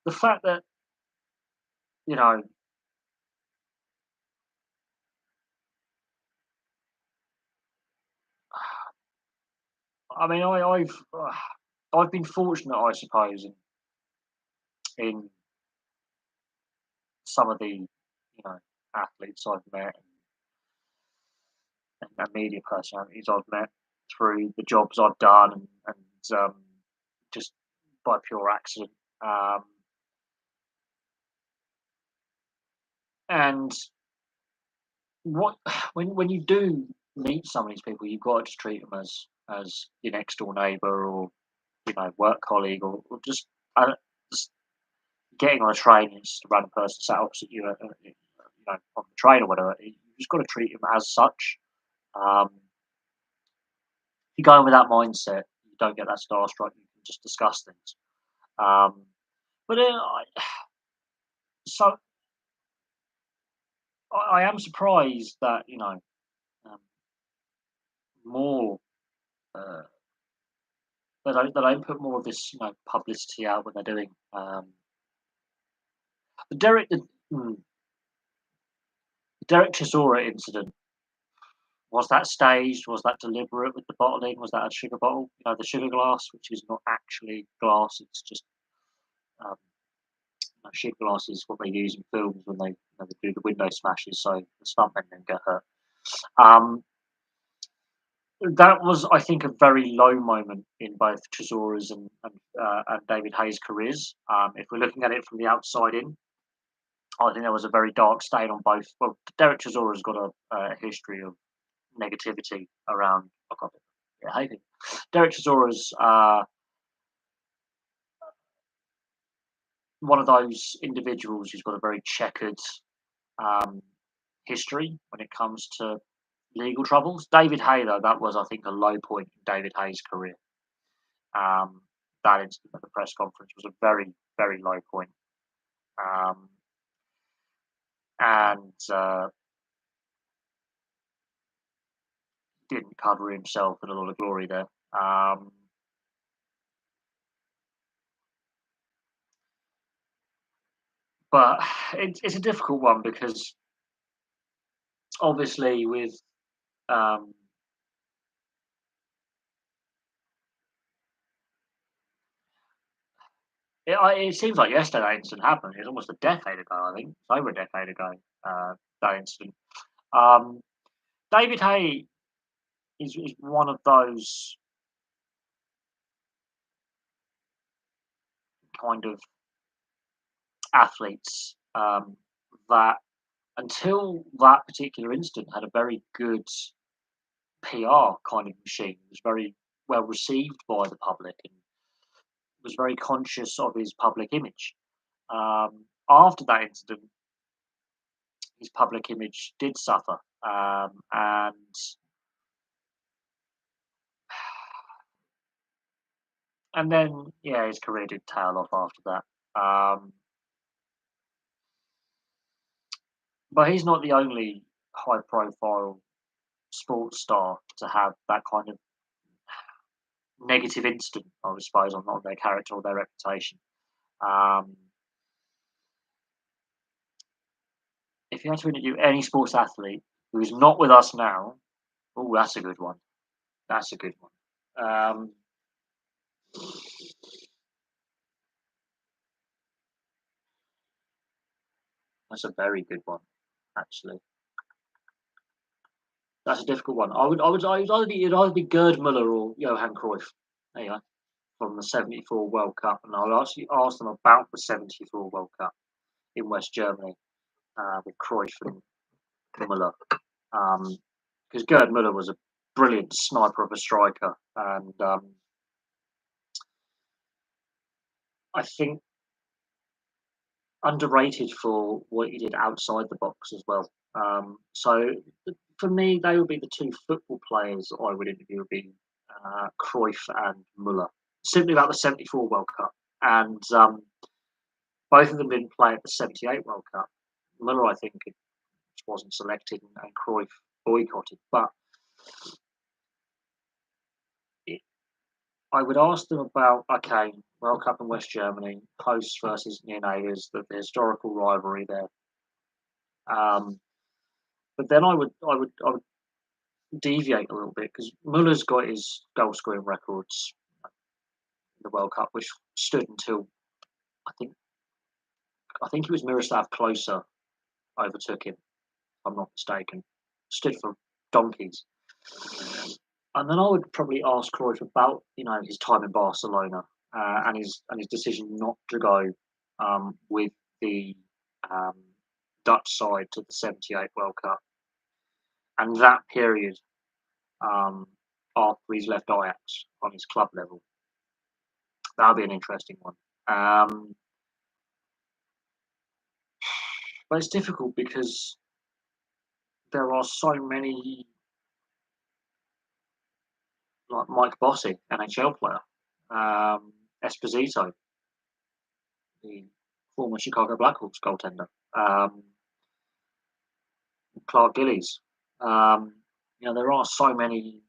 S1: the fact that you know, I mean, I've been fortunate, I suppose, in some of the athletes I've met and media personalities I've met through the jobs I've done and just by pure accident. Um, and what when you do meet some of these people, you've got to just treat them as your next door neighbour or work colleague or just getting on a train and just a random person sat opposite you, on the train or whatever. You just got to treat them as such. If you go in with that mindset, you don't get that starstruck. You can just discuss things. Um, but so I am surprised that um, more uh, they don't put more of this publicity out when they're doing the mm, Derek Chisora incident. Was that staged? Was that deliberate with the bottling? Was that a sugar bottle? The sugar glass, which is not actually glass. It's just um, sugar glass is what they use in films when they do the window smashes, so the stuntmen didn't get hurt. Um, that was, I think, a very low moment in both Chisora's and David Hayes' careers. If we're looking at it from the outside in, I think there was a very dark stain on both. Well, Derek Chisora's got a history of negativity around. I can't, yeah, I think Derek Chisora's one of those individuals who's got a very checkered um, history when it comes to legal troubles. David Hay, though, that was, I think, a low point in David Hay's career. Um, that incident at the press conference was a very, very low point. Um, and didn't cover himself in a lot of glory there. But it's a difficult one because obviously with um, it seems like yesterday that incident happened. It's almost a decade ago, I think. It's over a decade ago, that incident. Um, David Hay is one of those kind of athletes that until that particular incident had a very good PR kind of machine. It was very well received by the public and was very conscious of his public image. After that incident, his public image did suffer, and then yeah, his career did tail off after that. But he's not the only high-profile sports star to have that kind of negative incident, I suppose, on their character or their reputation. Um, If you had to interview any sports athlete who is not with us now, oh, that's a good one. That's a good one. That's a very good one, actually. That's a difficult one. It'd either be Gerd Muller or Johan Cruyff. There you go, from the '74 World Cup, and I'll actually ask them about the '74 World Cup in West Germany with Cruyff and Muller, because Gerd Muller was a brilliant sniper of a striker, and I think underrated for what he did outside the box as well. So for me, they would be the two football players I would interview would be Cruyff and Muller. Simply about the '74 World Cup, and both of them didn't play at the '78 World Cup. Muller, I think, wasn't selected, and Cruyff boycotted. But I would ask them about, okay, World Cup in West Germany, hosts versus near neighbours, the historical rivalry there. But then I would deviate a little bit because Muller's got his goal scoring records in the World Cup, which stood until I think I think it was Miroslav Klose overtook him, if I'm not mistaken. Stood for donkeys. And then I would probably ask Cruyff about his time in Barcelona and his decision not to go with the um, Dutch side to the '78 World Cup, and that period after he's left Ajax on his club level. That would be an interesting one. But it's difficult because there are so many, like Mike Bossy, NHL player, Esposito, the former Chicago Blackhawks goaltender, Clark Gillies. There are so many,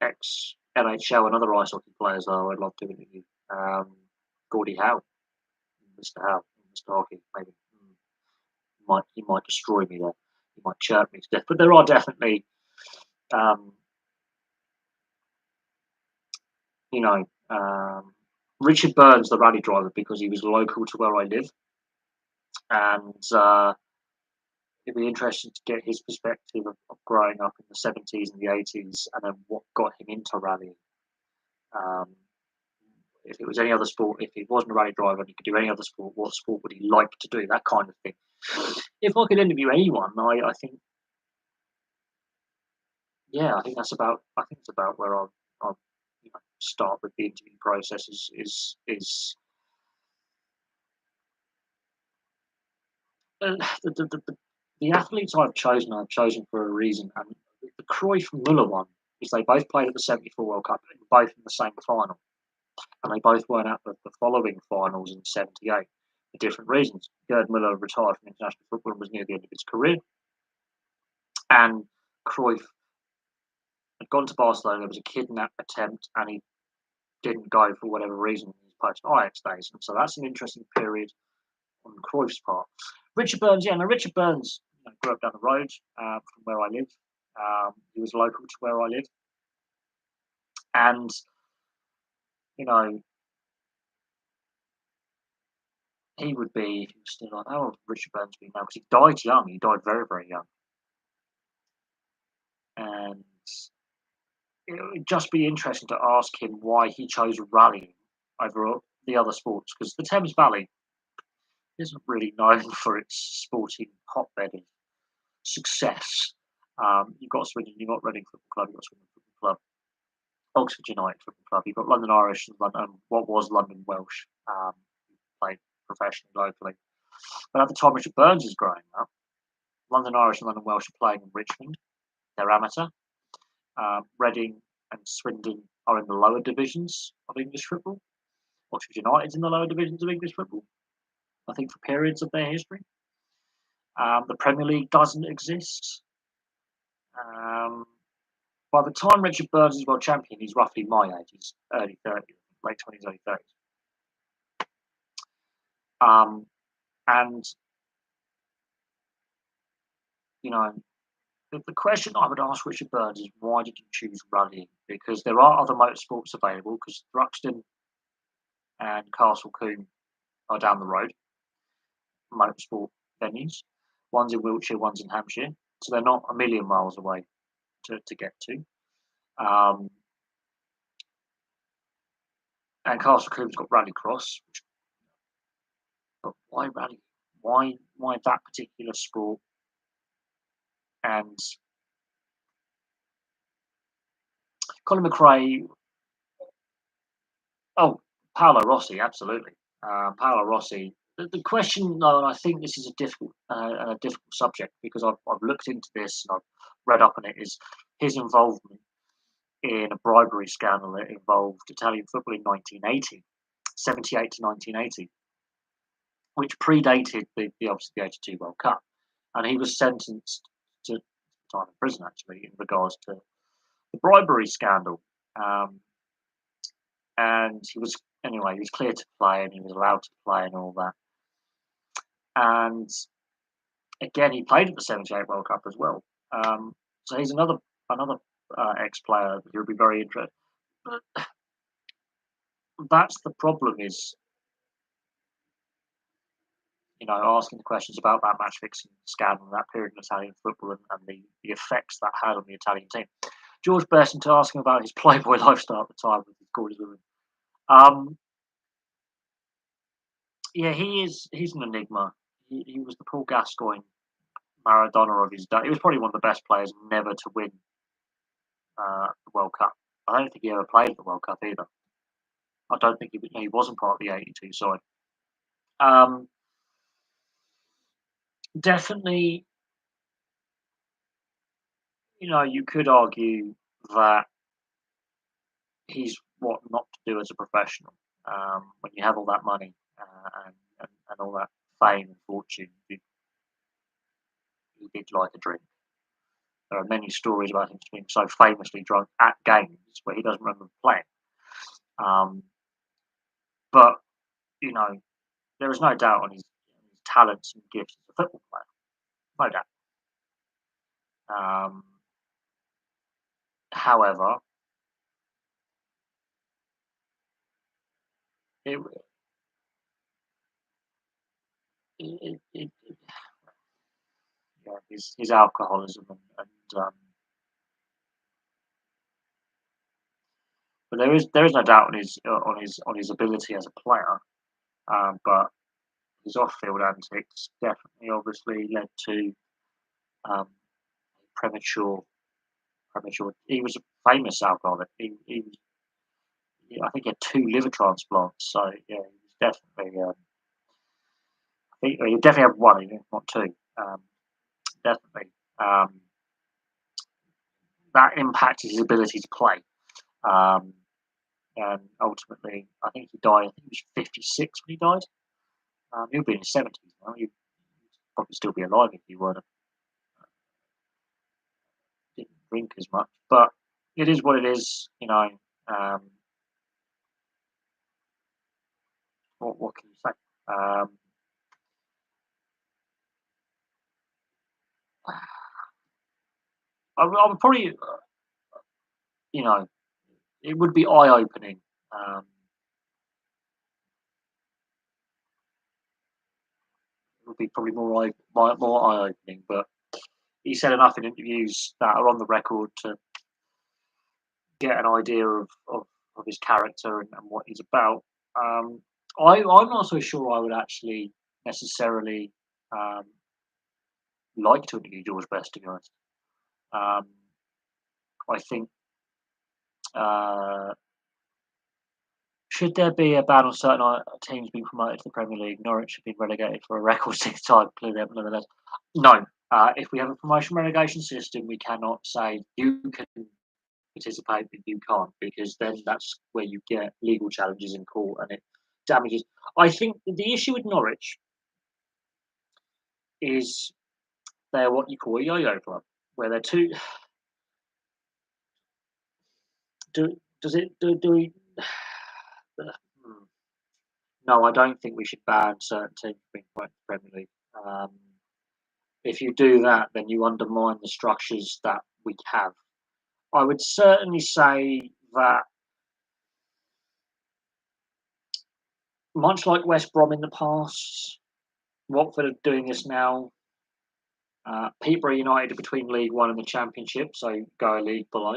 S1: ex NHL and other ice hockey players though I'd love to interview. Gordie Howe, Mr. Howe, Mr. Hockey, maybe. He might destroy me there. He might chirp me to death. But there are definitely, um, you know, Richard Burns, the rally driver, because he was local to where I live, and it'd be interesting to get his perspective of growing up in the '70s and the '80s, and then what got him into rallying. If it was any other sport, if he wasn't a rally driver and he could do any other sport, what sport would he like to do? That kind of thing. If I could interview anyone, I think, yeah, I think it's about where I'll start with the interview process. Is the athletes I've chosen for a reason, and the Cruyff Muller one is they both played at the '74 World Cup, both in the same final, and they both weren't at the following finals in '78 for different reasons. Gerd Muller retired from international football and was near the end of his career, and Cruyff had gone to Barcelona. There was a kidnap attempt, and he didn't go for whatever reason in his post Ajax days, and so that's an interesting period on Cruyff's part. Richard Burns, yeah, no, Richard Burns grew up down the road from where I live. He was local to where I live, and you know, he would be still like, how old would Richard Burns be now? Because he died young. He died very, very young, and it would just be interesting to ask him why he chose rallying over the other sports. Because the Thames Valley isn't really known for its sporting hotbed of success. You've got Swindon, you've got Reading Football Club, you've got Swindon Football Club, Oxford United Football Club, you've got London Irish and what was London Welsh, played professionally locally. But at the time Richard Burns is growing up, London Irish and London Welsh are playing in Richmond. They're amateur. Reading and Swindon are in the lower divisions of English football. Oxford United's in the lower divisions of English football, I think, for periods of their history. The Premier League doesn't exist. By the time Richard Burns is world champion, he's roughly my age. He's early 30s, late 20s, early 30s. And, you know, the question I would ask Richard Burns is why did you choose rallying? Because there are other motorsports available, because Thruxton and Castle Combe are down the road, motorsport venues. One's in Wiltshire, one's in Hampshire. So they're not a million miles away to get to. Um, and Castle Combe's got Rallycross. But why rally? Why that particular sport? And Colin McRae, oh, Paolo Rossi, absolutely. Paolo Rossi. The question, though, and I think this is a difficult subject because I've looked into this and I've read up on it, is his involvement in a bribery scandal that involved Italian football in 1980, 78 to 1980, which predated the obviously the 82 World Cup, and he was sentenced to time in prison actually in regards to the bribery scandal. Um, and he was clear to play and he was allowed to play and all that. And again, he played at the '78 World Cup as well. So he's another ex-player who would be very interested. But that's the problem is, asking the questions about that match fixing scandal, that period in Italian football, and the effects that had on the Italian team. George Besson to ask him about his playboy lifestyle at the time with his gorgeous women. Yeah, he's an enigma. He was the Paul Gascoigne Maradona of his day. He was probably one of the best players never to win the World Cup. I don't think he ever played at the World Cup either. I don't think he wasn't part of the '82 side. Um, Definitely, you could argue that he's what not to do as a professional. When you have all that money and all that fame and fortune, he did like a drink. There are many stories about him being so famously drunk at games where he doesn't remember playing. Um, but you know, there is no doubt on his talents and gifts as a football player. No doubt. Um, However, it, it yeah, his alcoholism and but there is no doubt on his ability as a player. But his off-field antics definitely obviously led to um, premature premature. He was a famous alcoholic. He was, I think he had two liver transplants. So yeah, he was definitely. He definitely had one, not two. Definitely. Um, that impacted his ability to play. Um, and ultimately, I think he died. I think he was 56 when he died. He'll be in his 70s now. He'd probably still be alive if he weren't didn't drink as much. But it is what it is. Um, what can you say? Um, I would probably, you know, it would be eye opening. It would be probably more eye opening. But he said enough in interviews that are on the record to get an idea of his character and what he's about. Um, I'm not so sure I would actually necessarily um, like to interview George Best, to be honest. Um, I think uh, should there be a ban on certain teams being promoted to the Premier League, Norwich have been relegated for a record sixth time, clearly nevertheless. No. If we have a promotion relegation system, we cannot say you can participate, but you can't, because then that's where you get legal challenges in court and it damages. I think the issue with Norwich is they're what you call a yo-yo club, where they're too. Do does it do we? No, I don't think we should ban certain teams from being promoted to the Premier League. If you do that, then you undermine the structures that we have. I would certainly say that, much like West Brom in the past, Watford are doing this now. Peterborough United are between League One and the Championship, so go a league below.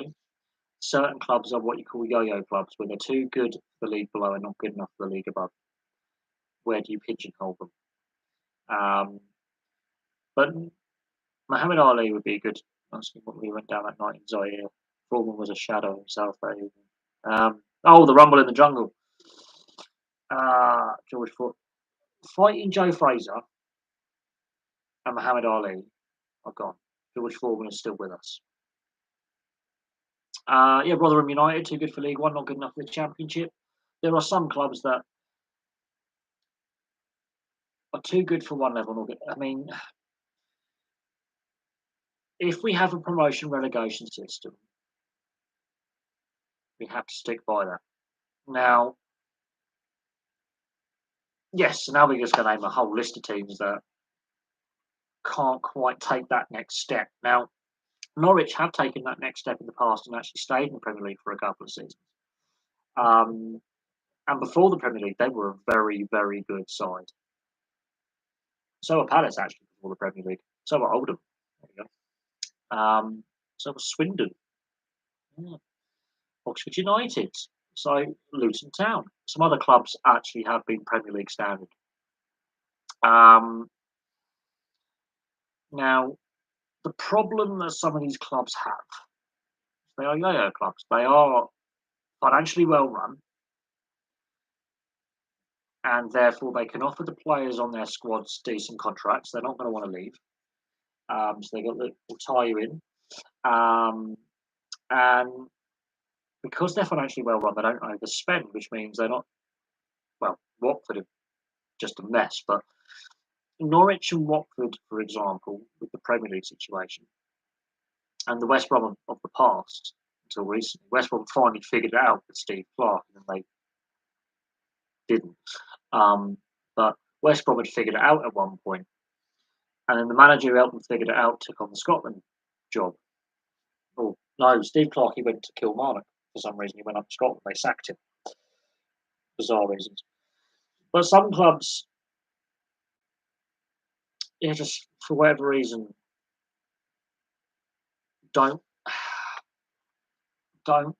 S1: Certain clubs are what you call yo-yo clubs, where they're too good for the league below and not good enough for the league above. Where do you pigeonhole them? But Muhammad Ali would be good. Asking what we went down that night in Zaire. Foreman was a shadow himself that evening. The Rumble in the Jungle. George Foreman. Fighting Joe Fraser and Muhammad Ali are gone. George Foreman is still with us. Rotherham United, too good for League One, not good enough for the Championship. There are some clubs that are too good for one level. Not good. I mean, if we have a promotion relegation system, we have to stick by that. Now, yes, now we're just going to name a whole list of teams that can't quite take that next step. Now, Norwich have taken that next step in the past and actually stayed in the Premier League for a couple of seasons. And before the Premier League, they were a very, very good side. So were Palace, actually, before the Premier League. So were Oldham. There you go. So was Swindon. Yeah. Oxford United. So Luton Town. Some other clubs actually have been Premier League standard. Now, the problem that some of these clubs have, they are yo-yo clubs. They are financially well run, and therefore they can offer the players on their squads decent contracts. They're not going to want to leave, so they'll tie you in, and because they're financially well run, they don't overspend, which means they're not. Well, Watford are just a mess, but Norwich and Watford, for example, with the Premier League situation, and the West Brom of the past until recently, West Brom finally figured it out with Steve Clarke, and they didn't. But West Brom had figured it out at one point, and then the manager who helped them figure it out took on the Scotland job. Oh no, Steve Clarke, he went to Kilmarnock for some reason. He went up to Scotland. They sacked him. Bizarre reasons. But some clubs, just for whatever reason, don't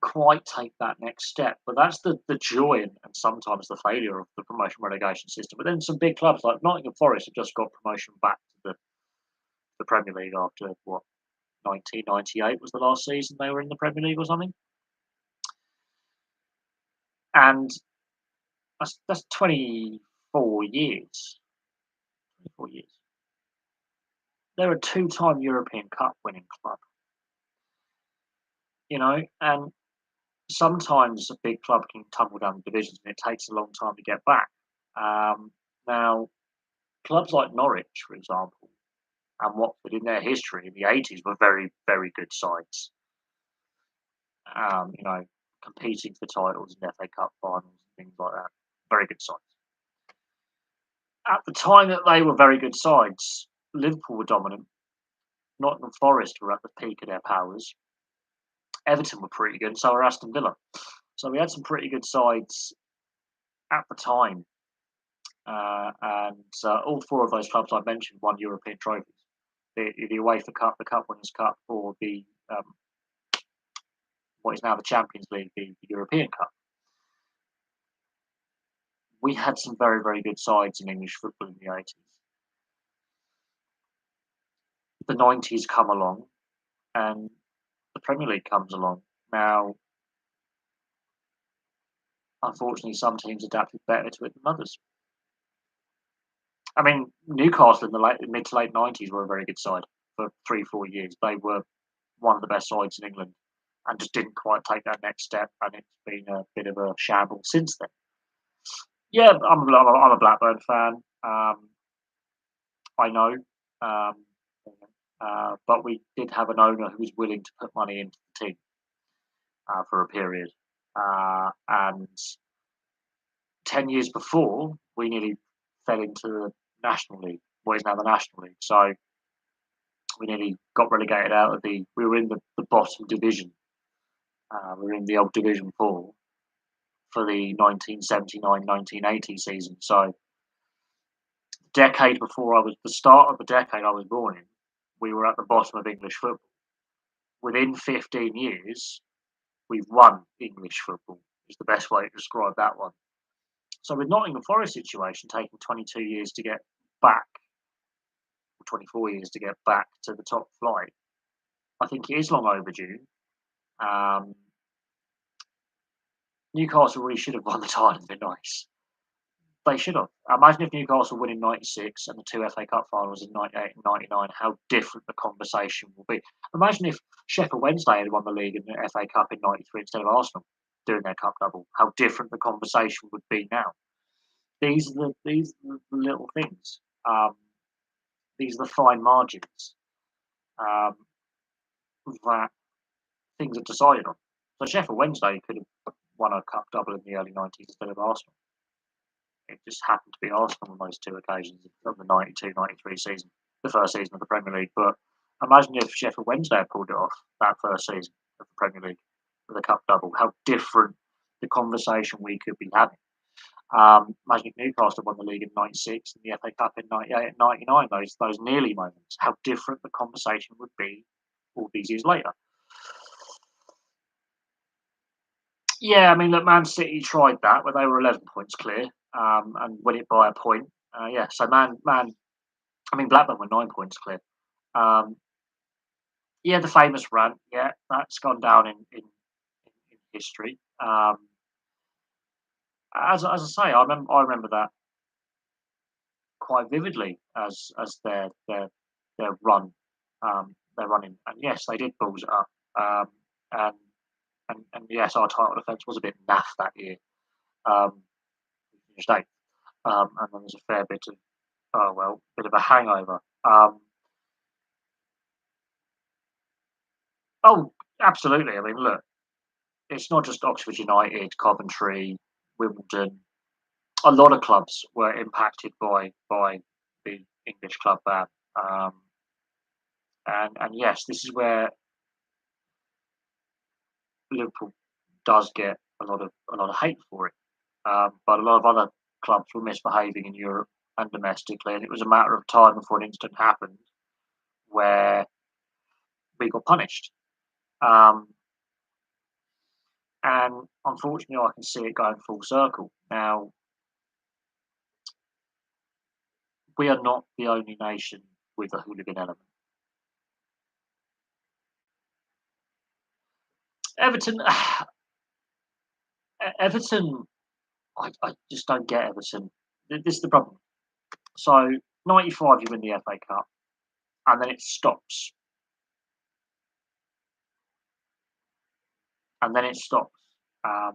S1: quite take that next step. But that's the joy and sometimes the failure of the promotion relegation system. But then some big clubs like Nottingham Forest have just got promotion back to the Premier League after what, 1998 was the last season they were in the Premier League or something. And that's 24 years. 24 years. They're a two-time European Cup winning club. And sometimes a big club can tumble down the divisions and it takes a long time to get back. Now, clubs like Norwich, for example, and Watford in their history in the 80s were very, very good sides. Competing for titles in FA Cup finals and things like that. Very good sides. At the time that they were very good sides, Liverpool were dominant. Nottingham Forest were at the peak of their powers. Everton were pretty good, and so were Aston Villa. So we had some pretty good sides at the time. And all four of those clubs I mentioned won European trophies. The UEFA Cup, the Cup Winners' Cup, or the what is now the Champions League, the European Cup. We had some very, very good sides in English football in the 80s. The 90s come along, and the Premier League comes along. Now, unfortunately, some teams adapted better to it than others. I mean, Newcastle in the mid to late 90s were a very good side for 3-4 years. They were one of the best sides in England and just didn't quite take that next step, and it's been a bit of a shambles since then. Yeah, I'm a Blackburn fan. I know, but we did have an owner who was willing to put money into the team for a period, and 10 years before, we nearly fell into the National League, what is now the National League. So we nearly got relegated out of we were in the bottom division. We were in the old Division 4 for the 1979-1980 season. So decade before the start of the decade I was born in, we were at the bottom of English football. Within 15 years, we've won English football, is the best way to describe that one. So with Nottingham Forest situation taking 22 years to get back, 24 years to get back to the top flight, I think it is long overdue. Um, Newcastle really should have won the title. It'd been nice. They should have. Imagine if Newcastle win in '96 and the two FA Cup finals in '98 and '99. How different the conversation will be. Imagine if Sheffield Wednesday had won the league and the FA Cup in '93 instead of Arsenal doing their cup double. How different the conversation would be now. These are the little things. These are the fine margins um, that things are decided on. So Sheffield Wednesday could have won a cup double in the early '90s instead of Arsenal. It just happened to be Arsenal on those two occasions of the '92-'93 season, the first season of the Premier League. But imagine if Sheffield Wednesday had pulled it off that first season of the Premier League with a cup double, how different the conversation we could be having. Imagine if Newcastle won the league in '96 and the FA Cup in '98 and '99, those nearly moments, how different the conversation would be all these years later. Yeah, I mean, look, Man City tried that, but they were 11 points clear and win it by a point. Yeah, so I mean, Blackburn were 9 points clear. Um, yeah, the famous run, yeah, that's gone down in history. As I say, I remember that quite vividly as their run, their running, and yes, they did balls it up, and and yes, our title defence was a bit naff that year. We finished eighth, and then there's a fair bit of bit of a hangover. Oh, absolutely. I mean, look, it's not just Oxford United, Coventry, Wimbledon. A lot of clubs were impacted by the English club ban. Um, and yes, this is where Liverpool does get a lot of hate for it. But a lot of other clubs were misbehaving in Europe and domestically, and it was a matter of time before an incident happened where we got punished. Um, and unfortunately, I can see it going full circle. Now, we are not the only nation with a hooligan element. Everton, Everton, I just don't get Everton. This is the problem. So, 95, you win the FA Cup, and then it stops. And then it stops. Um,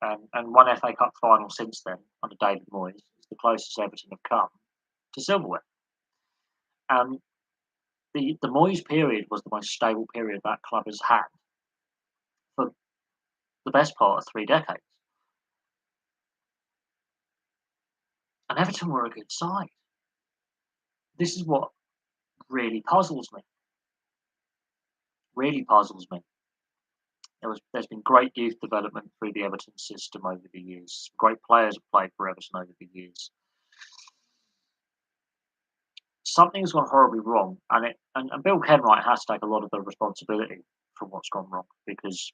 S1: and one FA Cup final since then, under David Moyes, is the closest Everton have come to silverware. And the Moyes period was the most stable period that club has had for the best part of 3 decades. And Everton were a good side. This is what really puzzles me. Really puzzles me. There's been great youth development through the Everton system over the years. Great players have played for Everton over the years. Something's gone horribly wrong, and Bill Kenwright has to take a lot of the responsibility for what's gone wrong because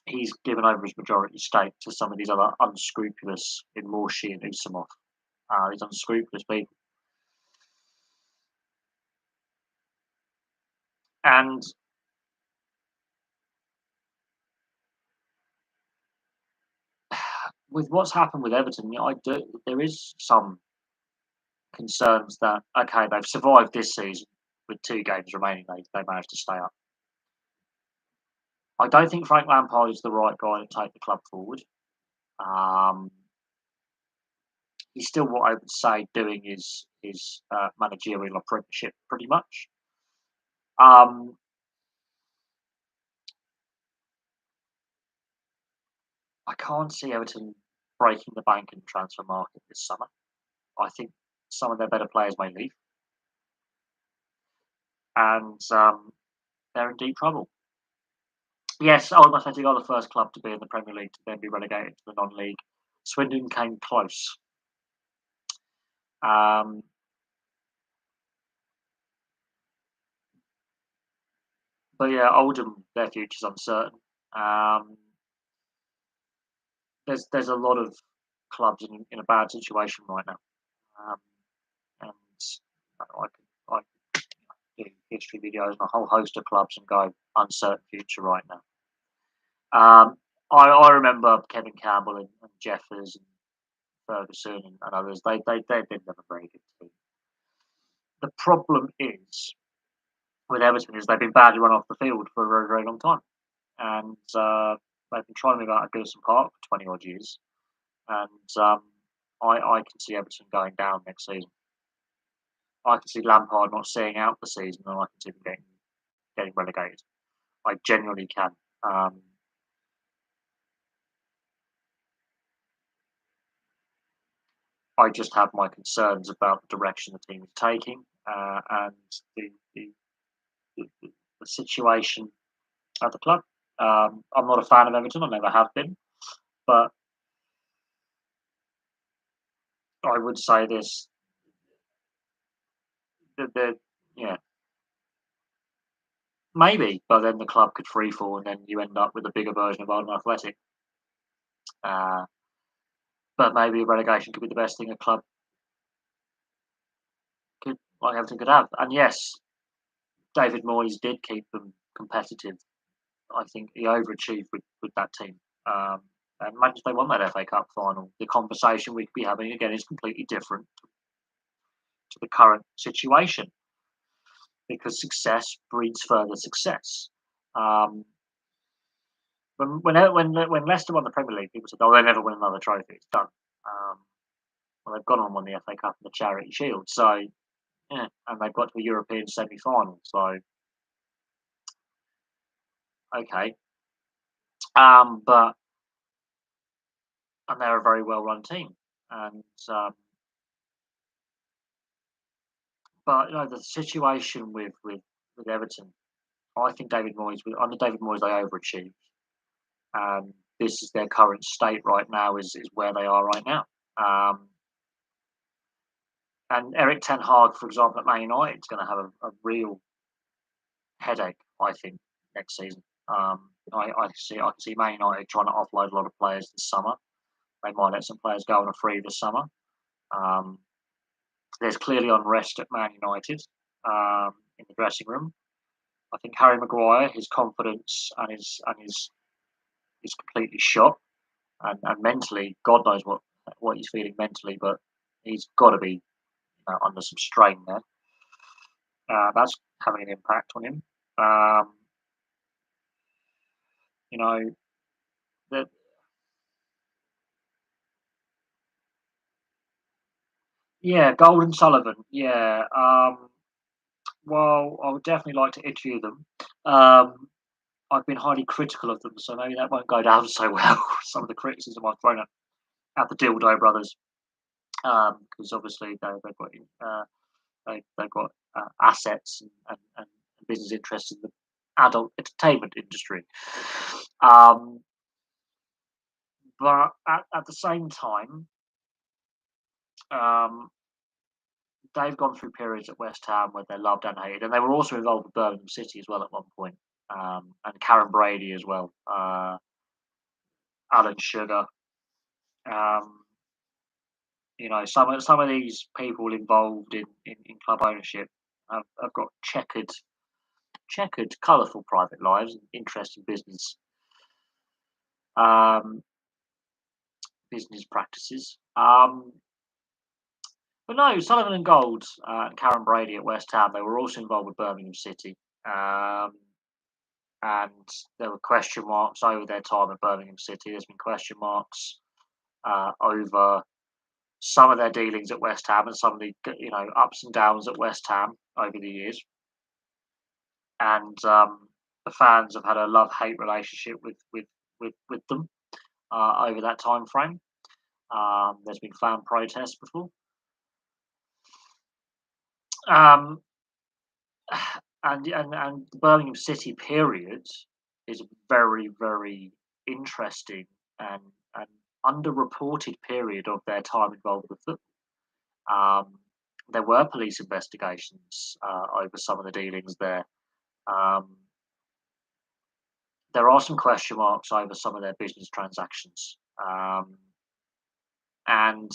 S1: he's given over his majority stake to some of these other unscrupulous in Morshi and Usumov, these unscrupulous people. And with what's happened with Everton, there is some concerns that okay, they've survived this season with 2 games remaining. They managed to stay up. I don't think Frank Lampard is the right guy to take the club forward. Um, he's still what I would say doing his managerial apprenticeship pretty much. Um, I can't see Everton breaking the bank in the transfer market this summer. I think some of their better players may leave, and they're in deep trouble. Yes, Oldham Athletic are the first club to be in the Premier League to then be relegated to the non-league. Swindon came close. Um, but yeah, Oldham, their future's uncertain. Um, there's a lot of clubs in a bad situation right now, um, and I could do history videos on a whole host of clubs and go uncertain future right now. I remember Kevin Campbell and Jeffers and Ferguson and others. They didn't have a very good team. The problem is with Everton is they've been badly run off the field for a very, very long time. And they've been trying to move out of Goodison Park for 20 odd years. And I can see Everton going down next season. I can see Lampard not seeing out the season, and I can see them getting relegated. I genuinely can. I just have my concerns about the direction the team is taking and the, the, the situation at the club. I'm not a fan of Everton. I never have been, but I would say this: that yeah, maybe, but then the club could free fall, and then you end up with a bigger version of Oldham Athletic. Uh, but maybe relegation could be the best thing a club could like Everton could have. And yes, David Moyes did keep them competitive. I think he overachieved with that team. And imagine if they won that FA Cup final. The conversation we could be having again is completely different to the current situation because success breeds further success. Um, when Leicester won the Premier League, people said, "Oh, they'll never win another trophy. It's done." Um, well, they've gone on and won the FA Cup and the Charity Shield, so yeah, and they've got to a European semi-final. So okay, but and they're a very well-run team, and but you know the situation with Everton, I think David Moyes under David Moyes they overachieved, and this is their current state right now is where they are right now. Um, and Eric Ten Hag, for example, at Man United is going to have a real headache, I think, next season. I can see Man United trying to offload a lot of players this summer. They might let some players go on a free this summer. Um, there's clearly unrest at Man United in the dressing room. I think Harry Maguire, his confidence and is completely shot, and mentally, God knows what he's feeling mentally, but he's got to be under some strain there. That's having an impact on him. Um, you know, that yeah, Golden Sullivan. Yeah. Well, I would definitely like to interview them. Um, I've been highly critical of them, so maybe that won't go down so well. Some of the criticism I've thrown at the Dildo brothers, because obviously they've got they've got assets and business interests in the adult entertainment industry. Um, but at the same time, um, they've gone through periods at West Ham where they're loved and hated, and they were also involved with Birmingham City as well at one point, and Karen Brady as well, Alan Sugar. Um, some of these people involved in club ownership have got checkered, colourful private lives and interesting um, business practices. But no, Sullivan and Gold and Karen Brady at West Ham, they were also involved with Birmingham City. And there were question marks over their time at Birmingham City. There's been question marks over some of their dealings at West Ham and some of the ups and downs at West Ham over the years. And the fans have had a love-hate relationship with them over that time frame. There's been fan protests before. Um, and the Birmingham City period is a very, very interesting and and underreported period of their time involved with football. Um, there were police investigations over some of the dealings there. Um, there are some question marks over some of their business transactions, and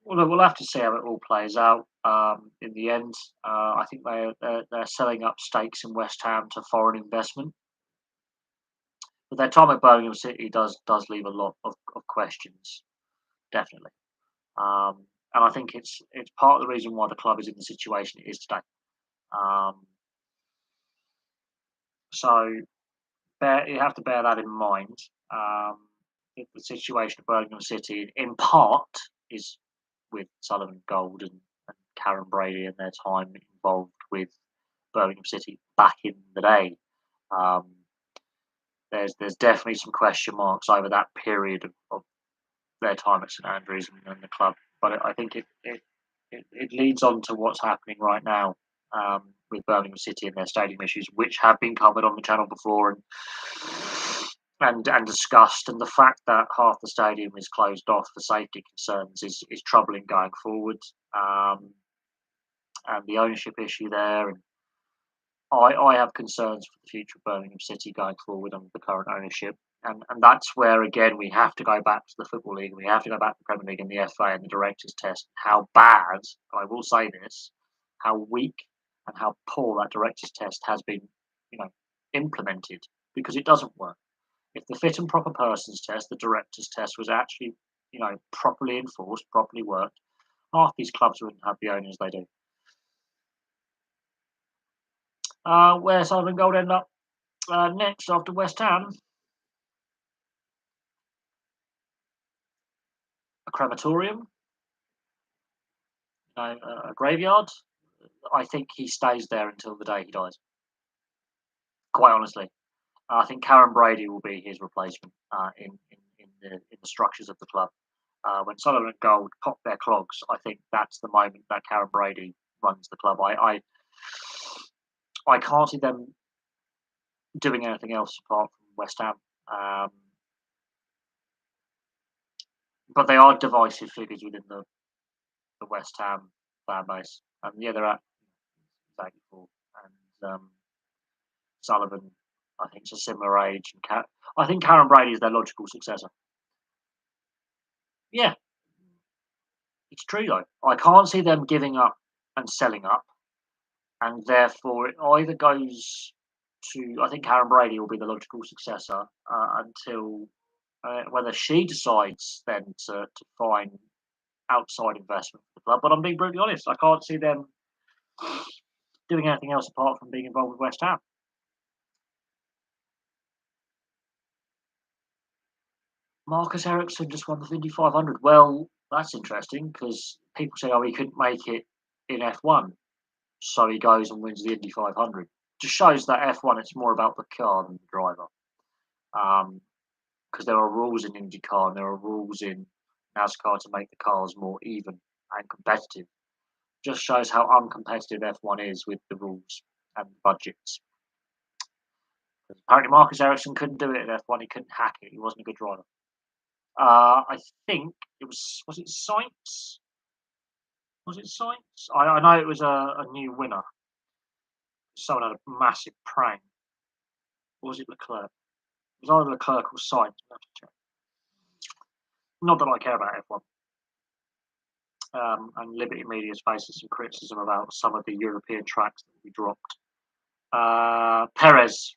S1: we'll have to see how it all plays out. In the end, I think they're selling up stakes in West Ham to foreign investment. But their time at Birmingham City does leave a lot of questions, definitely. And I think it's part of the reason why the club is in the situation it is today. Um, so you have to bear that in mind. Um, the situation of Birmingham City, in part, is with Sullivan Gold and Karen Brady and their time involved with Birmingham City back in the day. Um, there's definitely some question marks over that period of their time at St Andrews and the club. But I think it leads on to what's happening right now with Birmingham City and their stadium issues, which have been covered on the channel before and discussed. And the fact that half the stadium is closed off for safety concerns is troubling going forward. And the ownership issue there, and I have concerns for the future of Birmingham City going forward under the current ownership. And that's where, again, we have to go back to the Football League. We have to go back to the Premier League and the FA and the directors' test. How bad, I will say this, how weak and how poor that directors' test has been, implemented, because it doesn't work. If the fit and proper persons test, the directors' test, was actually, properly enforced, properly worked, half these clubs wouldn't have the owners they do. Where Sullivan Gold end up next after West Ham? A crematorium, a graveyard. I think he stays there until the day he dies. Quite honestly, I think Karen Brady will be his replacement in the structures of the club. When Sullivan Gold pop their clogs, I think that's the moment that Karen Brady runs the club. I can't see them doing anything else apart from West Ham. But they are divisive figures within the West Ham fan base, and yeah, they're at 84, and Sullivan, I think, is a similar age. And I think Karen Brady is their logical successor. Yeah, it's true though. I can't see them giving up and selling up, and therefore it either goes to. I think Karen Brady will be the logical successor until whether she decides then to find outside investment for the club. But I'm being brutally honest. I can't see them doing anything else apart from being involved with West Ham. Marcus Ericsson just won the Indy 500. Well, that's interesting because people say, oh, he couldn't make it in F1, so he goes and wins the Indy 500. Just shows that F1, it's more about the car than the driver. Because there are rules in IndyCar and there are rules in NASCAR to make the cars more even and competitive. Just shows how uncompetitive F1 is with the rules and budgets. Apparently, Marcus Ericsson couldn't do it at F1. He couldn't hack it. He wasn't a good driver. I think it was it Sainz? Was it Sainz? I know it was a new winner. Someone had a massive prank. Or was it Leclerc? It was either Leclerc or Sainz. I'll have to check. Not that I care about F1. And Liberty Media is facing some criticism about some of the European tracks that we dropped. Perez,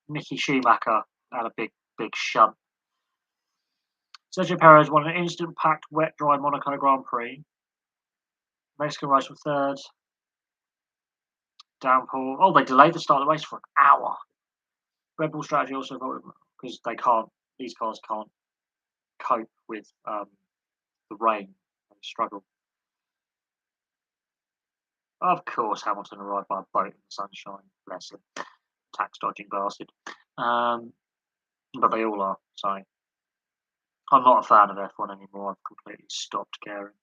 S1: Mickey Schumacher had a big shunt. Sergio Perez won an instant-packed wet-dry Monaco Grand Prix. Mexican race for third. Downpour. Oh, they delayed the start of the race for an hour. Red Bull strategy also voted because these cars can't cope with the rain. They struggle. Of course, Hamilton arrived by boat in the sunshine. Bless him. Tax dodging bastard. but they all are. So I'm not a fan of F1 anymore. I've completely stopped caring.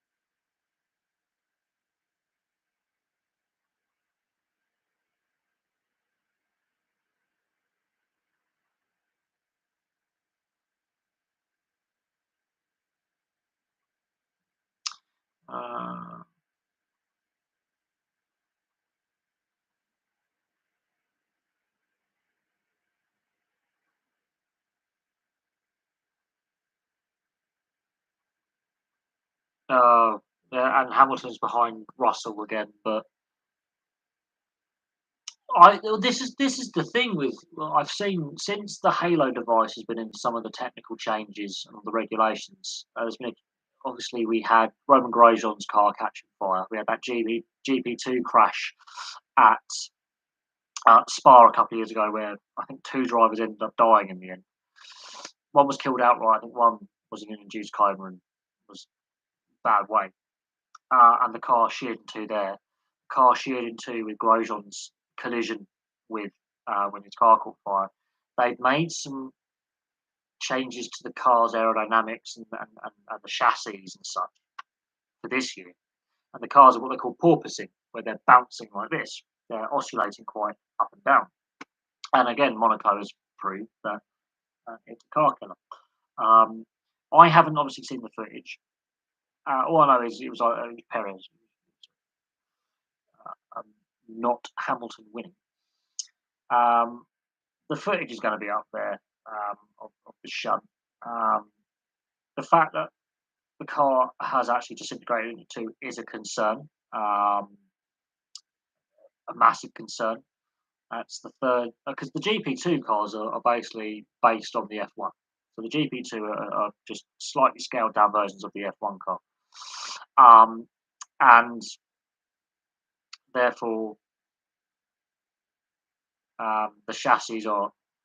S1: Uh, uh, yeah, and Hamilton's behind Russell again, but this is the thing with well, I've seen since the Halo device has been in some of the technical changes and the regulations. Obviously we had Roman Grosjean's car catching fire. We had that GP2 crash at Spa a couple of years ago, where I think two drivers ended up dying in the end. One was killed outright. I think one was in an induced coma and was bad way. And the car sheared in two there. Car sheared in two with Grosjean's collision with when his car caught fire. They'd made some changes to the car's aerodynamics and the chassis and such for this year. And the cars are what they call porpoising, where they're bouncing like this. They're oscillating quite up and down. And again, Monaco has proved that it's a car killer. Um, I haven't obviously seen the footage. All I know is it was Perez, um, not Hamilton winning. Um, the footage is going to be up there of the shunt. Um, the fact that the car has actually disintegrated into two is a concern, a massive concern. That's the third because the GP2 cars are basically based on the F1. So the GP2 are just slightly scaled down versions of the F1 car, um, and therefore the chassis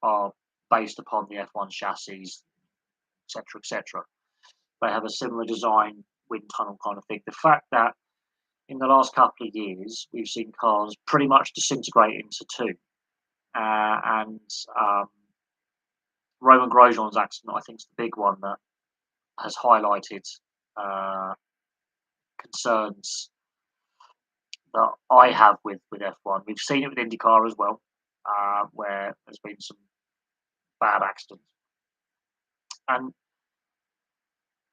S1: are based upon the F1 chassis, etc., etc. They have a similar design, wind tunnel kind of thing. The fact that in the last couple of years we've seen cars pretty much disintegrate into two, and um, Roman Grosjean's accident, I think, is the big one that has highlighted uh, concerns that I have with F1. We've seen it with IndyCar as well, where there's been some bad accidents. And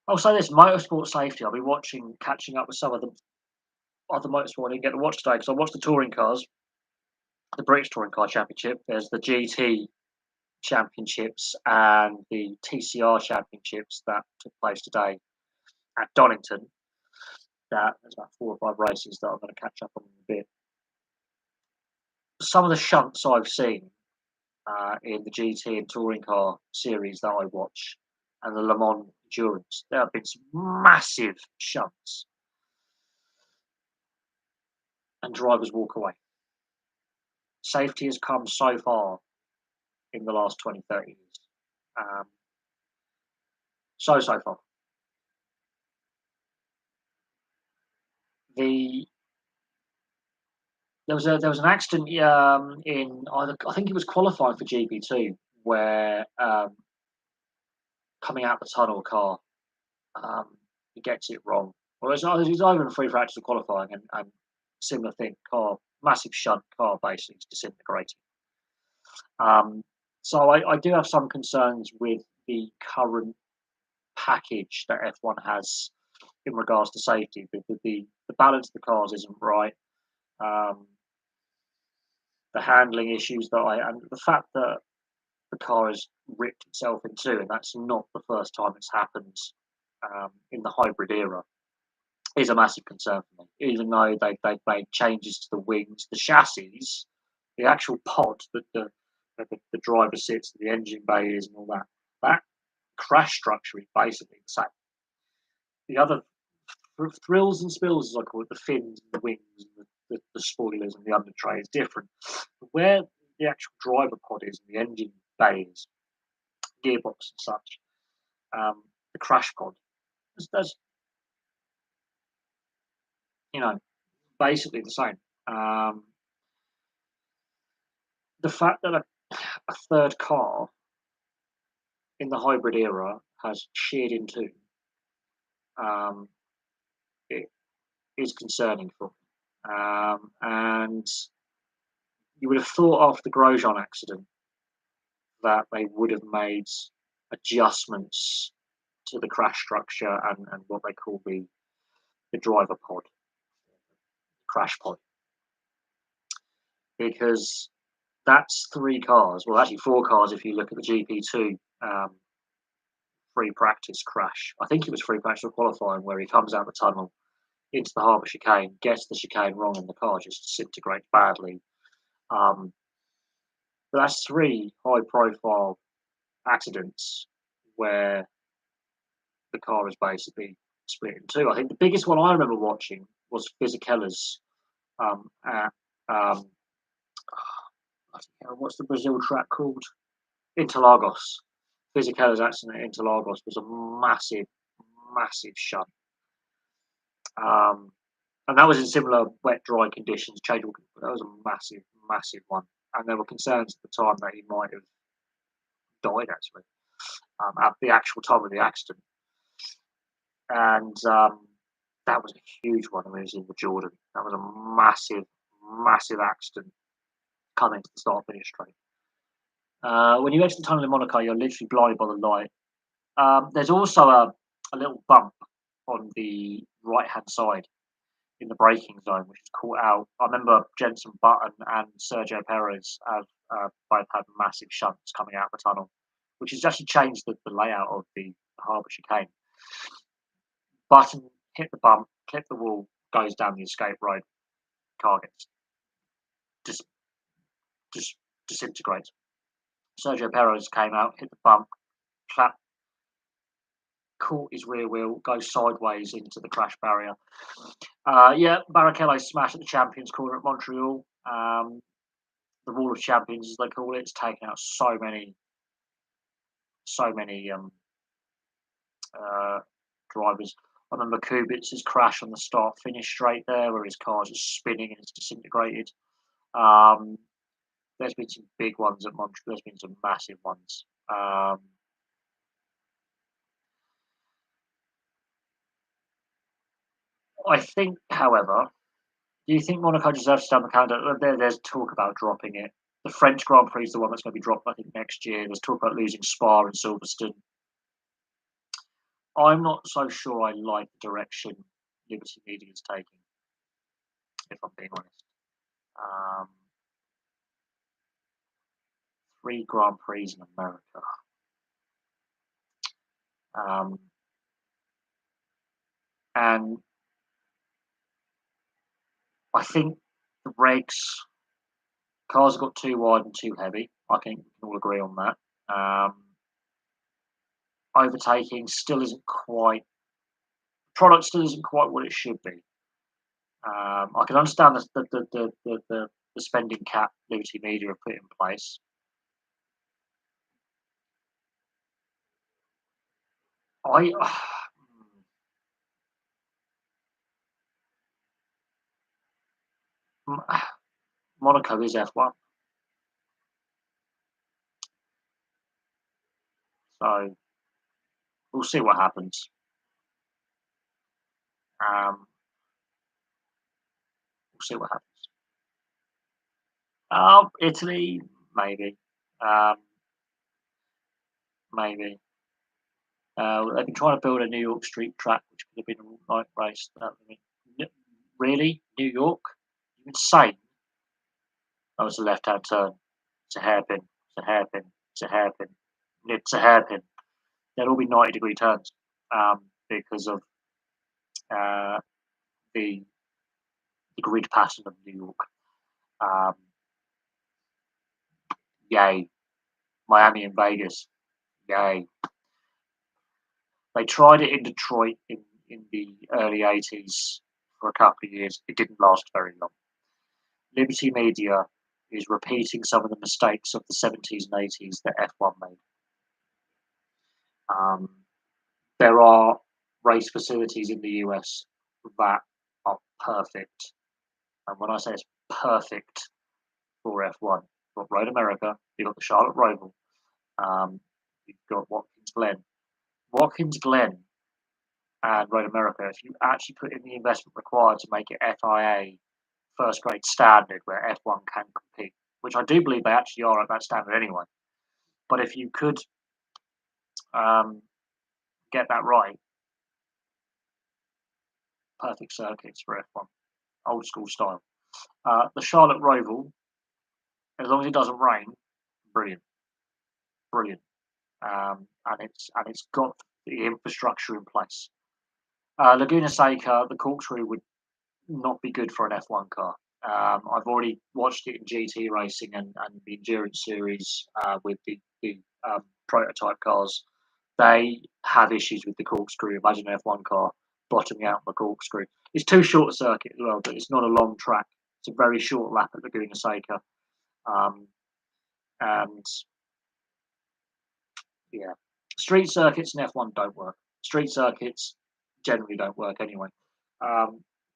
S1: I'll say this: motorsport safety. I'll be catching up with some of the other motorsport I didn't get to watch today because I watched the touring cars, the British Touring Car Championship. There's the GT Championships and the TCR Championships that took place today at Donington. That there's about 4 or 5 races that I'm going to catch up on in a bit. Some of the shunts I've seen in the GT and touring car series that I watch, and the Le Mans Endurance, there have been some massive shunts, and drivers walk away. Safety has come so far in the last 20, 30 years. Um, so far. The there was an accident in either I think it was qualifying for GP2 where coming out the tunnel car um, he gets it wrong. Well, it's either in free practice or qualifying, and similar thing. Car massive shunt car basically is disintegrating. Um, so I do have some concerns with the current package that F1 has in regards to safety. The balance of the cars isn't right. Um, the handling issues and the fact that the car has ripped itself in two, and that's not the first time it's happened in the hybrid era, is a massive concern for me. Even though they've made changes to the wings, the chassis, the actual pod that the driver sits, the engine bay is, and all that, that crash structure is basically the same. The other thrills and spills, as I call it, the fins, and the wings, and the spoilers, and the under tray is different. But where the actual driver pod is, and the engine bay is, gearbox and such, the crash pod, there's you know basically the same. Um, the fact that a third car in the hybrid era has sheared in two, um, it is concerning for me. And you would have thought after the Grosjean accident that they would have made adjustments to the crash structure and what they call the driver pod, crash pod, because that's three cars. Well, actually, four cars if you look at the GP2 free practice crash. I think it was free practice or qualifying where he comes out the tunnel into the harbour chicane, gets the chicane wrong, and the car just disintegrates badly. Um, but that's three high profile accidents where the car is basically split in two. I think the biggest one I remember watching was Fisichella's at what's the Brazil track called? Interlagos. Fisichella's accident at Interlagos was a massive, massive shunt. And that was in similar wet, dry conditions, changeable. That was a massive, massive one. And there were concerns at the time that he might have died, actually, at the actual time of the accident. And that was a huge one. I mean, it was in the Jordan. That was a massive, massive accident coming to the start finish straight. When you enter the tunnel in Monaco, you're literally blinded by the light. There's also a little bump on the right hand side in the braking zone, which is caught out. I remember Jenson Button and Sergio Perez have both had massive shunts coming out of the tunnel, which has actually changed the layout of the harbour chicane. Button hit the bump, clipped the wall, goes down the escape road, car gets just disintegrates. Sergio Perez came out, hit the bump, clapped, caught his rear wheel, goes sideways into the crash barrier. Yeah, Barrichello smashed at the Champions Corner at Montreal. The Wall of Champions, as they call it, it's taken out so many drivers. I remember Kubica's crash on the start-finish straight there, where his car's just spinning and it's disintegrated. There's been some big ones at Montreal. There's been some massive ones. I think, however, do you think Monaco deserves to stay on the calendar? There's talk about dropping it. The French Grand Prix is the one that's going to be dropped, I think, next year. There's talk about losing Spa and Silverstone. I'm not so sure I like the direction Liberty Media is taking, if I'm being honest. 3 Grand Prix in America. And I think the regs, cars have got too wide and too heavy. I think we can all agree on that. Overtaking still isn't quite, product still isn't quite what it should be. I can understand the spending cap Liberty Media have put in place. Monaco is F1, so we'll see what happens. We'll see what happens. Italy, maybe. Maybe. They've been trying to build a New York street track, which could have been a night race. Really? New York? You're insane. That was a left-hand turn. It's a hairpin. It's a hairpin. It's a hairpin. It's a hairpin. They'll all be 90-degree turns because of the grid pattern of New York. Yay. Miami and Vegas. Yay. They tried it in Detroit in the early 80s for a couple of years. It didn't last very long. Liberty Media is repeating some of the mistakes of the 70s and 80s that F1 made. There are race facilities in the US that are perfect. And when I say it's perfect for F1, you've got Road America, you've got the Charlotte Roval, You've got Watkins Glen. Watkins Glen and Road America, if you actually put in the investment required to make it FIA first grade standard where F1 can compete, which I do believe they actually are at that standard anyway. But if you could get that right, perfect circuits for F1, old school style. The Charlotte Roval, as long as it doesn't rain, brilliant, brilliant, and it's got the infrastructure in place. Laguna Seca, the corkscrew would not be good for an F1 car. I've already watched it in GT racing and the endurance series with the prototype cars. They have issues with the corkscrew. Imagine an F1 car bottoming out on the corkscrew. It's too short a circuit as well, but it's not a long track. It's a very short lap at Laguna Seca. And yeah, street circuits in F1 don't work. Street circuits generally don't work anyway.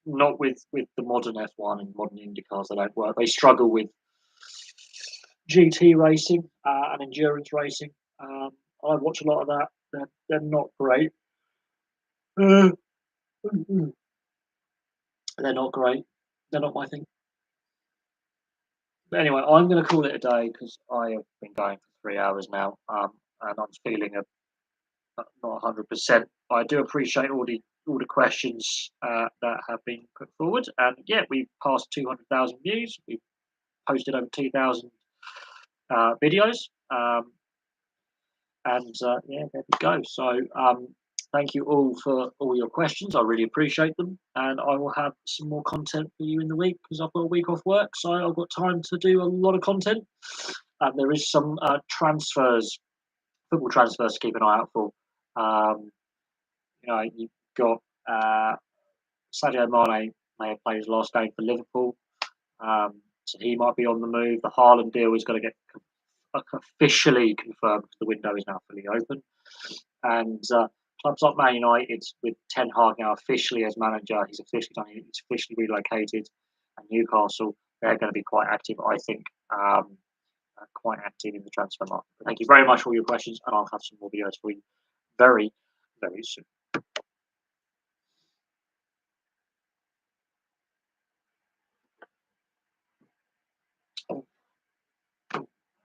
S1: Not with the modern F1 and modern Indy cars, they don't work. They struggle with GT racing and endurance racing. I watch a lot of that. They're not great. They're not great. They're not my thing. But anyway, I'm going to call it a day because I have been going for 3 hours now, and I'm feeling not 100%. I do appreciate all the questions that have been put forward, and yeah, we've passed 200,000 views. We've posted over 2,000 videos, and yeah, there we go. So thank you all for all your questions. I really appreciate them, and I will have some more content for you in the week because I've got a week off work, so I've got time to do a lot of content. There is some transfers, football transfers to keep an eye out for. You've got Sadio Mane may have played his last game for Liverpool, so he might be on the move. The Haaland deal is going to get officially confirmed because the window is now fully open. And clubs like Man United, with Ten Hag now officially as manager, he's officially relocated. And Newcastle, they're going to be quite active, I think, quite active in the transfer market. But thank you very much for all your questions, and I'll have some more videos for you very, very soon.